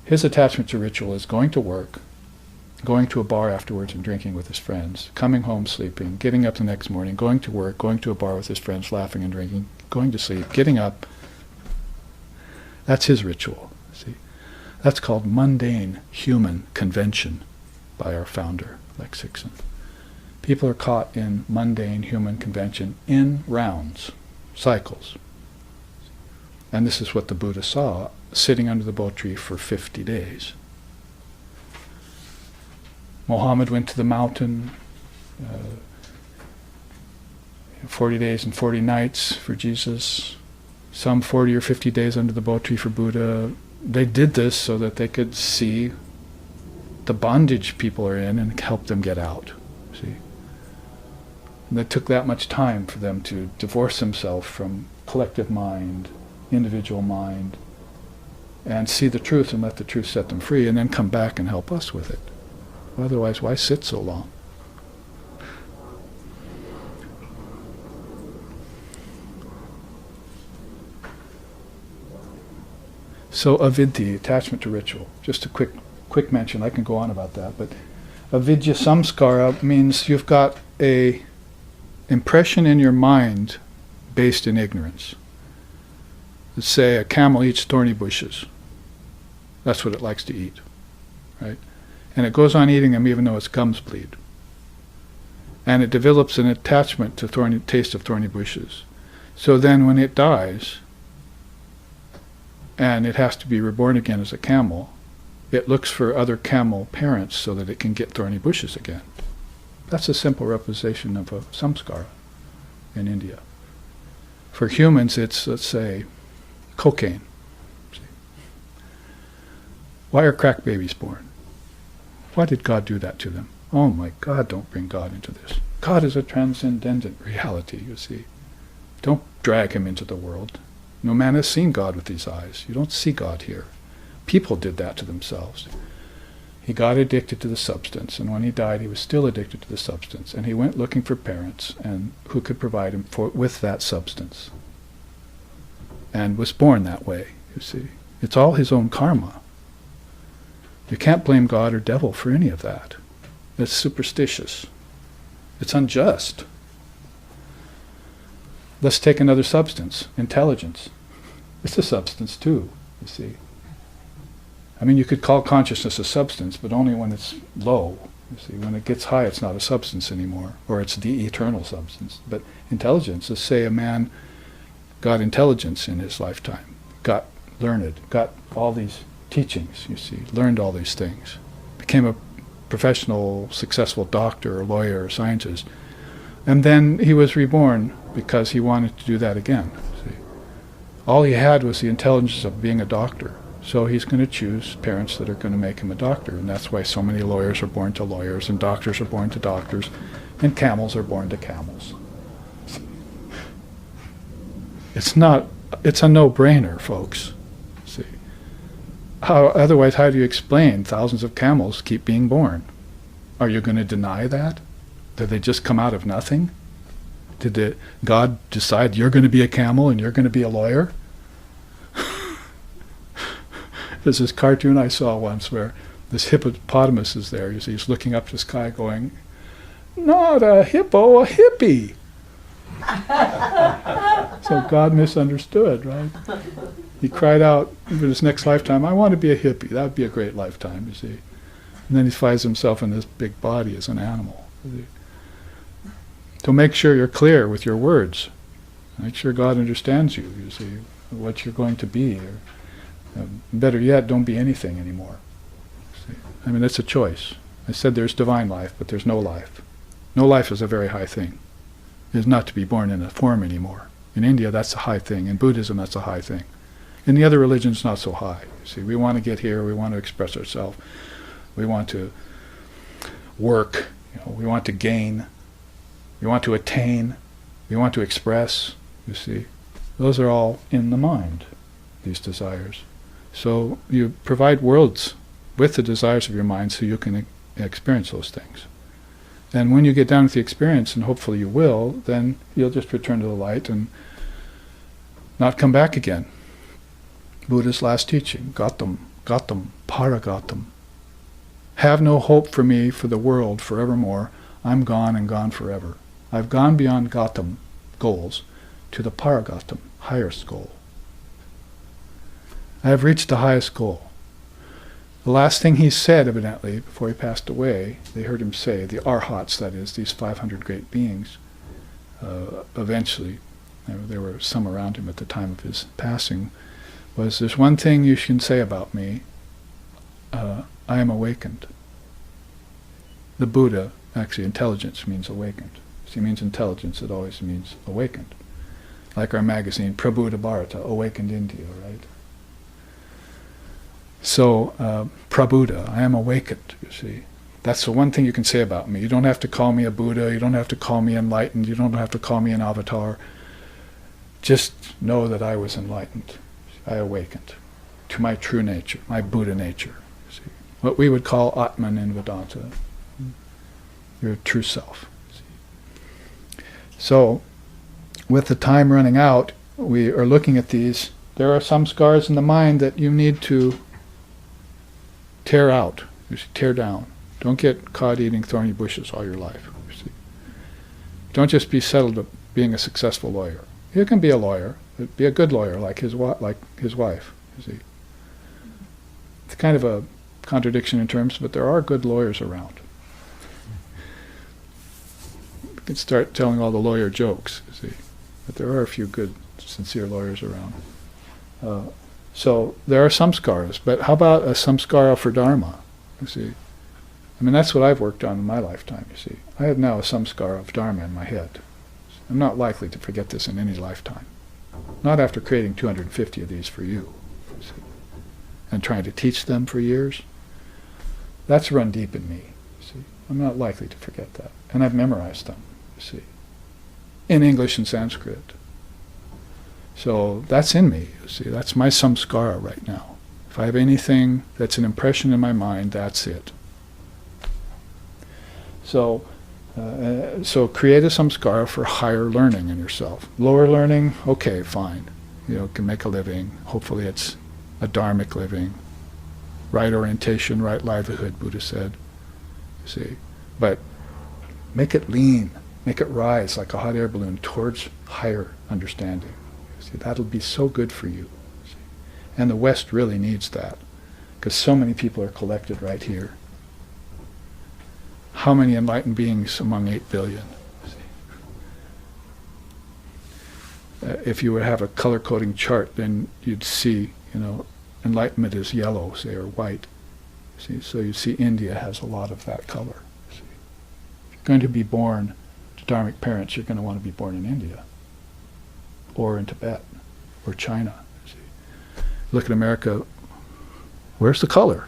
His attachment to ritual is going to work, going to a bar afterwards and drinking with his friends, coming home sleeping, getting up the next morning, going to work, going to a bar with his friends, laughing and drinking, going to sleep, getting up. That's his ritual. See, that's called mundane human convention by our founder, Lex Hixon. People are caught in mundane human convention in rounds, cycles. And this is what the Buddha saw, sitting under the bo tree for 50 days. Muhammad went to the mountain, 40 days and 40 nights for Jesus, some 40 or 50 days under the bo tree for Buddha. They did this so that they could see the bondage people are in and help them get out. See? And it took that much time for them to divorce themselves from collective mind, individual mind, and see the truth and let the truth set them free, and then come back and help us with it. Otherwise, why sit so long? So avidya, attachment to ritual. Just a quick mention, I can go on about that, but avidya samskara means you've got a impression in your mind based in ignorance. Let's say a camel eats thorny bushes. That's what it likes to eat, right? And it goes on eating them even though its gums bleed. And it develops an attachment to taste of thorny bushes. So then when it dies, and it has to be reborn again as a camel, it looks for other camel parents so that it can get thorny bushes again. That's a simple representation of a samskara in India. For humans, it's, let's say, cocaine. See? Why are crack babies born? Why did God do that to them? Oh my God, don't bring God into this. God is a transcendent reality, you see. Don't drag him into the world. No man has seen God with these eyes. You don't see God here. People did that to themselves. He got addicted to the substance, and when he died, he was still addicted to the substance, and he went looking for parents and who could provide him with that substance, and was born that way, you see. It's all his own karma. You can't blame God or devil for any of that. It's superstitious. It's unjust. Let's take another substance, intelligence. It's a substance too, you see. I mean, you could call consciousness a substance, but only when it's low. You see, when it gets high, it's not a substance anymore, or it's the eternal substance. But intelligence, let's say a man got intelligence in his lifetime, got learned, got all these teachings, you see, learned all these things, became a professional, successful doctor or lawyer or scientist, and then he was reborn because he wanted to do that again. See? All he had was the intelligence of being a doctor. So he's going to choose parents that are going to make him a doctor. And that's why so many lawyers are born to lawyers, and doctors are born to doctors, and camels are born to camels. It's a no-brainer, folks. See? Otherwise, how do you explain thousands of camels keep being born? Are you going to deny that? Did they just come out of nothing? Did God decide you're going to be a camel and you're going to be a lawyer? There's this cartoon I saw once where this hippopotamus is there. You see, he's looking up to the sky going, "Not a hippo, a hippie." So God misunderstood, right? He cried out in his next lifetime, "I want to be a hippie. That would be a great lifetime," you see. And then he finds himself in this big body as an animal. So make sure you're clear with your words. Make sure God understands you, you see, what you're going to be. Or, better yet, don't be anything anymore. See? I mean, that's a choice. I said there's divine life, but there's no life. No life is a very high thing. It is not to be born in a form anymore. In India, that's a high thing. In Buddhism, that's a high thing. In the other religions, not so high. You see, we want to get here, we want to express ourselves, we want to work, we want to gain, we want to attain, we want to express, you see. Those are all in the mind, these desires. So you provide worlds with the desires of your mind so you can experience those things. And when you get down with the experience, and hopefully you will, then you'll just return to the light and not come back again. Buddha's last teaching, Gatam, Paragatam. Have no hope for me, for the world, forevermore. I'm gone and gone forever. I've gone beyond Gatam, goals, to the Paragatam, highest goal. I have reached the highest goal. The last thing he said, evidently, before he passed away, they heard him say, the Arhats, that is, these 500 great beings, eventually, there were some around him at the time of his passing, was, there's one thing you can say about me, I am awakened. The Buddha, actually intelligence means awakened. It means intelligence, it always means awakened. Like our magazine, Prabhuda Bharata, Awakened India, right? So, Prabhuda, I am awakened, you see. That's the one thing you can say about me. You don't have to call me a Buddha, you don't have to call me enlightened, you don't have to call me an avatar. Just know that I was enlightened. I awakened to my true nature, my Buddha nature. You see. What we would call Atman in Vedanta, your true self. See. So, with the time running out, we are looking at these. There are some scars in the mind that you need to tear out, you see, tear down. Don't get caught eating thorny bushes all your life. You see. Don't just be settled at being a successful lawyer. You can be a lawyer, but be a good lawyer like his wife. You see. It's kind of a contradiction in terms, but there are good lawyers around. You can start telling all the lawyer jokes, you see. But there are a few good, sincere lawyers around. So there are some scars, but how about a samskara for Dharma? You see, I mean, that's what I've worked on in my lifetime. You see, I have now a samskara of Dharma in my head. I'm not likely to forget this in any lifetime. Not after creating 250 of these for you see, and trying to teach them for years. That's run deep in me. You see, I'm not likely to forget that, and I've memorized them. You see, in English and Sanskrit. So that's in me, you see. That's my samskara right now. If I have anything that's an impression in my mind, that's it. So create a samskara for higher learning in yourself. Lower learning, okay, fine. You can make a living. Hopefully it's a dharmic living. Right orientation, right livelihood, Buddha said. You see. But make it lean. Make it rise like a hot air balloon towards higher understanding. See, that'll be so good for you. See. And the West really needs that, because so many people are collected right here. How many enlightened beings among 8 billion? See. If you would have a color-coding chart, then you'd see, enlightenment is yellow, say, or white. See, so you see India has a lot of that color. See. If you're going to be born to dharmic parents, you're going to want to be born in India. or in Tibet or China. You see. Look at America, where's the color?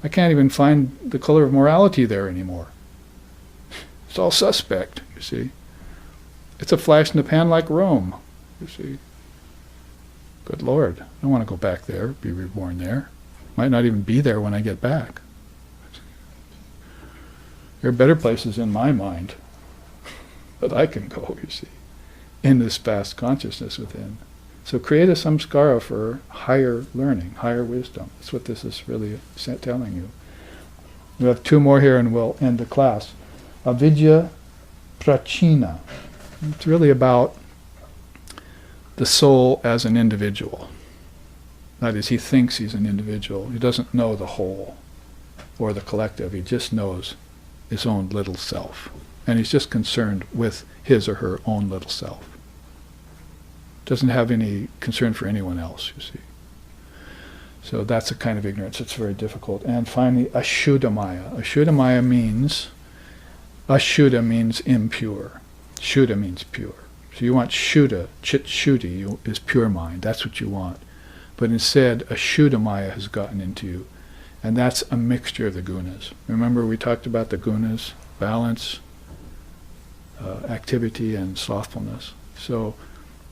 I can't even find the color of morality there anymore. It's all suspect, you see. It's a flash in the pan like Rome, you see. Good Lord, I don't want to go back there, be reborn there. Might not even be there when I get back. There are better places in my mind that I can go, you see, in this vast consciousness within. So create a samskara for higher learning, higher wisdom. That's what this is really telling you. We have 2 more here and we'll end the class. Avidya prachina. It's really about the soul as an individual. That is, he thinks he's an individual. He doesn't know the whole or the collective. He just knows his own little self. And he's just concerned with his or her own little self. Doesn't have any concern for anyone else, you see. So that's a kind of ignorance. It's very difficult. And finally, ashuddhamaya. Ashuddhamaya means, ashuddha means impure. Shuddha means pure. So you want shuddha, chit shuddhi is pure mind. That's what you want. But instead, ashuddhamaya has gotten into you. And that's a mixture of the gunas. Remember we talked about the gunas, balance, activity, and slothfulness. So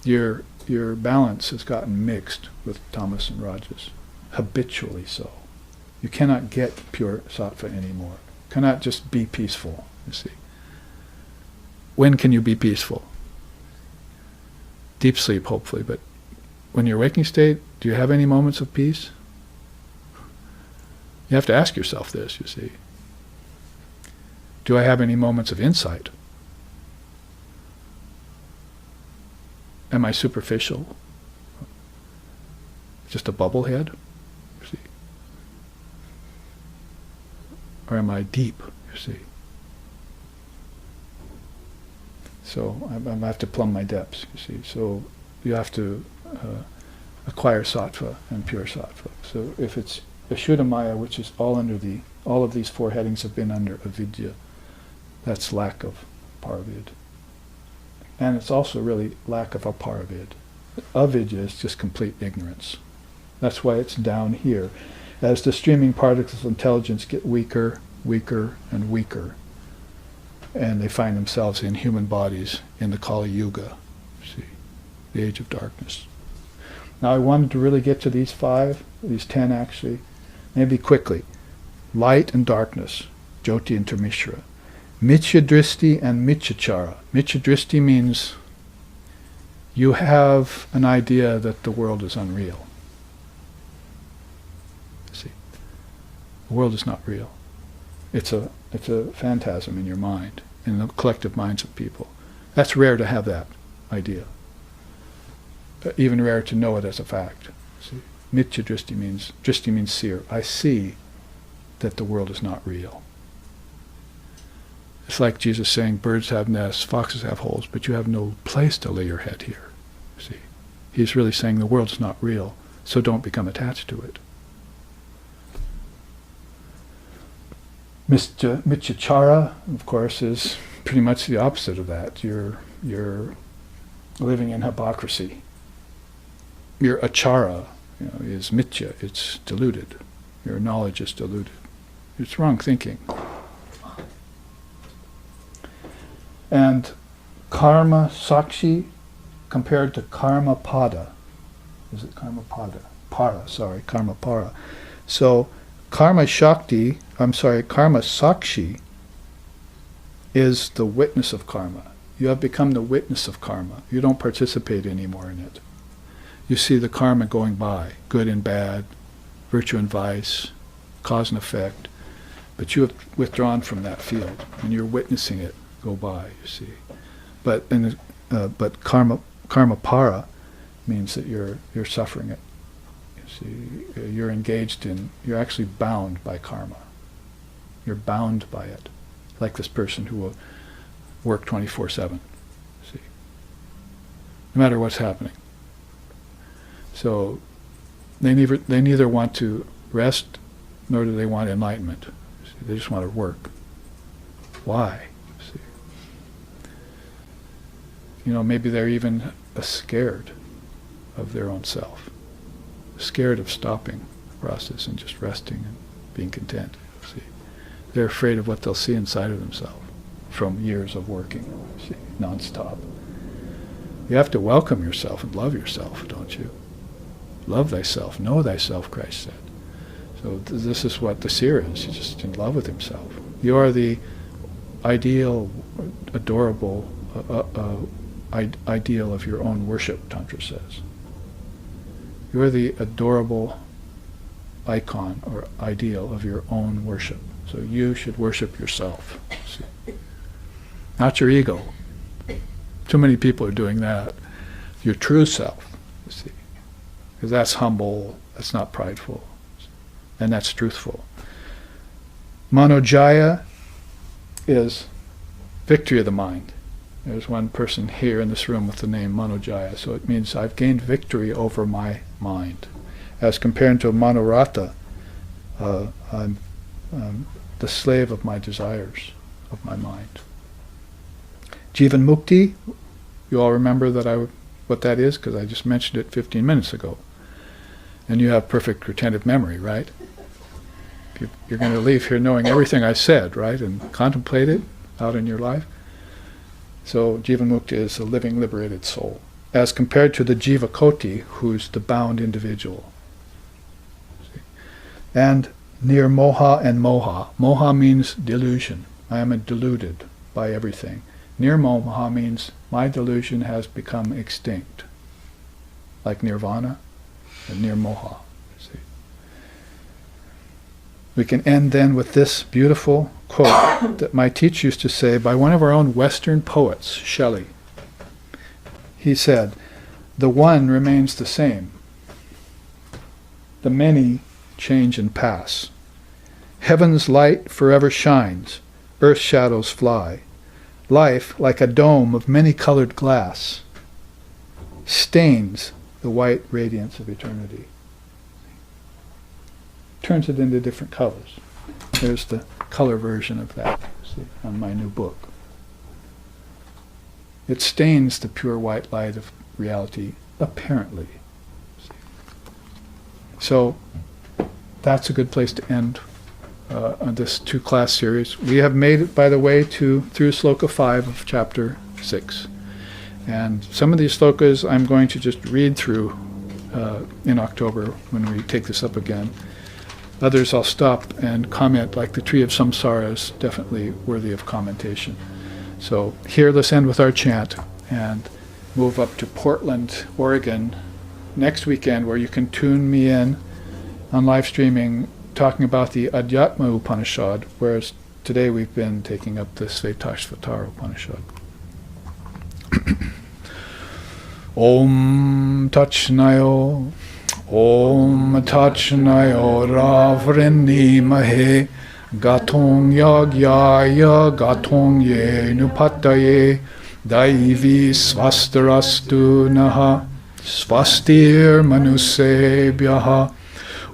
your balance has gotten mixed with tamas and rajas, habitually so. You cannot get pure sattva anymore. You cannot just be peaceful, you see. When can you be peaceful? Deep sleep, hopefully, but when you're waking state, do you have any moments of peace? You have to ask yourself this, you see. Do I have any moments of insight? Am I superficial? Just a bubblehead? You see? Or am I deep? You see? So I have to plumb my depths, you see. So you have to acquire sattva and pure sattva. So if it's ashuddhamaya, which is all of these 4 headings have been under avidya, that's lack of paravid. And it's also really lack of aparavid. Avidya is just complete ignorance. That's why it's down here. As the streaming particles of intelligence get weaker, weaker, and weaker, and they find themselves in human bodies in the Kali Yuga, see, the age of darkness. Now I wanted to really get to these 5, these 10 actually, maybe quickly. Light and darkness, Jyoti and Mishra. Mithya dristi and mithyachara. Mithya dristi means you have an idea that the world is unreal. See, the world is not real. It's a phantasm in your mind, in the collective minds of people. That's rare to have that idea. Even rare to know it as a fact. See, mithya dristi means seer. I see that the world is not real. It's like Jesus saying, birds have nests, foxes have holes, but you have no place to lay your head here. See, he's really saying the world's not real, so don't become attached to it. Mithyachara, of course, is pretty much the opposite of that. You're living in hypocrisy. Your achara, is mithya. It's deluded. Your knowledge is deluded. It's wrong thinking. And karma sakshi compared to karma pada. Is it karma pada? Karma para. So karma sakshi is the witness of karma. You have become the witness of karma. You don't participate anymore in it. You see the karma going by, good and bad, virtue and vice, cause and effect, but you have withdrawn from that field, and you're witnessing it go by, you see. But karma para means that you're suffering it. You see, you're actually bound by karma. You're bound by it, like this person who will work 24/7. See, no matter what's happening. So they neither want to rest nor do they want enlightenment. See, they just want to work. Why? See, maybe they're even scared of their own self, scared of stopping the process and just resting and being content. See, they're afraid of what they'll see inside of themselves from years of working, see, non-stop. You have to welcome yourself and love yourself, don't you? Love thyself, know thyself, Christ said. So this is what the seer is. He's just in love with himself. You are the ideal, adorable ideal of your own worship, Tantra says. You are the adorable icon or ideal of your own worship. So you should worship yourself. See? Not your ego. Too many people are doing that. Your true self, you see. Because that's humble, that's not prideful, and that's truthful. Manojaya is victory of the mind. There's one person here in this room with the name Manojaya, so it means I've gained victory over my mind. As compared to Manorata, I'm the slave of my desires, of my mind. Jivan Mukti, you all remember what that is? Because I just mentioned it 15 minutes ago. And you have perfect retentive memory, right? You're going to leave here knowing everything I said, right? And contemplate it out in your life. So Jivan Mukti is a living, liberated soul, as compared to the Jiva Koti, who's the bound individual. See? And near Moha and Moha. Moha means delusion. I am deluded by everything. Near Moha means my delusion has become extinct, like nirvana and near Moha. See? We can end then with this beautiful quote that my teacher used to say by one of our own Western poets, Shelley. He said, "The one remains the same. The many change and pass. Heaven's light forever shines. Earth's shadows fly. Life, like a dome of many-colored glass, stains the white radiance of eternity." Turns it into different colors. There's the color version of that, see, on my new book. It stains the pure white light of reality, apparently. See. So that's a good place to end on this 2-class series. We have made it, by the way, through Sloka 5 of chapter 6. And some of these slokas I'm going to just read through in October when we take this up again. Others I'll stop and comment, like the Tree of Samsara is definitely worthy of commentation. So here, let's end with our chant and move up to Portland, Oregon next weekend, where you can tune me in on live streaming talking about the Adhyatma Upanisad, whereas today we've been taking up the Svetashvatara Upanishad. Om Tachnayo, Om Tachnayo Ravrini Mahe, Gatong Yagyaya, Gatong Ye Nupataye, Daivi Swastarastu Naha, Swastir Manusebhyaha,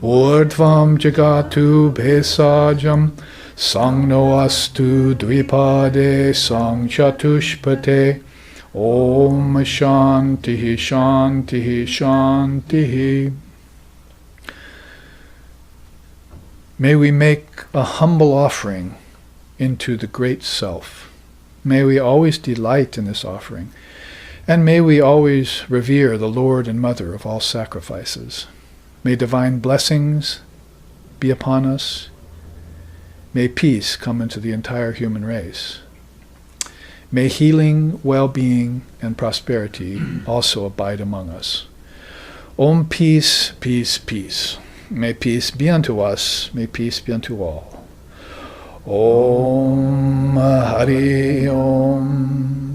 Urdhvam Jagatu Bhesajam, Sangno Astu Dvipade Sang Chatushpate, Om Shantihi Shantihi Shantihi. May we make a humble offering into the Great Self. May we always delight in this offering. And may we always revere the Lord and Mother of all sacrifices. May divine blessings be upon us. May peace come into the entire human race. May healing, well-being, and prosperity also abide among us. Om peace, peace, peace. May peace be unto us. May peace be unto all. Om Hari Om.